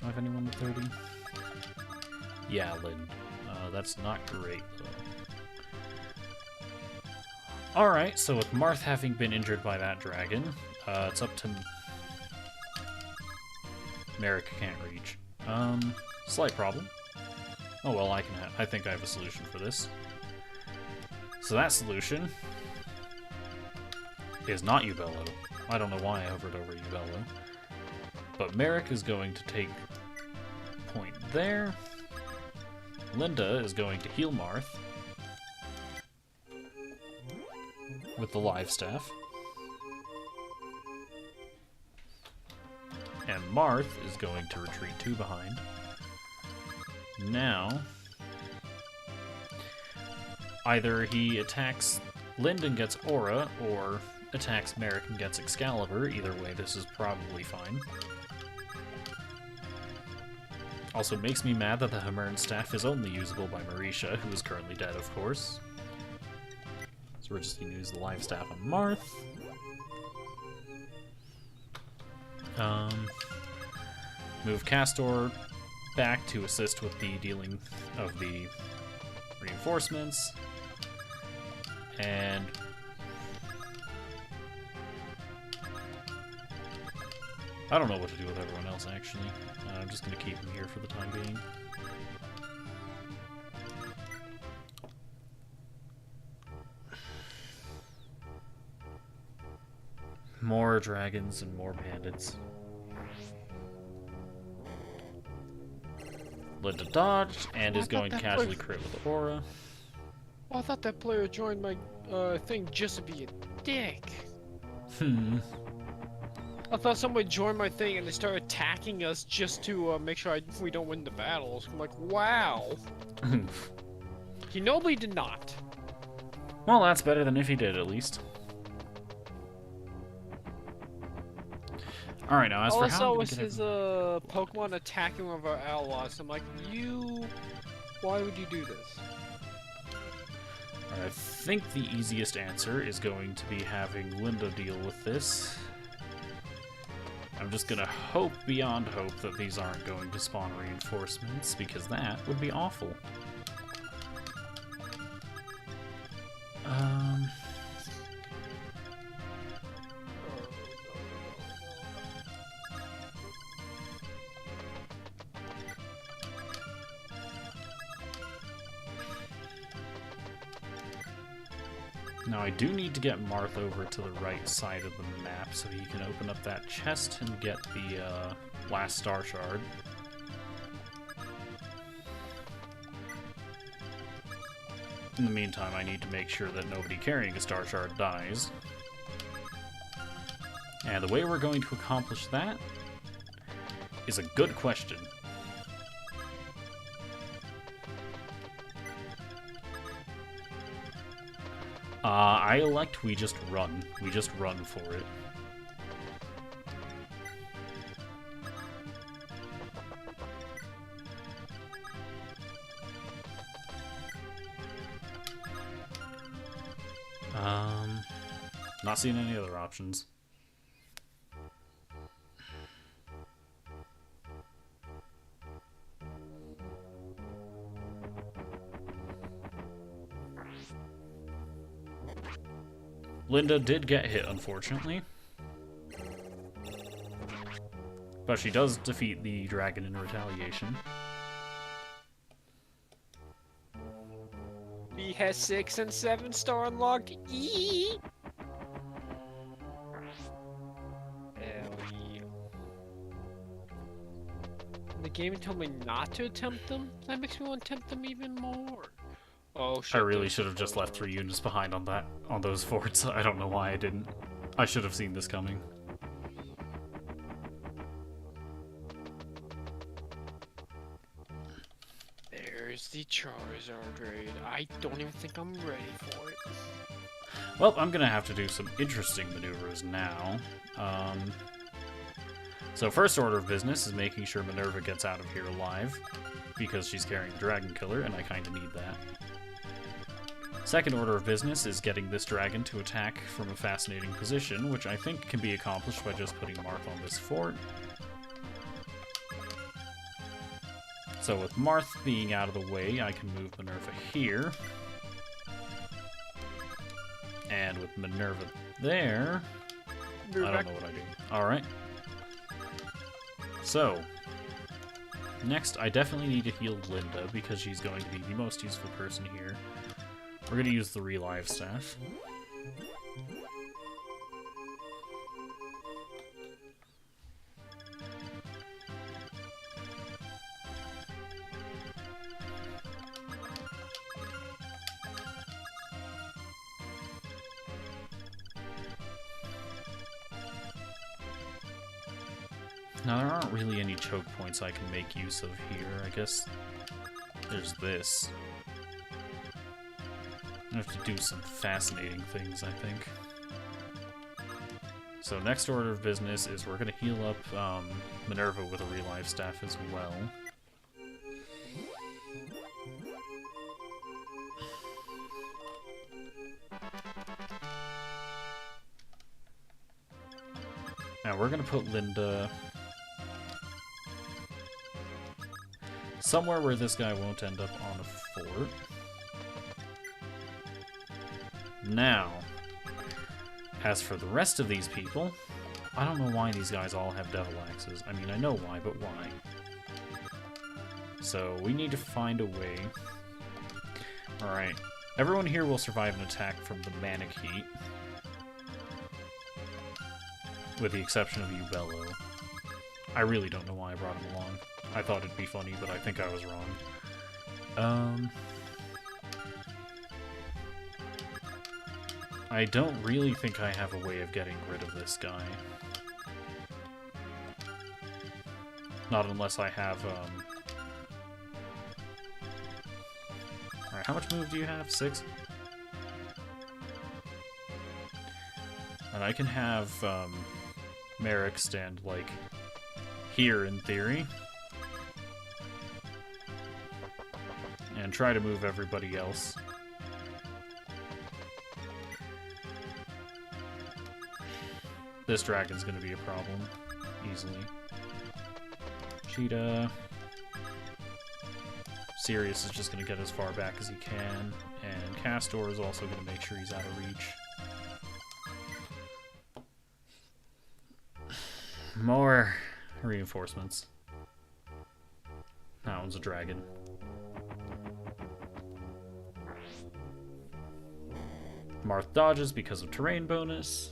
I have anyone with 30? Yeah, Lynn. That's not great, though. Alright, so with Marth having been injured by that dragon, it's up to... Merrick can't reach. Slight problem. Oh well, I think I have a solution for this. So that solution is not Ubello. I don't know why I hovered over Ubello. But Merrick is going to take point there. Linda is going to heal Marth with the Live Staff. And Marth is going to retreat 2 behind. Now, either he attacks Lind and gets Aura, or attacks Merrick and gets Excalibur. Either way, this is probably fine. Also, makes me mad that the Hammer'n staff is only usable by Marisha, who is currently dead, of course. So we're just going to use the Live Staff on Marth. Move Castor back to assist with the dealing of the reinforcements. And... I don't know what to do with everyone else, actually. I'm just going to keep them here for the time being. More dragons and more bandits. Linda dodged and is going to casually crit with Aura. Oh, I thought that player joined my thing just to be a dick. I thought somebody joined my thing and they started attacking us just to make sure we don't win the battles. I'm like, wow. He nobly did not. Well, that's better than if he did, at least. Alright, now as for how... Also, was his Pokemon attacking one of our allies. I'm like, why would you do this? I think the easiest answer is going to be having Linda deal with this. I'm just gonna hope beyond hope that these aren't going to spawn reinforcements, because that would be awful. Now I do need to get Marth over to the right side of the map so he can open up that chest and get the last Star Shard. In the meantime, I need to make sure that nobody carrying a Star Shard dies. And the way we're going to accomplish that is a good question. I elect we just run. We just run for it. Not seeing any other options. Linda did get hit, unfortunately. But she does defeat the dragon in retaliation. He has 6 and 7 star unlocked. Hell yeah. The game told me not to attempt them. That makes me want to attempt them even more. Oh shit. I really should have just left 3 units behind on those forts. I don't know why I didn't. I should have seen this coming. There's the Charizard raid. I don't even think I'm ready for it. Well, I'm gonna have to do some interesting maneuvers now. So first order of business is making sure Minerva gets out of here alive, because she's carrying the Dragon Killer, and I kinda need that. Second order of business is getting this dragon to attack from a fascinating position, which I think can be accomplished by just putting Marth on this fort. So with Marth being out of the way, I can move Minerva here. And with Minerva there, I don't know what I do. Alright. So, next I definitely need to heal Linda, because she's going to be the most useful person here. We're going to use the Relive Staff. Now, there aren't really any choke points I can make use of here. I guess there's this. I have to do some fascinating things, I think. So next order of business is we're going to heal up Minerva with a Relive Staff as well. Now we're going to put Linda somewhere where this guy won't end up on a fort. Now, as for the rest of these people, I don't know why these guys all have devil axes. I mean, I know why, but why? So, we need to find a way. Alright. Everyone here will survive an attack from the Manic Heat. With the exception of you, Bello. I really don't know why I brought him along. I thought it'd be funny, but I think I was wrong. I don't really think I have a way of getting rid of this guy. Not unless I have, Alright, how much move do you have? 6? And I can have, Merrick stand, like, here in theory. And try to move everybody else. This dragon's gonna be a problem, easily. Cheetah. Sirius is just gonna get as far back as he can, and Castor is also gonna make sure he's out of reach. More reinforcements. That one's a dragon. Marth dodges because of terrain bonus.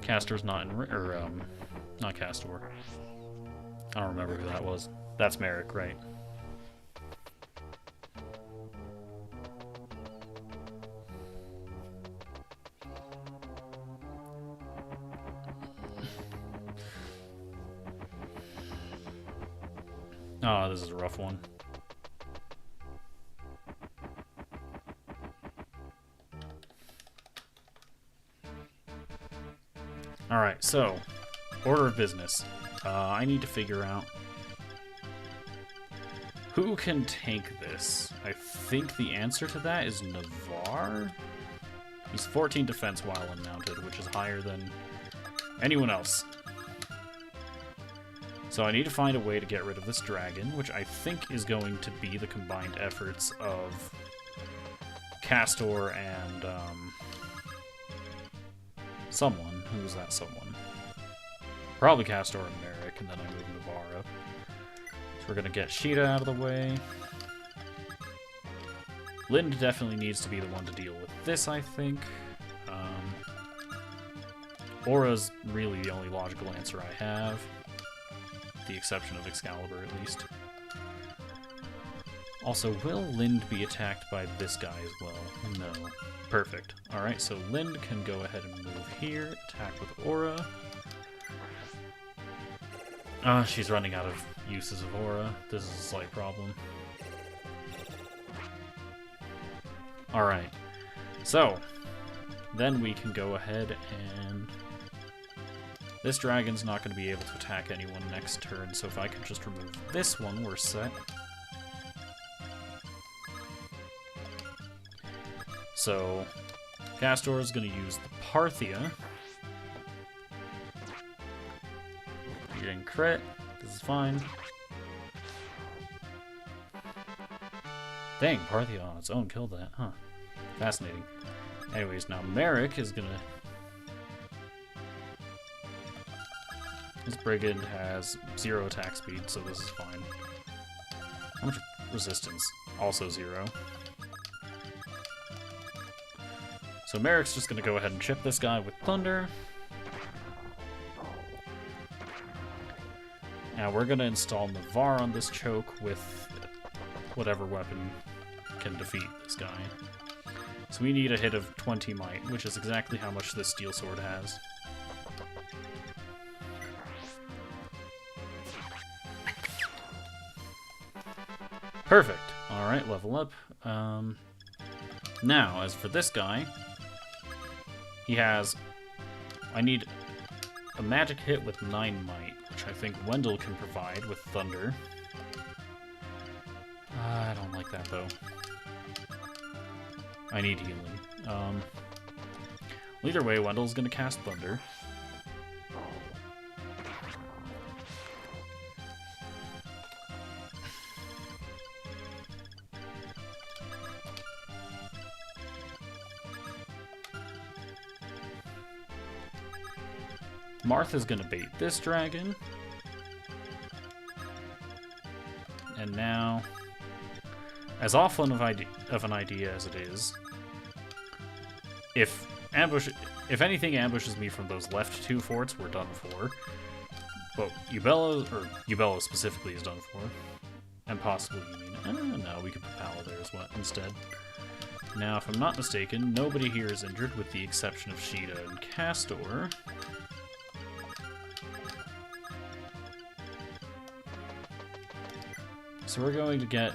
Castor's not in, not Castor. I don't remember who that was. That's Merrick, right? Oh, this is a rough one. Alright, so, order of business. I need to figure out who can tank this. I think the answer to that is Navarre. He's 14 defense while unmounted, which is higher than anyone else. So I need to find a way to get rid of this dragon, which I think is going to be the combined efforts of Castor and someone. Who's that someone? Probably Castor and Merrick, and then I move Navarre up. So we're gonna get Sheeta out of the way. Lind definitely needs to be the one to deal with this, I think. Aura's really the only logical answer I have. The exception of Excalibur, at least. Also, will Lind be attacked by this guy as well? No. Perfect. Alright, so Lind can go ahead and move here, attack with Aura. She's running out of uses of Aura. This is a slight problem. Alright, so then we can go ahead and... This dragon's not going to be able to attack anyone next turn, so if I could just remove this one, we're set. So, Castor is going to use the Parthia. You're getting crit. This is fine. Dang, Parthia on its own killed that, huh? Fascinating. Anyways, now Merrick is going to... This Brigand has 0 attack speed, so this is fine. How much resistance? Also 0. So Merrick's just gonna go ahead and chip this guy with Thunder. Now we're gonna install Navarre on this choke with whatever weapon can defeat this guy. So we need a hit of 20 might, which is exactly how much this steel sword has. Perfect. Alright, level up. Now, as for this guy, he has... I need a magic hit with 9 might, which I think Wendell can provide with Thunder. I don't like that, though. I need healing. Well, either way, Wendell's gonna cast Thunder. Martha's gonna bait this dragon. And now, as awful of an idea as it is, if anything ambushes me from those left 2 forts, we're done for. But Ubello specifically is done for. And possibly Yumina. No, we could put Pala there as well instead. Now, if I'm not mistaken, nobody here is injured with the exception of Sheeta and Castor. So we're going to get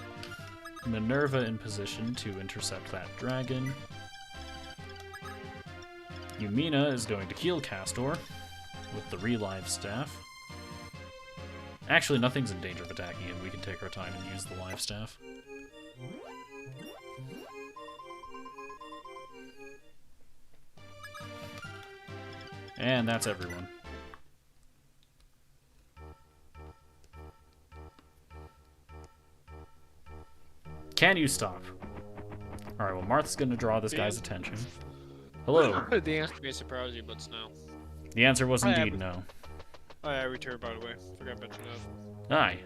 Minerva in position to intercept that dragon. Yumina is going to heal Castor with the Relive Staff. Actually, nothing's in danger of attacking him. We can take our time and use the Live Staff. And that's everyone. Can you stop? Alright, well, Marth's gonna draw this guy's attention. Hello. The answer may surprise you, but it's no. The answer was indeed no. Oh yeah, return, by the way. Forgot to mention that. Aye.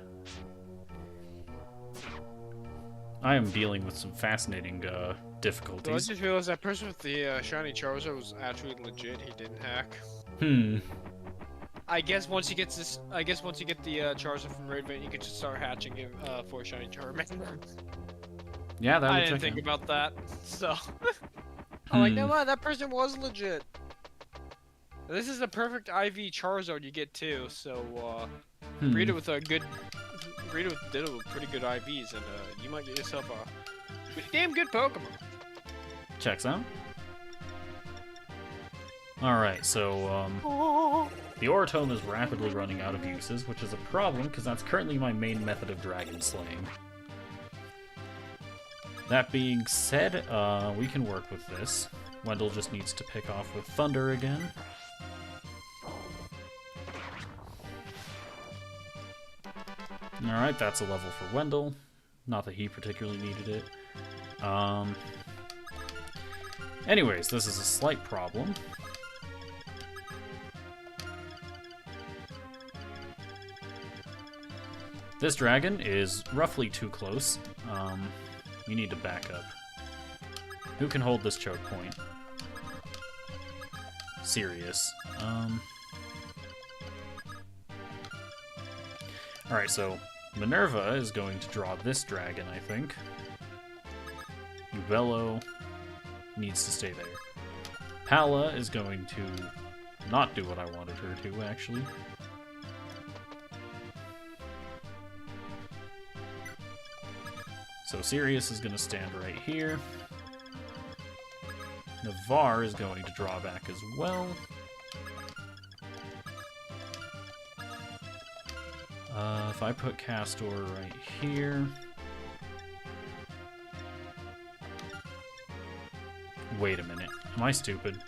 I am dealing with some fascinating difficulties. So I just realized that person with the shiny Charizard was actually legit. He didn't hack. I guess once you get the Charizard from Raidvent, you can just start hatching him for shiny Charmander. Yeah, that would I didn't think about that, so I'm like, no, man, that person was legit. This is the perfect IV Charizard you get too. So breed it with a good, breed it with Ditto with pretty good IVs, and you might get yourself a pretty damn good Pokemon. Checks out. Alright, so, the Oratome is rapidly running out of uses, which is a problem, because that's currently my main method of dragon slaying. That being said, we can work with this. Wendell just needs to pick off with Thunder again. Alright, that's a level for Wendell. Not that he particularly needed it. Anyways, this is a slight problem. This dragon is roughly too close. You need to back up. Who can hold this choke point? Sirius. Alright, so Minerva is going to draw this dragon, I think. Ubello needs to stay there. Pala is going to not do what I wanted her to, actually. So Sirius is going to stand right here. Navarre is going to draw back as well. If I put Castor right here... Wait a minute. Am I stupid?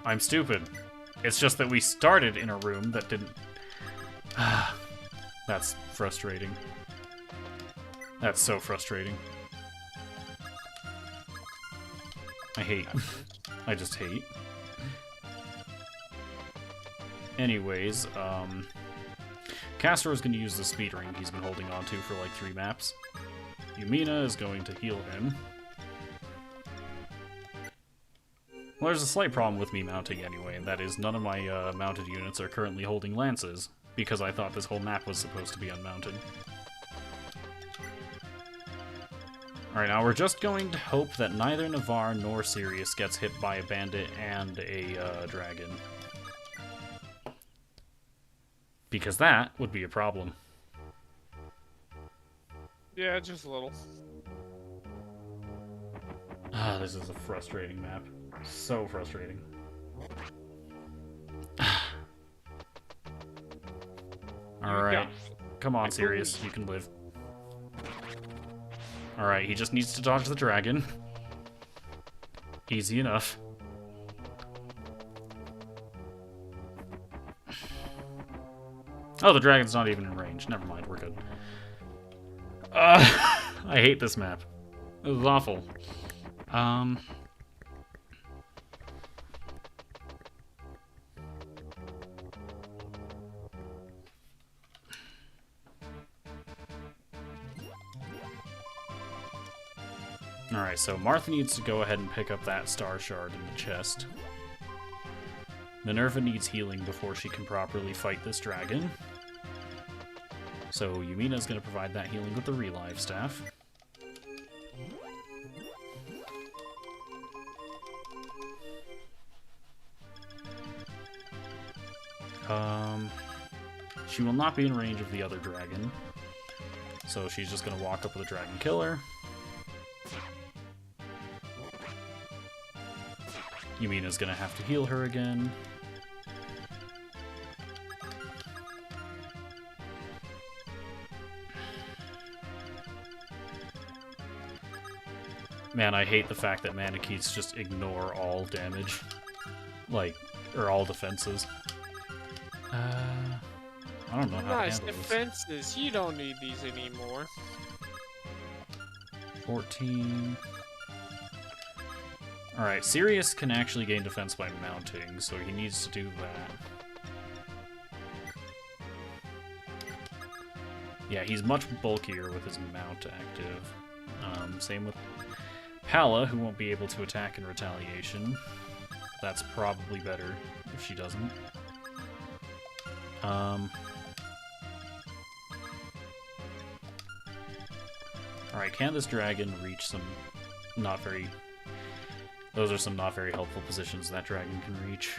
I'm stupid. It's just that we started in a room that didn't... That's frustrating. That's so frustrating. I hate. I just hate. Anyways, Castor is going to use the speed ring he's been holding on to for like 3 maps. Yumina is going to heal him. Well, there's a slight problem with me mounting anyway, and that is none of my mounted units are currently holding lances, because I thought this whole map was supposed to be unmounted. Alright, now we're just going to hope that neither Navarre nor Sirius gets hit by a bandit and a dragon. Because that would be a problem. Yeah, just a little. This is a frustrating map. So frustrating. Alright. Come on, Sirius. You can live. Alright, he just needs to dodge the dragon. Easy enough. Oh, the dragon's not even in range. Never mind, we're good. I hate this map. This is awful. Alright, so Martha needs to go ahead and pick up that star shard in the chest. Minerva needs healing before she can properly fight this dragon. So Yumina's going to provide that healing with the Relive Staff. She will not be in range of the other dragon. So she's just going to walk up with a dragon killer. Yumina's going to have to heal her again. Man, I hate the fact that Manakets just ignore all damage. Like, or all defenses. I don't know how Nice to handle defenses. this. You don't need these anymore. 14. Alright, Sirius can actually gain defense by mounting, so he needs to do that. Yeah, he's much bulkier with his mount active. Same with Palla, who won't be able to attack in retaliation. That's probably better if she doesn't. Alright, can this dragon reach some not very... Those are some not very helpful positions that dragon can reach.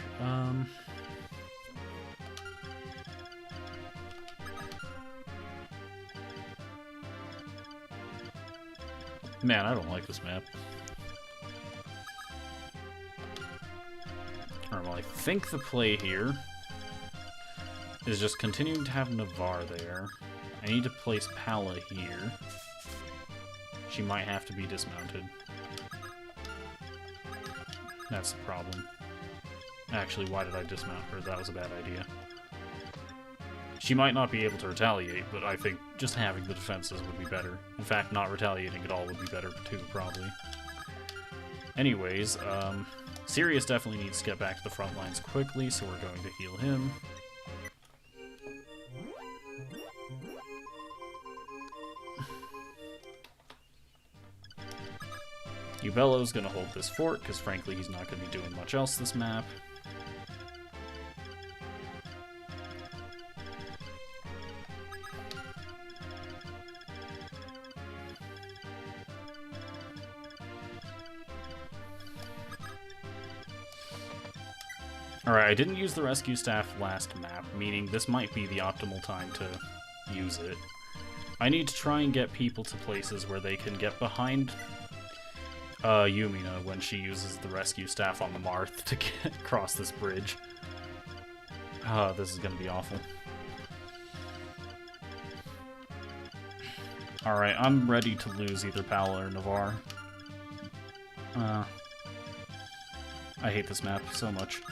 Man, I don't like this map. Alright, well, I think the play here is just continuing to have Navarre there. I need to place Palla here. She might have to be dismounted. That's the problem. Actually, why did I dismount her? That was a bad idea. She might not be able to retaliate, but I think just having the defenses would be better. In fact, not retaliating at all would be better too, probably. Anyways, Sirius definitely needs to get back to the front lines quickly, so we're going to heal him. Ubello's gonna hold this fort, because frankly he's not gonna be doing much else this map. Alright, I didn't use the rescue staff last map, meaning this might be the optimal time to use it. I need to try and get people to places where they can get behind Yumina when she uses the rescue staff on the Marth to get across this bridge. This is gonna be awful. Alright, I'm ready to lose either Palla or Navarre. I hate this map so much.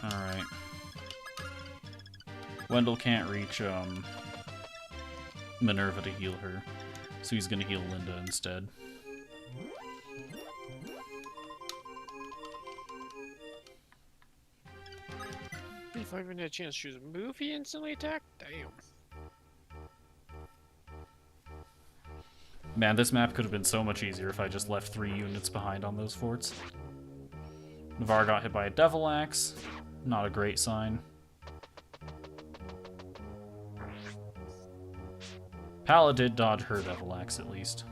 Alright. Wendell can't reach Minerva to heal her, so he's gonna heal Linda instead. If I even had a chance to choose a move, he instantly attacked? Damn. Man, this map could have been so much easier if I just left 3 units behind on those forts. Navarre got hit by a Devil Axe. Not a great sign. Palla did dodge her Devil Axe, at least.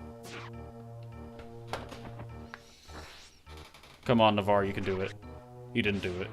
Come on, Navarre, you can do it. He didn't do it.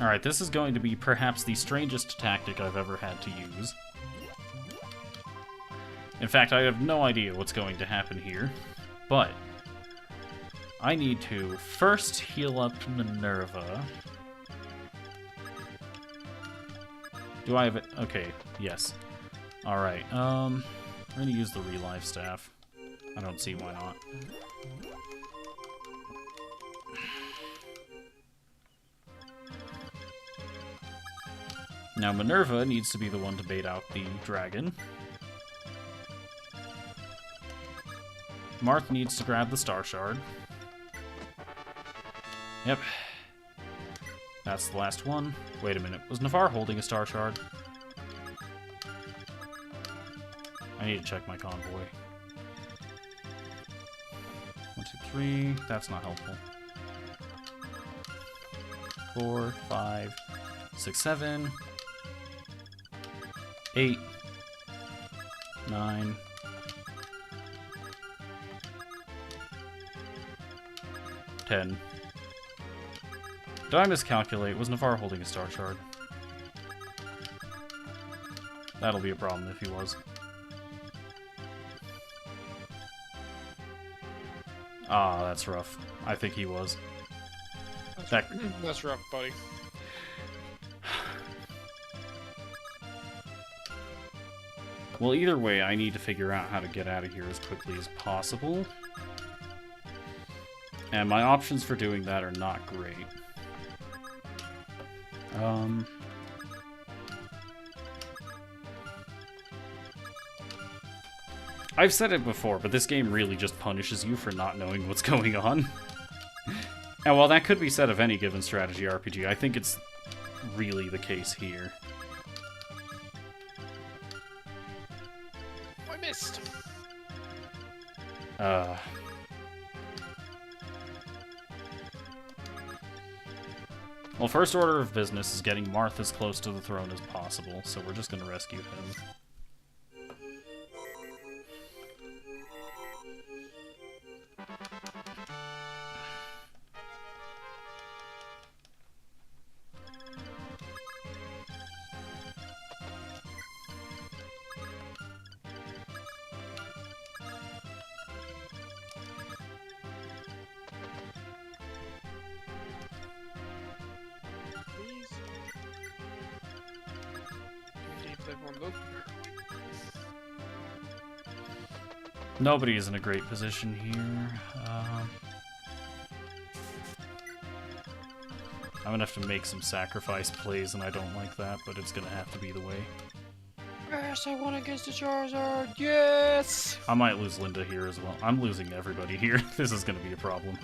Alright, this is going to be perhaps the strangest tactic I've ever had to use. In fact, I have no idea what's going to happen here, but I need to first heal up Minerva. Do I have it? Okay, yes. Alright, I'm gonna use the Relive Staff. I don't see why not. Now Minerva needs to be the one to bait out the dragon. Marth needs to grab the Star Shard. Yep. That's the last one. Wait a minute. Was Navarre holding a Star Shard? I need to check my convoy. 1, 2, 3. That's not helpful. 4, 5, 6, 7, 8, 9, 10. Did I miscalculate? Was Navarre holding a Star Shard? That'll be a problem if he was. Ah, that's rough. I think he was. That's rough, buddy. Well, either way, I need to figure out how to get out of here as quickly as possible. And my options for doing that are not great. I've said it before, but this game really just punishes you for not knowing what's going on. And while that could be said of any given strategy RPG, I think it's really the case here. I missed. Well, first order of business is getting Marth as close to the throne as possible, so we're just gonna rescue him. Nobody is in a great position here. I'm gonna have to make some sacrifice plays, and I don't like that, but it's gonna have to be the way. Yes, I won against the Charizard. Yes! I might lose Linda here as well. I'm losing everybody here. This is gonna be a problem.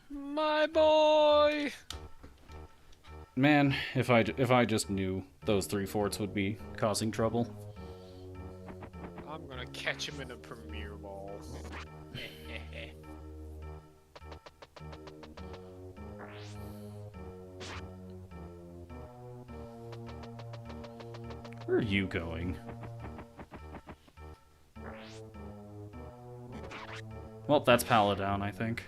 My boy! Man, if I just knew those 3 forts would be causing trouble. I'm gonna catch him in a Premier Ball. Where are you going? Well, that's Paladin, I think.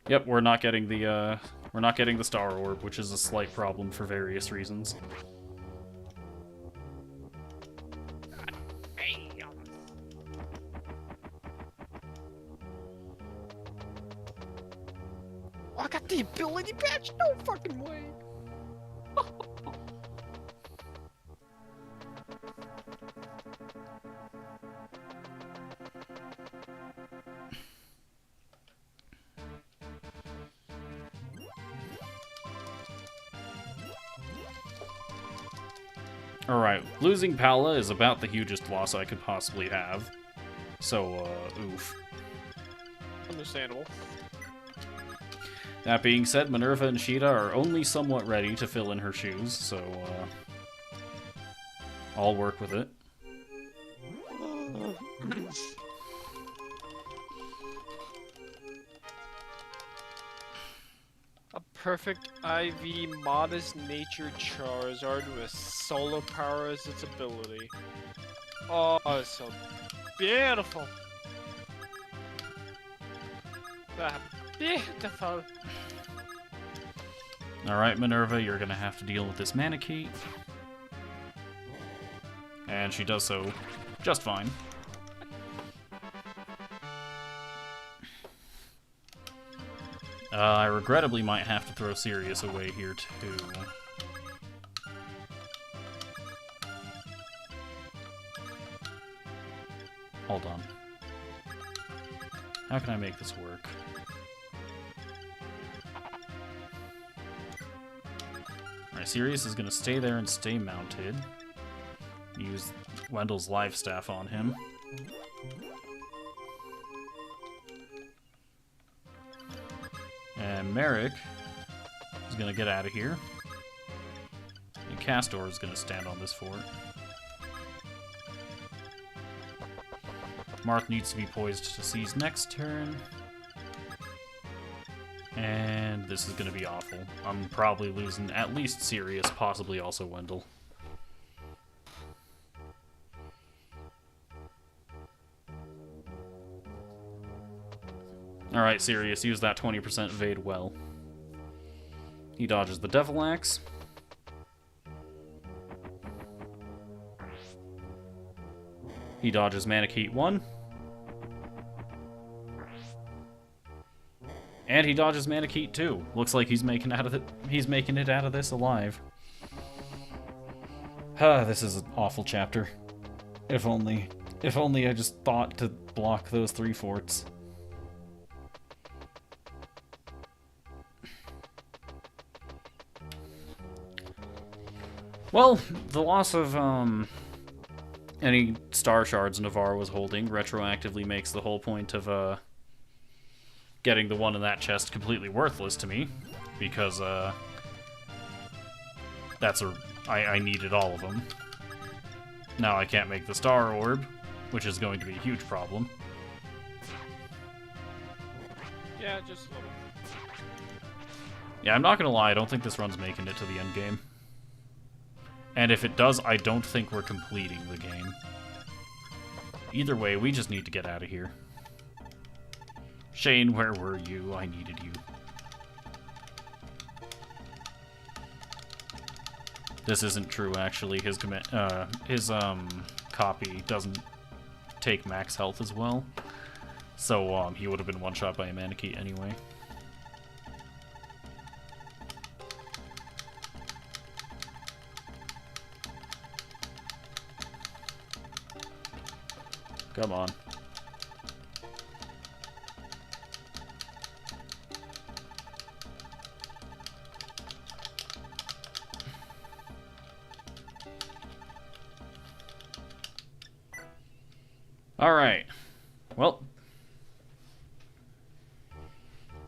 Yep, we're not getting the Star Orb, which is a slight problem for various reasons. Oh, I got the ability patch? No fucking way! Alright, losing Pala is about the hugest loss I could possibly have. So, oof. Understandable. That being said, Minerva and Sheeta are only somewhat ready to fill in her shoes, so, I'll work with it. A perfect IV modest nature Charizard with solar power as its ability. Oh, it's so beautiful. Beautiful. Alright, Minerva, you're gonna have to deal with this Manakate. And she does so just fine. I regrettably might have to throw Sirius away here, too. Hold on. How can I make this work? Alright, Sirius is going to stay there and stay mounted. Use Wendell's life staff on him. And Merrick is going to get out of here. And Castor is going to stand on this fort. Marth needs to be poised to seize next turn. And this is going to be awful. I'm probably losing at least Sirius, possibly also Wendell. Alright, Sirius, use that 20% evade well. He dodges the Devil Axe. He dodges Manakete 1. And he dodges Manakete 2. Looks like he's making it out of this alive. This is an awful chapter. If only I just thought to block those 3 forts. Well, the loss of any star shards Navarre was holding retroactively makes the whole point of getting the one in that chest completely worthless to me, because I needed all of them. Now I can't make the star orb, which is going to be a huge problem. Yeah, just a little. Yeah, I'm not gonna lie, I don't think this run's making it to the end game. And if it does, I don't think we're completing the game. Either way, we just need to get out of here. Shane, where were you? I needed you. This isn't true, actually. His copy doesn't take max health as well. So, he would have been one-shot by a Manakete anyway. Come on. Alright. Well.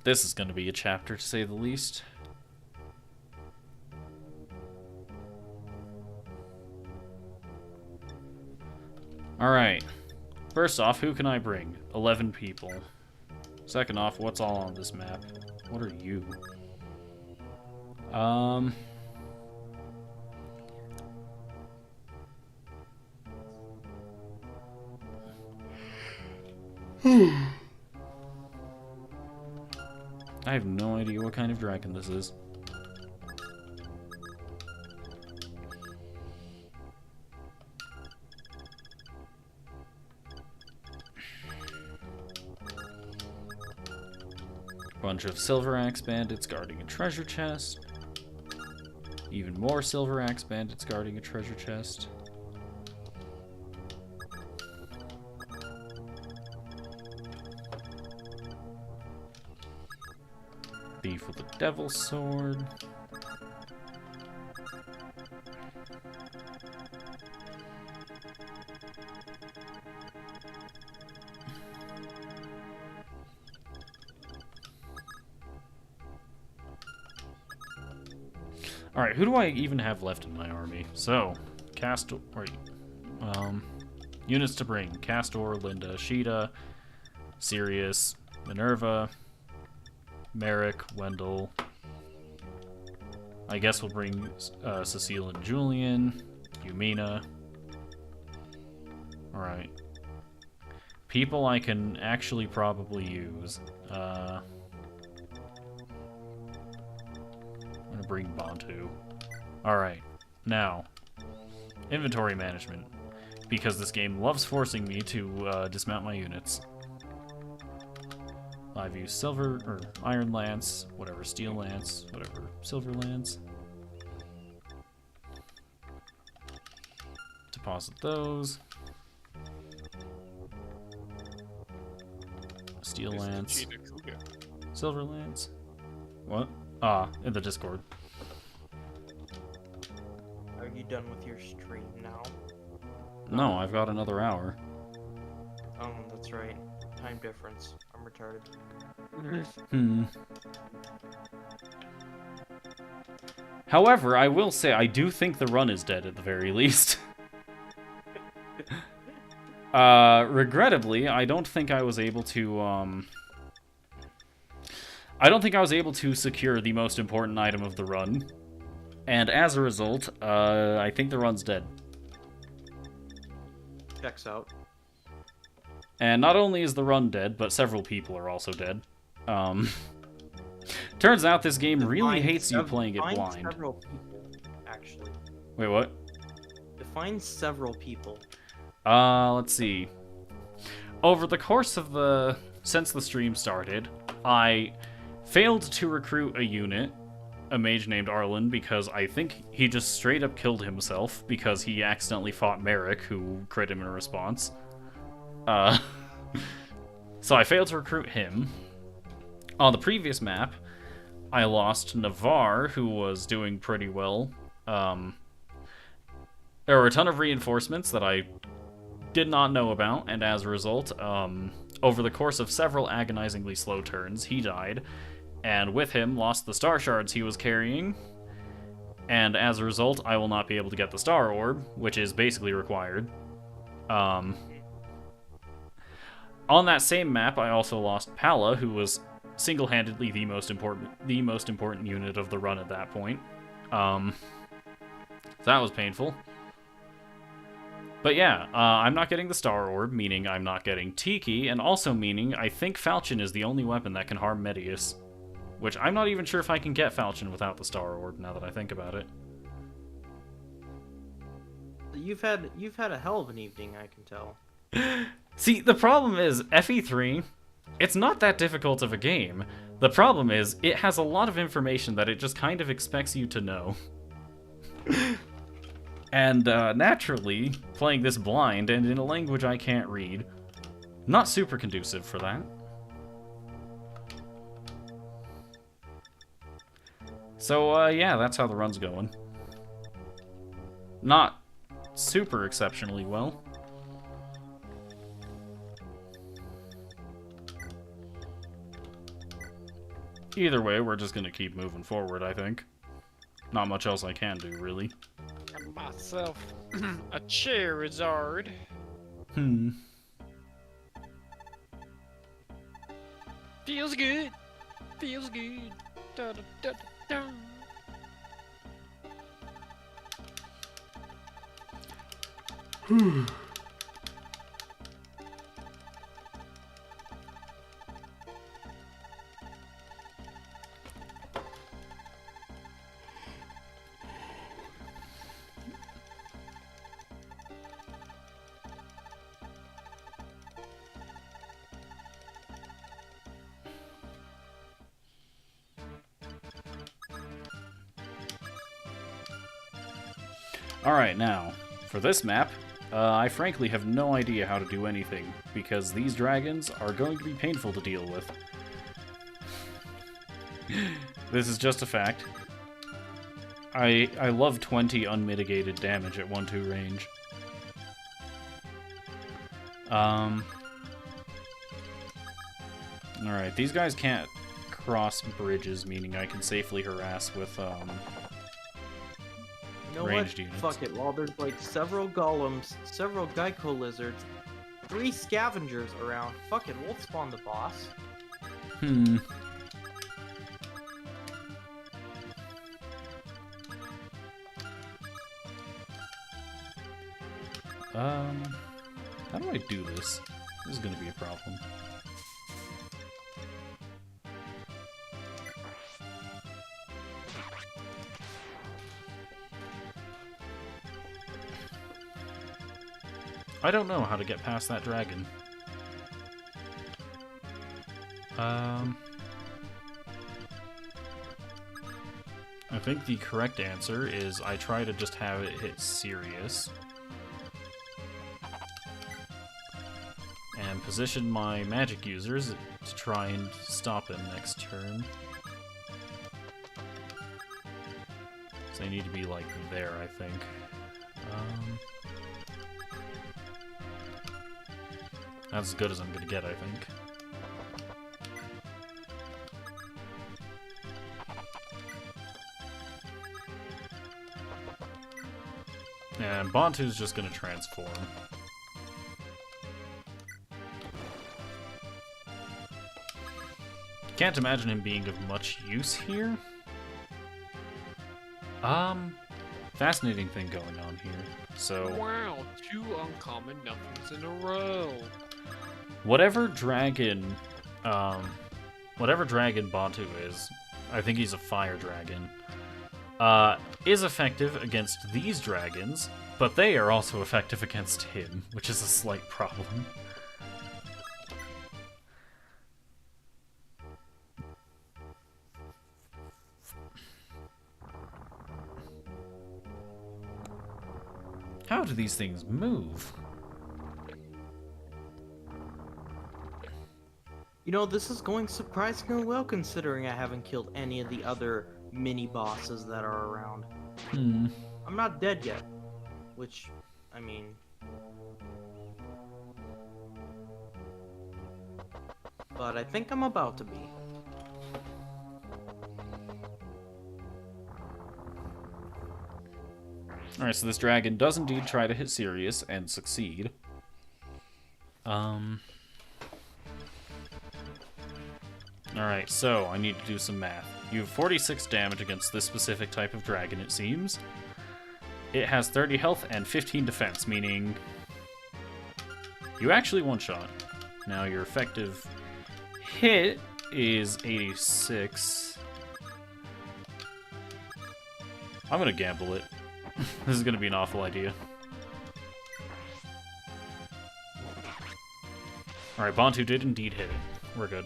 This is going to be a chapter, to say the least. Alright. First off, who can I bring? 11 people. Second off, what's all on this map? What are you? I have no idea what kind of dragon this is. Bunch of Silver Axe Bandits guarding a treasure chest. Even more Silver Axe Bandits guarding a treasure chest. Thief with a Devil's Sword. Alright, who do I even have left in my army? So, Castor... units to bring. Castor, Linda, Sheeta, Sirius, Minerva, Merrick, Wendell. I guess we'll bring Cecile and Julian, Yumina. Alright. People I can actually probably use. I'm gonna bring Bantu. Alright. Now, inventory management. Because this game loves forcing me to dismount my units. I've used silver, or iron lance, whatever, steel lance, whatever, silver lance. Deposit those. Steel Who's the Lance. cheater cougar? Silver Lance. What? Ah, in the Discord. Are you done with your stream now? No, I've got another hour. That's right. Time difference. I'm retarded. Hmm. However, I will say I do think the run is dead at the very least. Regrettably, I don't think I was able to, I don't think I was able to secure the most important item of the run. And as a result, I think the run's dead. Checks out. And not only is the run dead, but several people are also dead. Turns out this game really hates you playing it blind. Several people, actually. Wait, what? Define several people. Let's see. Over the course of since the stream started, I failed to recruit a unit, a mage named Arlen, because I think he just straight up killed himself because he accidentally fought Merrick, who crit him in response. So I failed to recruit him. On the previous map, I lost Navarre, who was doing pretty well. There were a ton of reinforcements that I did not know about, and as a result, over the course of several agonizingly slow turns, he died, and with him lost the star shards he was carrying, and as a result, I will not be able to get the star orb, which is basically required. On that same map, I also lost Pala, who was single-handedly the most important unit of the run at that point. So that was painful. But yeah, I'm not getting the Star Orb, meaning I'm not getting Tiki, and also meaning I think Falchion is the only weapon that can harm Medius. Which I'm not even sure if I can get Falchion without the Star Orb, now that I think about it. You've had a hell of an evening, I can tell. See, the problem is, FE3, it's not that difficult of a game. The problem is, it has a lot of information that it just kind of expects you to know. And, naturally, playing this blind and in a language I can't read, not super conducive for that. So, yeah, that's how the run's going. Not super exceptionally well. Either way, we're just gonna keep moving forward, I think. Not much else I can do, really. Got myself a Charizard. Feels good. Feels good. Da, da, da, da, da. Alright, now, for this map, I frankly have no idea how to do anything, because these dragons are going to be painful to deal with. This is just a fact. I love 20 unmitigated damage at 1-2 range. Alright, these guys can't cross bridges, meaning I can safely harass with, You know ranged what? units. Fuck it. While there's like several golems, several Geico lizards, 3 scavengers around, fuck it, we'll spawn the boss. How do I do this? This is gonna be a problem. I don't know how to get past that dragon. I think the correct answer is I try to just have it hit Sirius. and position my magic users to try and stop him next turn. So they need to be like there, I think. That's as good as I'm gonna get, I think. And Bantu's just gonna transform. Can't imagine him being of much use here. Fascinating thing going on here. So Wow, 2 uncommon nothings in a row. whatever dragon Bantu is, I think he's a fire dragon, is effective against these dragons, but they are also effective against him, which is a slight problem. How do these things move? You know, this is going surprisingly well considering I haven't killed any of the other mini-bosses that are around. I'm not dead yet, which, I mean... But I think I'm about to be. Alright, so this dragon does indeed try to hit Sirius and succeed. Alright, so I need to do some math. You have 46 damage against this specific type of dragon, it seems. It has 30 health and 15 defense, meaning you actually one-shot. Now your effective hit is 86. I'm gonna gamble it. This is gonna be an awful idea. Alright, Bantu did indeed hit it. We're good.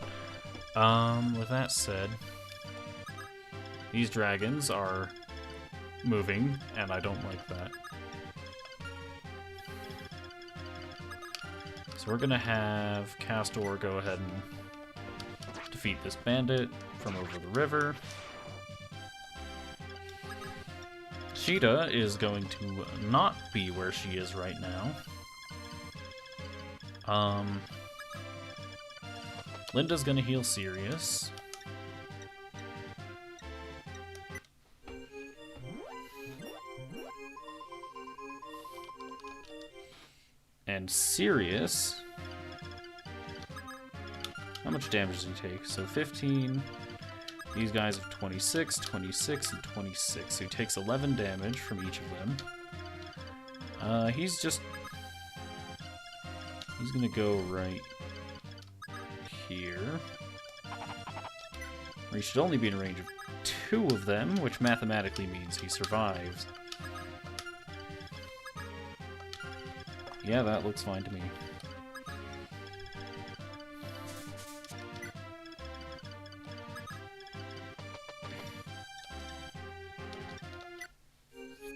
With that said, these dragons are moving, and I don't like that. So we're gonna have Castor go ahead and defeat this bandit from over the river. Sheeta is going to not be where she is right now. Linda's gonna heal Sirius. And Sirius... How much damage does he take? So 15... These guys have 26, 26, and 26. So he takes 11 damage from each of them. He's gonna go right here. Or he should only be in range of 2 of them, which mathematically means he survives. Yeah, that looks fine to me.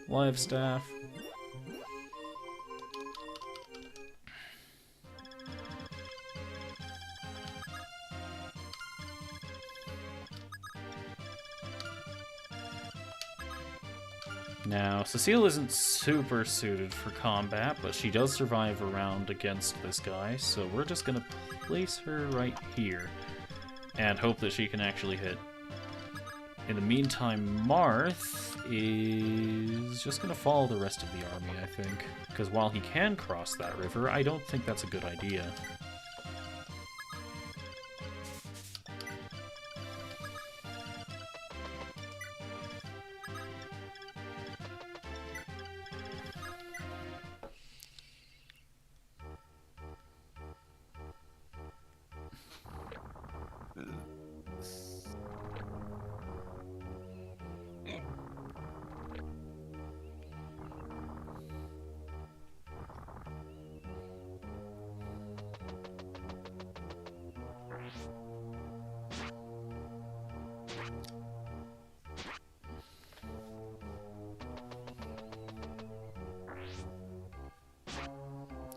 Live staff. Now, Cecile isn't super suited for combat, but she does survive a round against this guy, so we're just gonna place her right here and hope that she can actually hit. In the meantime, Marth is just gonna follow the rest of the army, I think, because while he can cross that river, I don't think that's a good idea.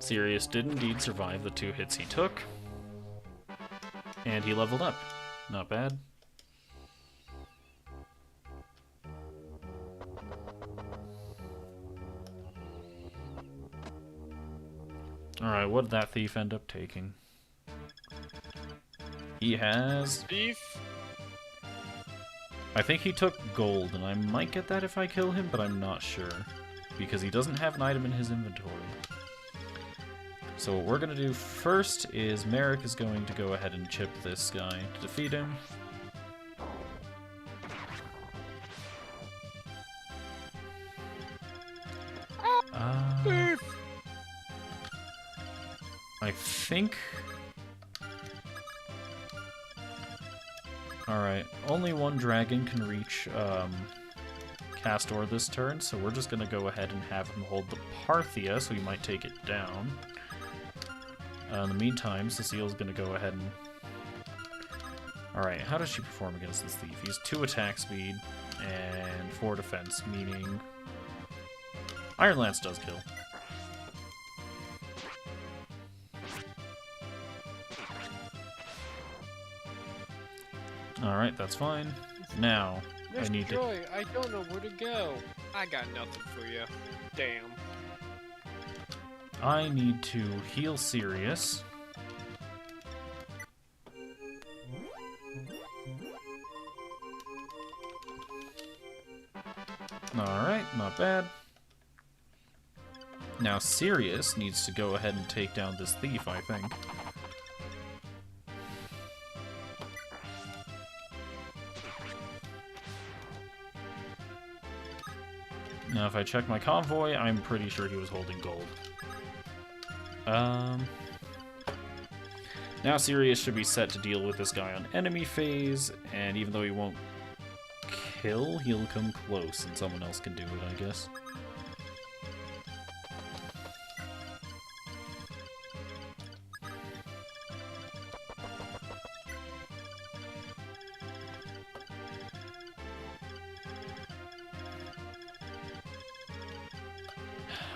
Sirius did indeed survive the 2 hits he took. And he leveled up. Not bad. Alright, what did that thief end up taking? He has... Thief? I think he took gold, and I might get that if I kill him, but I'm not sure. Because he doesn't have an item in his inventory. So what we're going to do first is Merrick is going to go ahead and chip this guy to defeat him. I think... Alright, only one dragon can reach Castor this turn, so we're just going to go ahead and have him hold the Parthia, so he might take it down. In the meantime, Cecile's going to go ahead and... Alright, how does she perform against this thief? He has 2 attack speed and 4 defense, meaning... Iron Lance does kill. Alright, that's fine. Now, Miss I need Joy, I don't know where to go. I got nothing for you. Damn. I need to heal Sirius. Alright, not bad. Now Sirius needs to go ahead and take down this thief, I think. Now if I check my convoy, I'm pretty sure he was holding gold. Now Sirius should be set to deal with this guy on enemy phase, and even though he won't kill, he'll come close, and someone else can do it, I guess.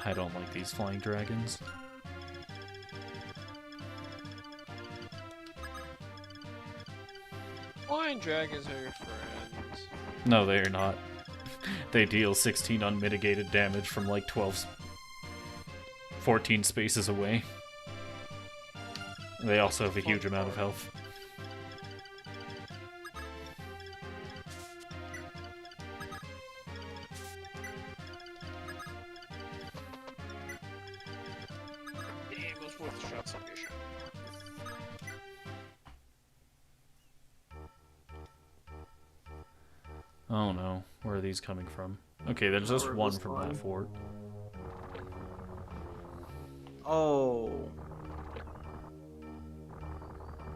I don't like these flying dragons. Flying dragons are your friends. No, they are not. They deal 16 unmitigated damage from like 14 spaces away. They also have a huge amount of health. Damn, those worth shots on your shot. Oh no, where are these coming from? Okay, there's just Where one was from one? that fort. Oh.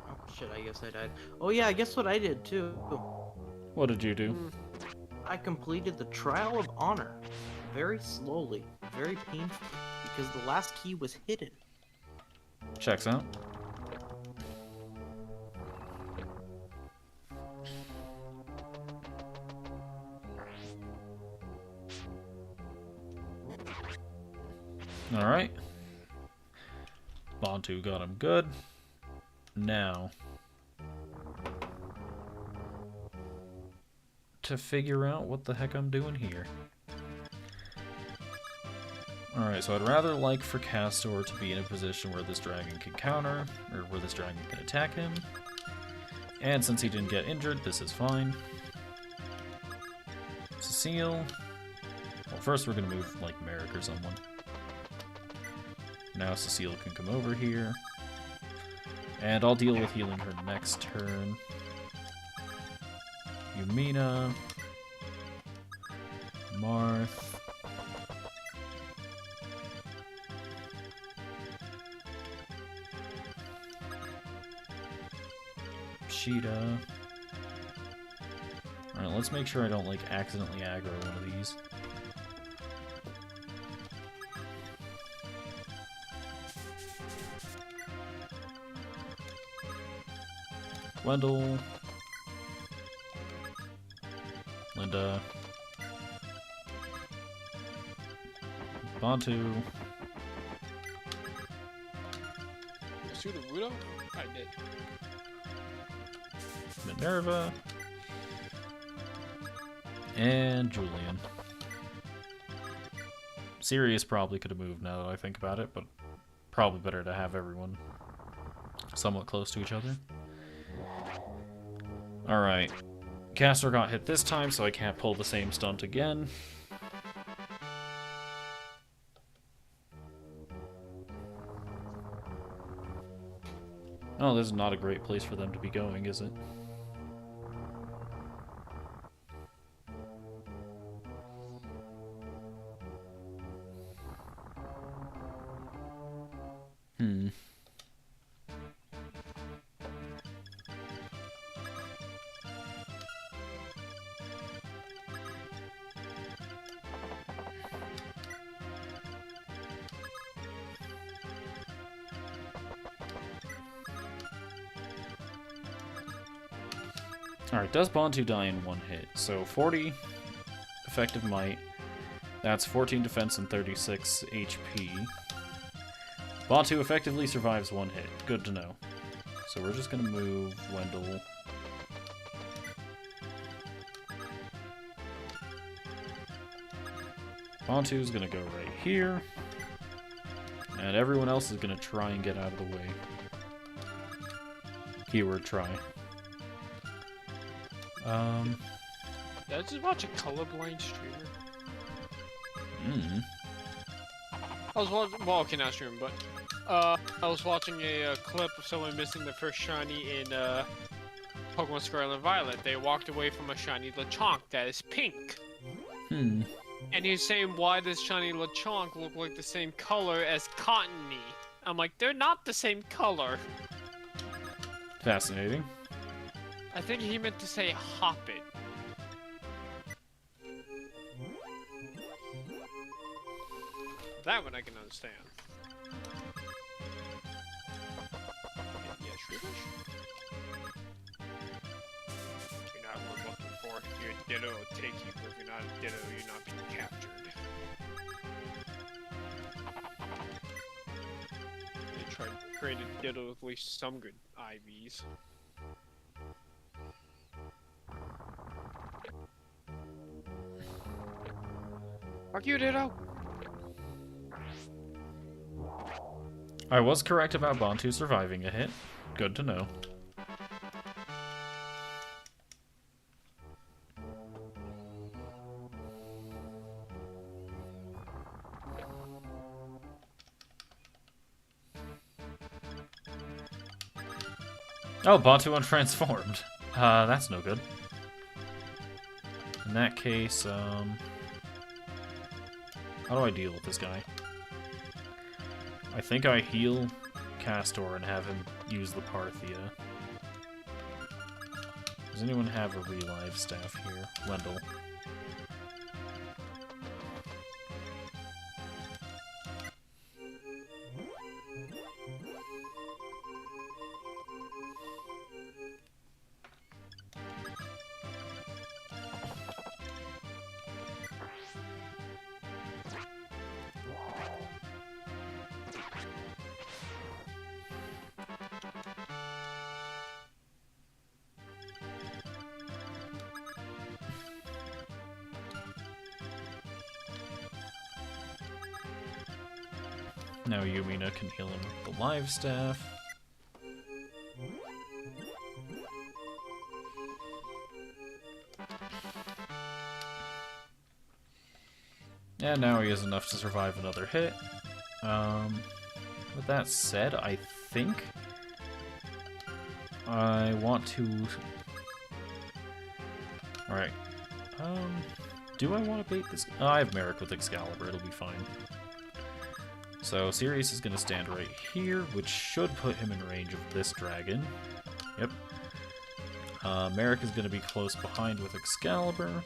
Oh shit, I guess I died. Oh yeah, guess what I did too? What did you do? I completed the Trial of Honor. Very slowly, very painfully, because the last key was hidden. Checks out. Alright. Bantu got him good. Now, to figure out what the heck I'm doing here. Alright, so I'd rather like for Castor to be in a position where this dragon can counter, or where this dragon can attack him. And since he didn't get injured, this is fine. Cecile. Well, first we're gonna move, like, Merrick or someone. Now Cecile can come over here. And I'll deal with healing her next turn. Yumina. Marth. Sheeta. Alright, let's make sure I don't, like, accidentally aggro one of these. Wendell. Linda. Bantu. Sudowoodo? I did. Minerva. And Julian. Sirius probably could have moved now that I think about it, but probably better to have everyone somewhat close to each other. Alright. Castor got hit this time, so I can't pull the same stunt again. Oh, this is not a great place for them to be going, is it? Alright, does Bantu die in one hit? So 40 effective might. That's 14 defense and 36 HP. Bantu effectively survives one hit. Good to know. So we're just gonna move Wendell. Bantu is gonna go right here. And everyone else is gonna try and get out of the way. Keyword try. Did I just watch a colorblind streamer? I was watching, well, okay, not streaming, but I was watching a clip of someone missing the first shiny in Pokemon Scarlet and Violet. They walked away from a shiny Lechonk that is pink. And he's saying, why does shiny Lechonk look like the same color as Cottony? I'm like, they're not the same color. Fascinating. I think he meant to say Hoppit. That one I can understand. Yeah, Shrivish? You're not what we're looking for. If you're a Ditto, it'll take you. But if you're not a Ditto, you're not being captured. They tried to create a Ditto with at least some good IVs. Fuck you, Ditto! I was correct about Bantu surviving a hit. Good to know. Oh, Bantu untransformed. That's no good. In that case, how do I deal with this guy? I think I heal Castor and have him use the Parthia. Does anyone have a relive staff here? Wendell. Now Yumina can heal him with the live staff. And now he has enough to survive another hit. With that said, I think I want to... Alright. Do I want to bait this? Oh, I have Merrick with Excalibur, it'll be fine. So Sirius is going to stand right here, which should put him in range of this dragon. Yep. Merrick is going to be close behind with Excalibur.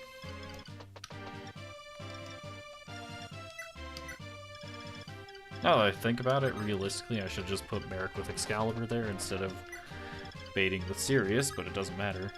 Now that I think about it, realistically I should just put Merrick with Excalibur there instead of baiting with Sirius, but it doesn't matter.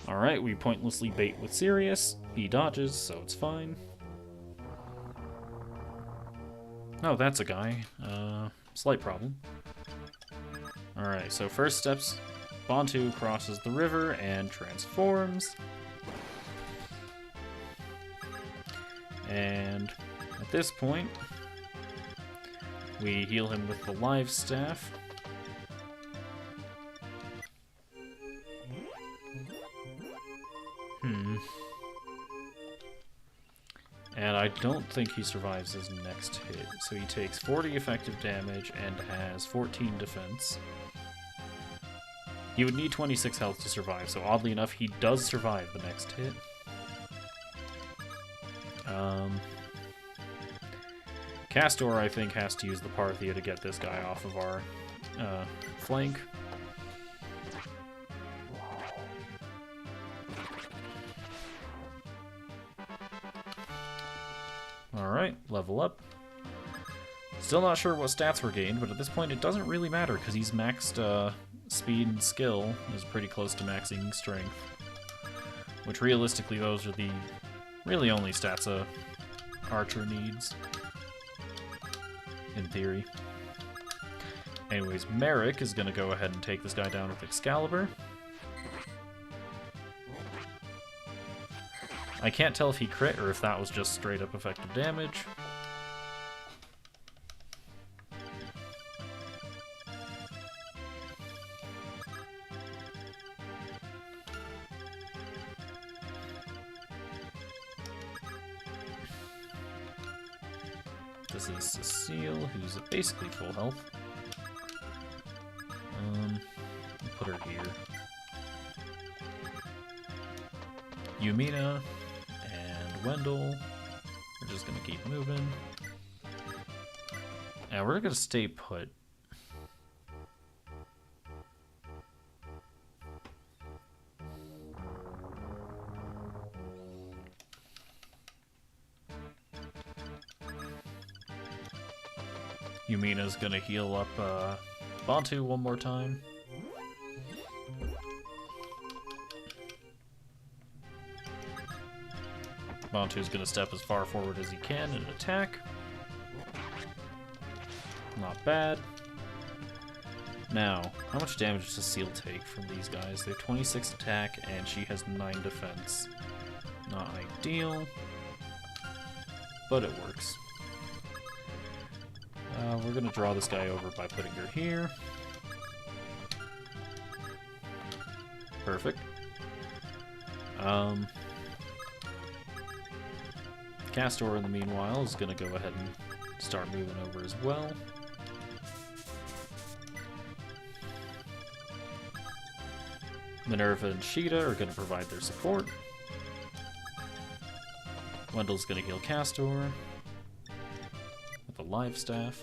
Alright, we pointlessly bait with Sirius. He dodges, so it's fine. Oh, that's a guy. Slight problem. Alright, so first steps, Bantu crosses the river and transforms. And at this point, we heal him with the live staff. And I don't think he survives his next hit, so he takes 40 effective damage and has 14 defense. He would need 26 health to survive, so oddly enough, he does survive the next hit. Castor, I think, has to use the Parthia to get this guy off of our flank. Alright, level up. Still not sure what stats were gained, but at this point it doesn't really matter because he's maxed speed and skill, is pretty close to maxing strength. Which realistically those are the really only stats a archer needs. In theory. Anyways, Merrick is going to go ahead and take this guy down with Excalibur. I can't tell if he crit or if that was just straight up effective damage. This is Cecile, who's basically full health. I'll put her here. Yumina and Wendell. We're just gonna keep moving. And we're gonna stay put. Yumina's gonna heal up Bantu one more time. Bantu's gonna step as far forward as he can and attack. Not bad. Now, how much damage does Cecile take from these guys? They have 26 attack and she has 9 defense. Not ideal, but it works. We're gonna draw this guy over by putting her here. Perfect. Castor, in the meanwhile, is gonna go ahead and start moving over as well. Minerva and Sheeta are gonna provide their support. Wendell's gonna heal Castor with the live staff.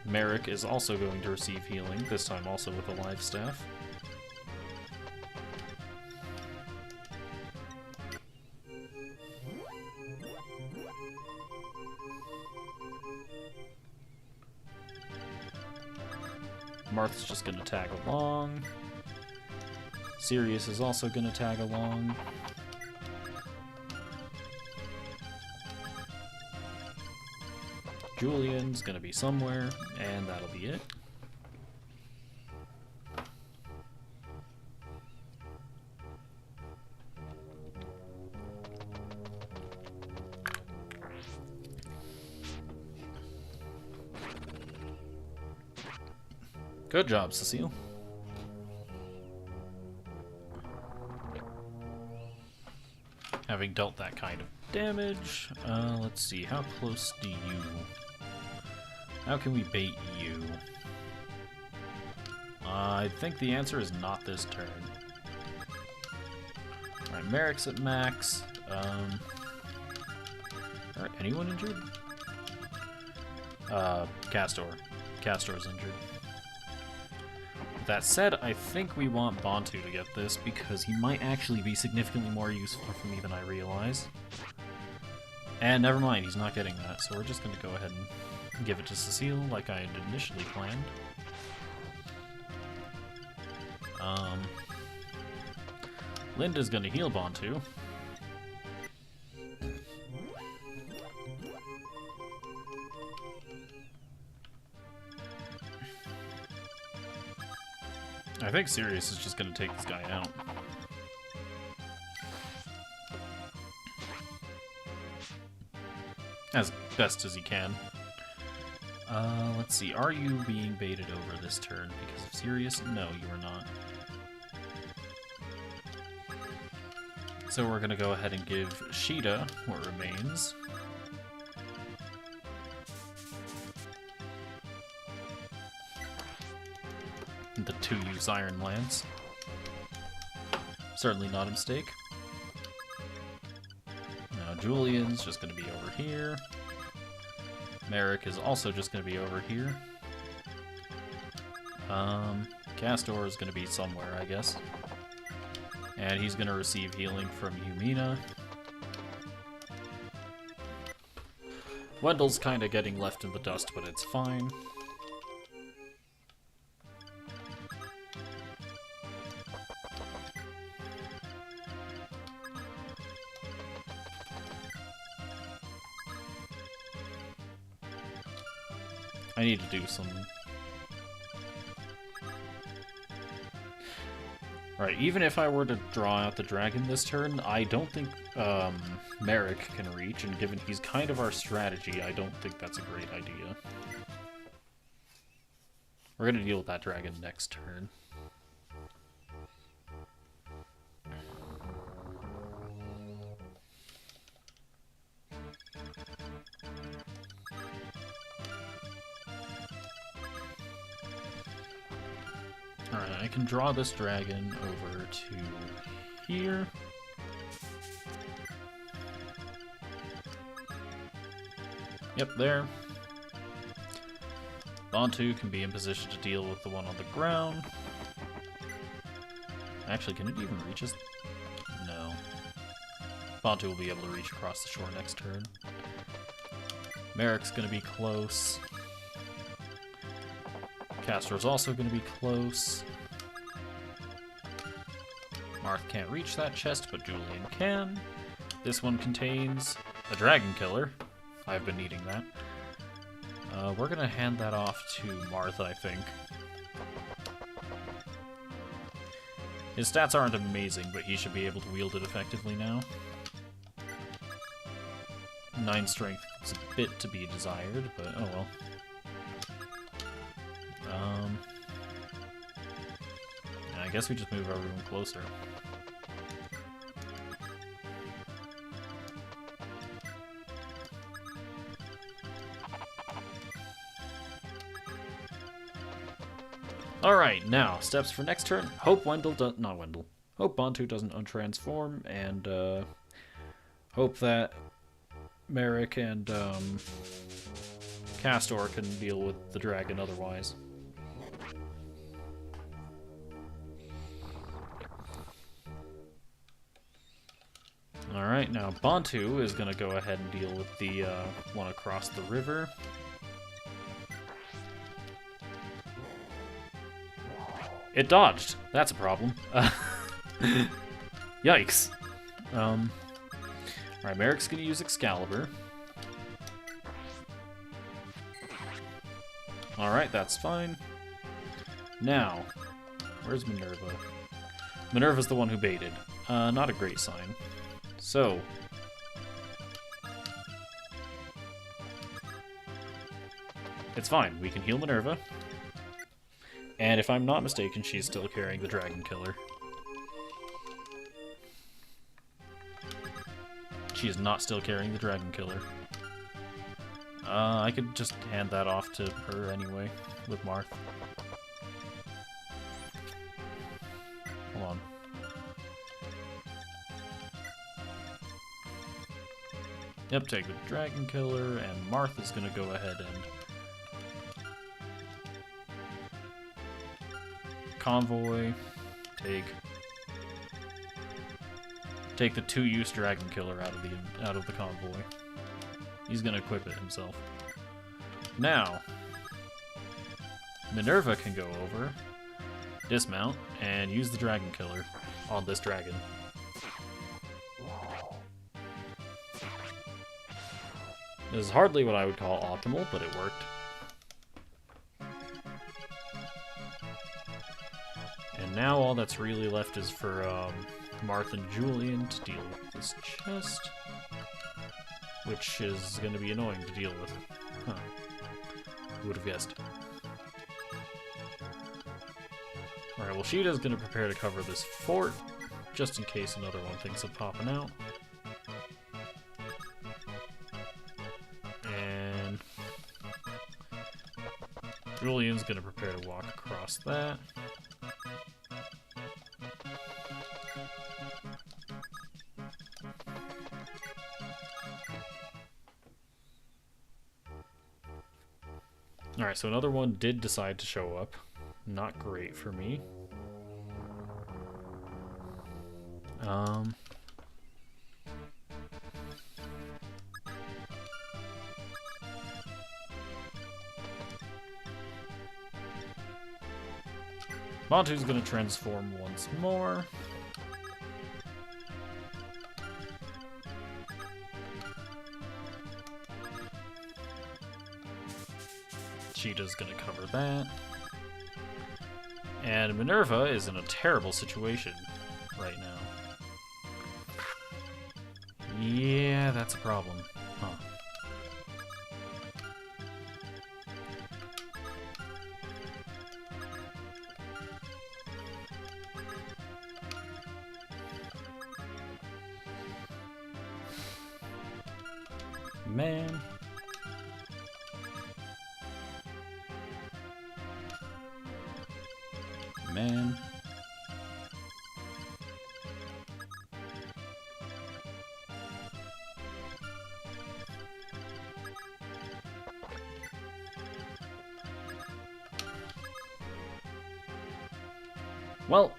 Merrick is also going to receive healing, this time also with a live staff. Marth's just going to tag along. Sirius is also going to tag along. Julian's going to be somewhere, and that'll be it. Good job, Cecile. Having dealt that kind of damage, let's see, how close do you... How can we bait you? I think the answer is not this turn. Alright, Merrick's at max. Alright, anyone injured? Castor. Castor's injured. That said, I think we want Bantu to get this because he might actually be significantly more useful for me than I realize. And never mind, he's not getting that, so we're just going to go ahead and give it to Cecile like I had initially planned. Linda's going to heal Bantu. I think Sirius is just going to take this guy out. As best as he can. Let's see. Are you being baited over this turn because of Sirius? No, you are not. So we're going to go ahead and give Sheeta what remains. The 2-use Iron Lance. Certainly not a mistake. Now Julian's just going to be over here. Merrick is also just going to be over here. Castor is going to be somewhere, I guess. And he's going to receive healing from Yumina. Wendell's kind of getting left in the dust, but it's fine. I need to do some... Right, even if I were to draw out the dragon this turn, I don't think Merrick can reach, and given he's kind of our strategy, I don't think that's a great idea. We're gonna deal with that dragon next turn. Alright, I can draw this dragon over to here. Yep, there. Bantu can be in position to deal with the one on the ground. Actually, can it even reach us? No. Bantu will be able to reach across the shore next turn. Merrick's gonna be close. Castor's also going to be close. Marth can't reach that chest, but Julian can. This one contains a dragon killer. I've been needing that. We're going to hand that off to Marth, I think. His stats aren't amazing, but he should be able to wield it effectively now. 9 strength is a bit to be desired, but oh well. I guess we just move everyone closer. Alright, now, steps for next turn. Hope Hope Bantu doesn't untransform, and hope that Merrick and Castor can deal with the dragon otherwise. Alright, now Bantu is going to go ahead and deal with the one across the river. It dodged! That's a problem. Yikes. Alright, Merrick's going to use Excalibur. Alright, that's fine. Now, where's Minerva? Minerva's the one who baited. Not a great sign. So, it's fine. We can heal Minerva. And if I'm not mistaken, she's still carrying the Dragon Killer. She is not still carrying the Dragon Killer. I could just hand that off to her anyway, with Marth. Hold on. Yep, take the Dragon Killer, and Marth is gonna go ahead and Convoy, take take the 2-use Dragon Killer out of the convoy. He's gonna equip it himself. Now, Minerva can go over, dismount, and use the Dragon Killer on this dragon. This is hardly what I would call optimal, but it worked. And now all that's really left is for Marth and Julian to deal with this chest, which is going to be annoying to deal with. Huh. Who would have guessed? Alright, well, Sheeta's going to prepare to cover this fort, just in case another one thinks of popping out. And Julian's going to prepare to walk across that. Alright, so another one did decide to show up. Not great for me. Montu's gonna transform once more. Cheetah's gonna cover that. And Minerva is in a terrible situation right now. Yeah, that's a problem. Huh. Man. Man. Well,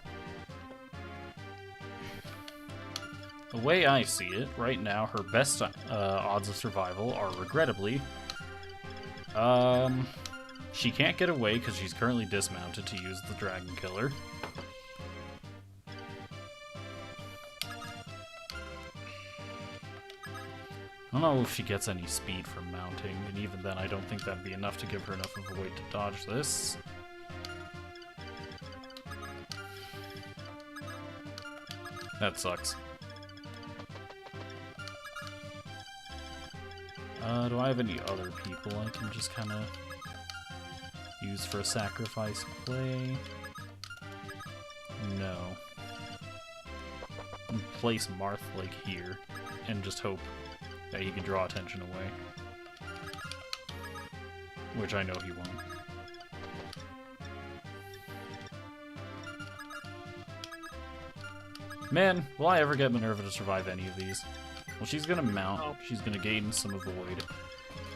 the way I see it, right now, her best odds of survival are regrettably, she can't get away because she's currently dismounted to use the Dragon Killer. I don't know if she gets any speed from mounting, and even then I don't think that'd be enough to give her enough of a weight to dodge this. That sucks. Do I have any other people I can just kind of use for a sacrifice play? No. Place Marth, like, here, and just hope that he can draw attention away. Which I know he won't. Man, will I ever get Minerva to survive any of these? Well, she's gonna mount, she's gonna gain some avoid,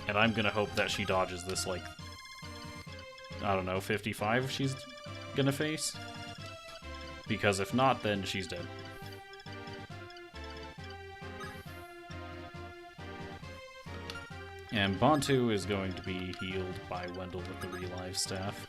and I'm gonna hope that she dodges this, like, I don't know, 55 she's gonna face? Because if not, then she's dead. And Bantu is going to be healed by Wendell with the Relive Staff.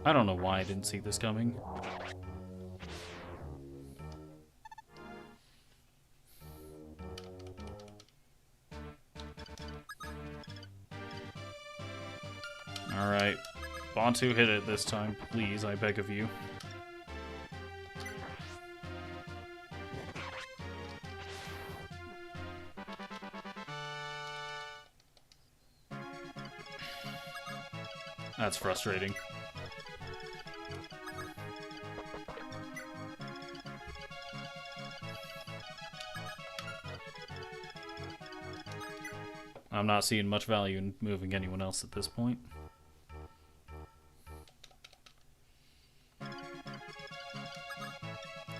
I don't know why I didn't see this coming. Alright. Bantu, hit it this time, please, I beg of you. That's frustrating. I'm not seeing much value in moving anyone else at this point.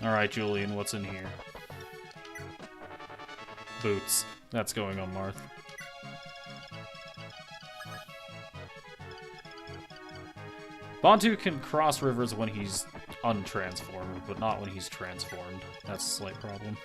Alright, Julian, what's in here? Boots. That's going on Marth. Bantu can cross rivers when he's untransformed, but not when he's transformed. That's a slight problem.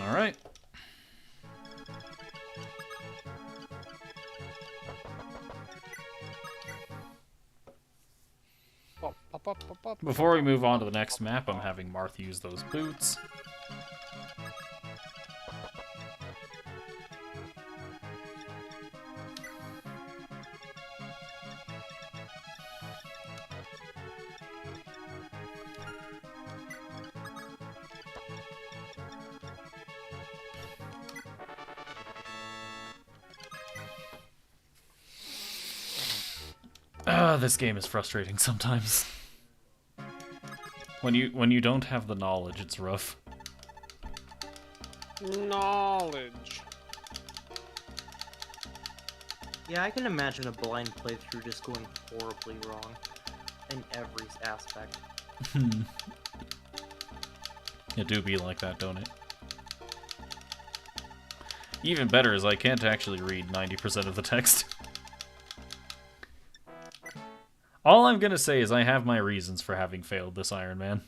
Alright. Before we move on to the next map, I'm having Marth use those boots. This game is frustrating sometimes. When you don't have the knowledge, it's rough. Knowledge. Yeah, I can imagine a blind playthrough just going horribly wrong in every aspect. It do be like that, don't it? Even better is I can't actually read 90% of the text. All I'm gonna say is I have my reasons for having failed this Iron Man.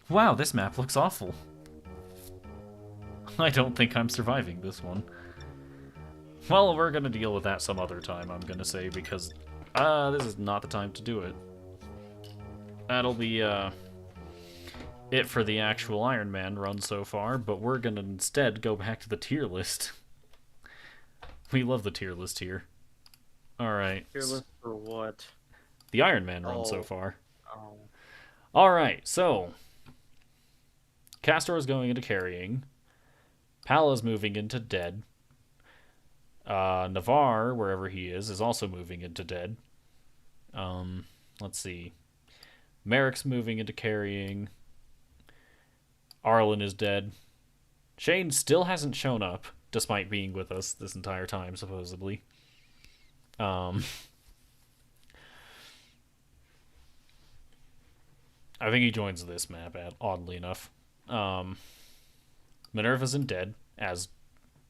Wow, this map looks awful. I don't think I'm surviving this one. Well, we're gonna deal with that some other time, I'm gonna say, because this is not the time to do it. That'll be it for the actual Iron Man run so far, but we're gonna instead go back to the tier list. We love the tier list here. Alright. Tier list for what? The Iron Man run so far. Oh. Alright, so Castor's going into carrying. Pala's moving into dead. Navarre, wherever he is also moving into dead. Let's see. Merrick's moving into carrying. Arlen is dead. Shane still hasn't shown up, despite being with us this entire time, supposedly. I think he joins this map, oddly enough. Minerva's in dead, as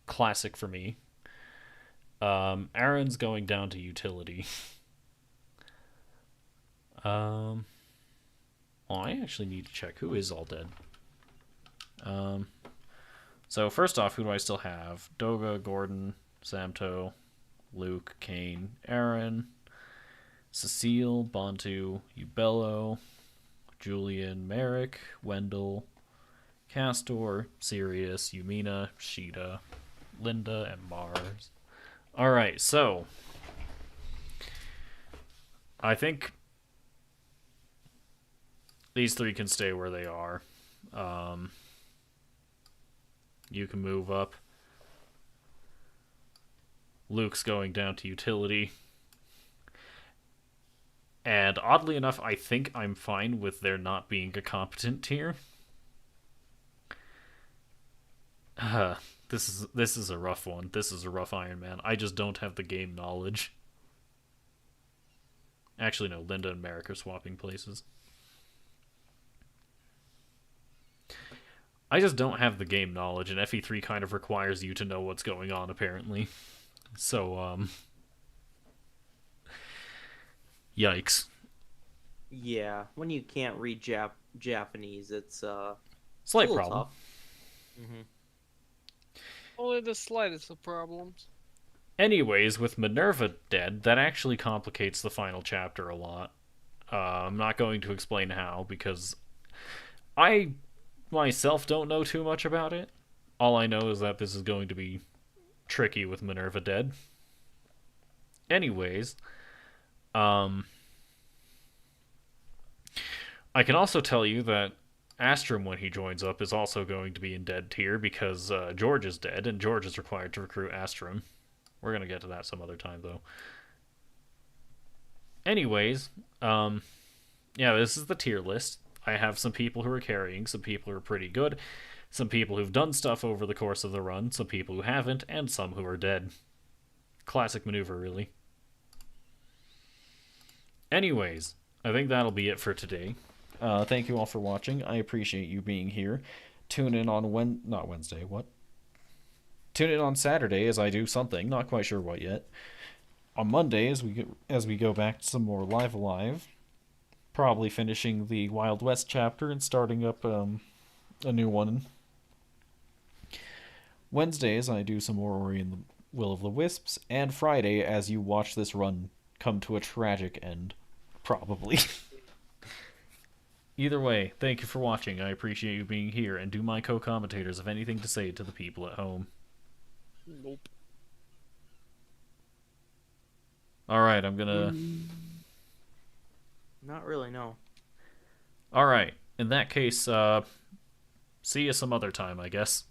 classic for me. Aaron's going down to utility. Well, I actually need to check who is all dead. So first off, who do I still have? Doga, Gordon, Samto, Luke, Kane, Aaron, Cecile, Bantu, Ubello, Julian, Merrick, Wendell, Castor, Sirius, Yumina, Sheeta, Linda, and Mars. Alright, so I think these three can stay where they are. You can move up. Luke's going down to utility. And oddly enough, I think I'm fine with there not being a competent tier. This is a rough one. This is a rough Iron Man. I just don't have the game knowledge. Actually, no. Linda and Merrick are swapping places. I just don't have the game knowledge, and FE3 kind of requires you to know what's going on, apparently. So, yikes. Yeah, when you can't read Japanese, it's Slight problem. Tough. Mm-hmm. Only the slightest of problems. Anyways, with Minerva dead, that actually complicates the final chapter a lot. I'm not going to explain how, because I myself don't know too much about it. All I know is that this is going to be tricky with Minerva dead. Anyways, I can also tell you that Astrum, when he joins up, is also going to be in dead tier because George is dead, and George is required to recruit Astrum. We're going to get to that some other time, though. Anyways, yeah, this is the tier list. I have some people who are carrying, some people who are pretty good, some people who've done stuff over the course of the run, some people who haven't, and some who are dead. Classic maneuver, really. Anyways, I think that'll be it for today. Thank you all for watching. I appreciate you being here. Tune in on not Wednesday, what? Tune in on Saturday as I do something, not quite sure what yet. On Monday as we go back to some more Live Alive. Probably finishing the Wild West chapter and starting up a new one. Wednesdays I do some more Ori and the Will of the Wisps, and Friday as you watch this run come to a tragic end. Probably. Either way, thank you for watching. I appreciate you being here, and do my co-commentators have anything to say to the people at home? Nope. Alright, I'm gonna... Not really, no. Alright, in that case, see you some other time, I guess.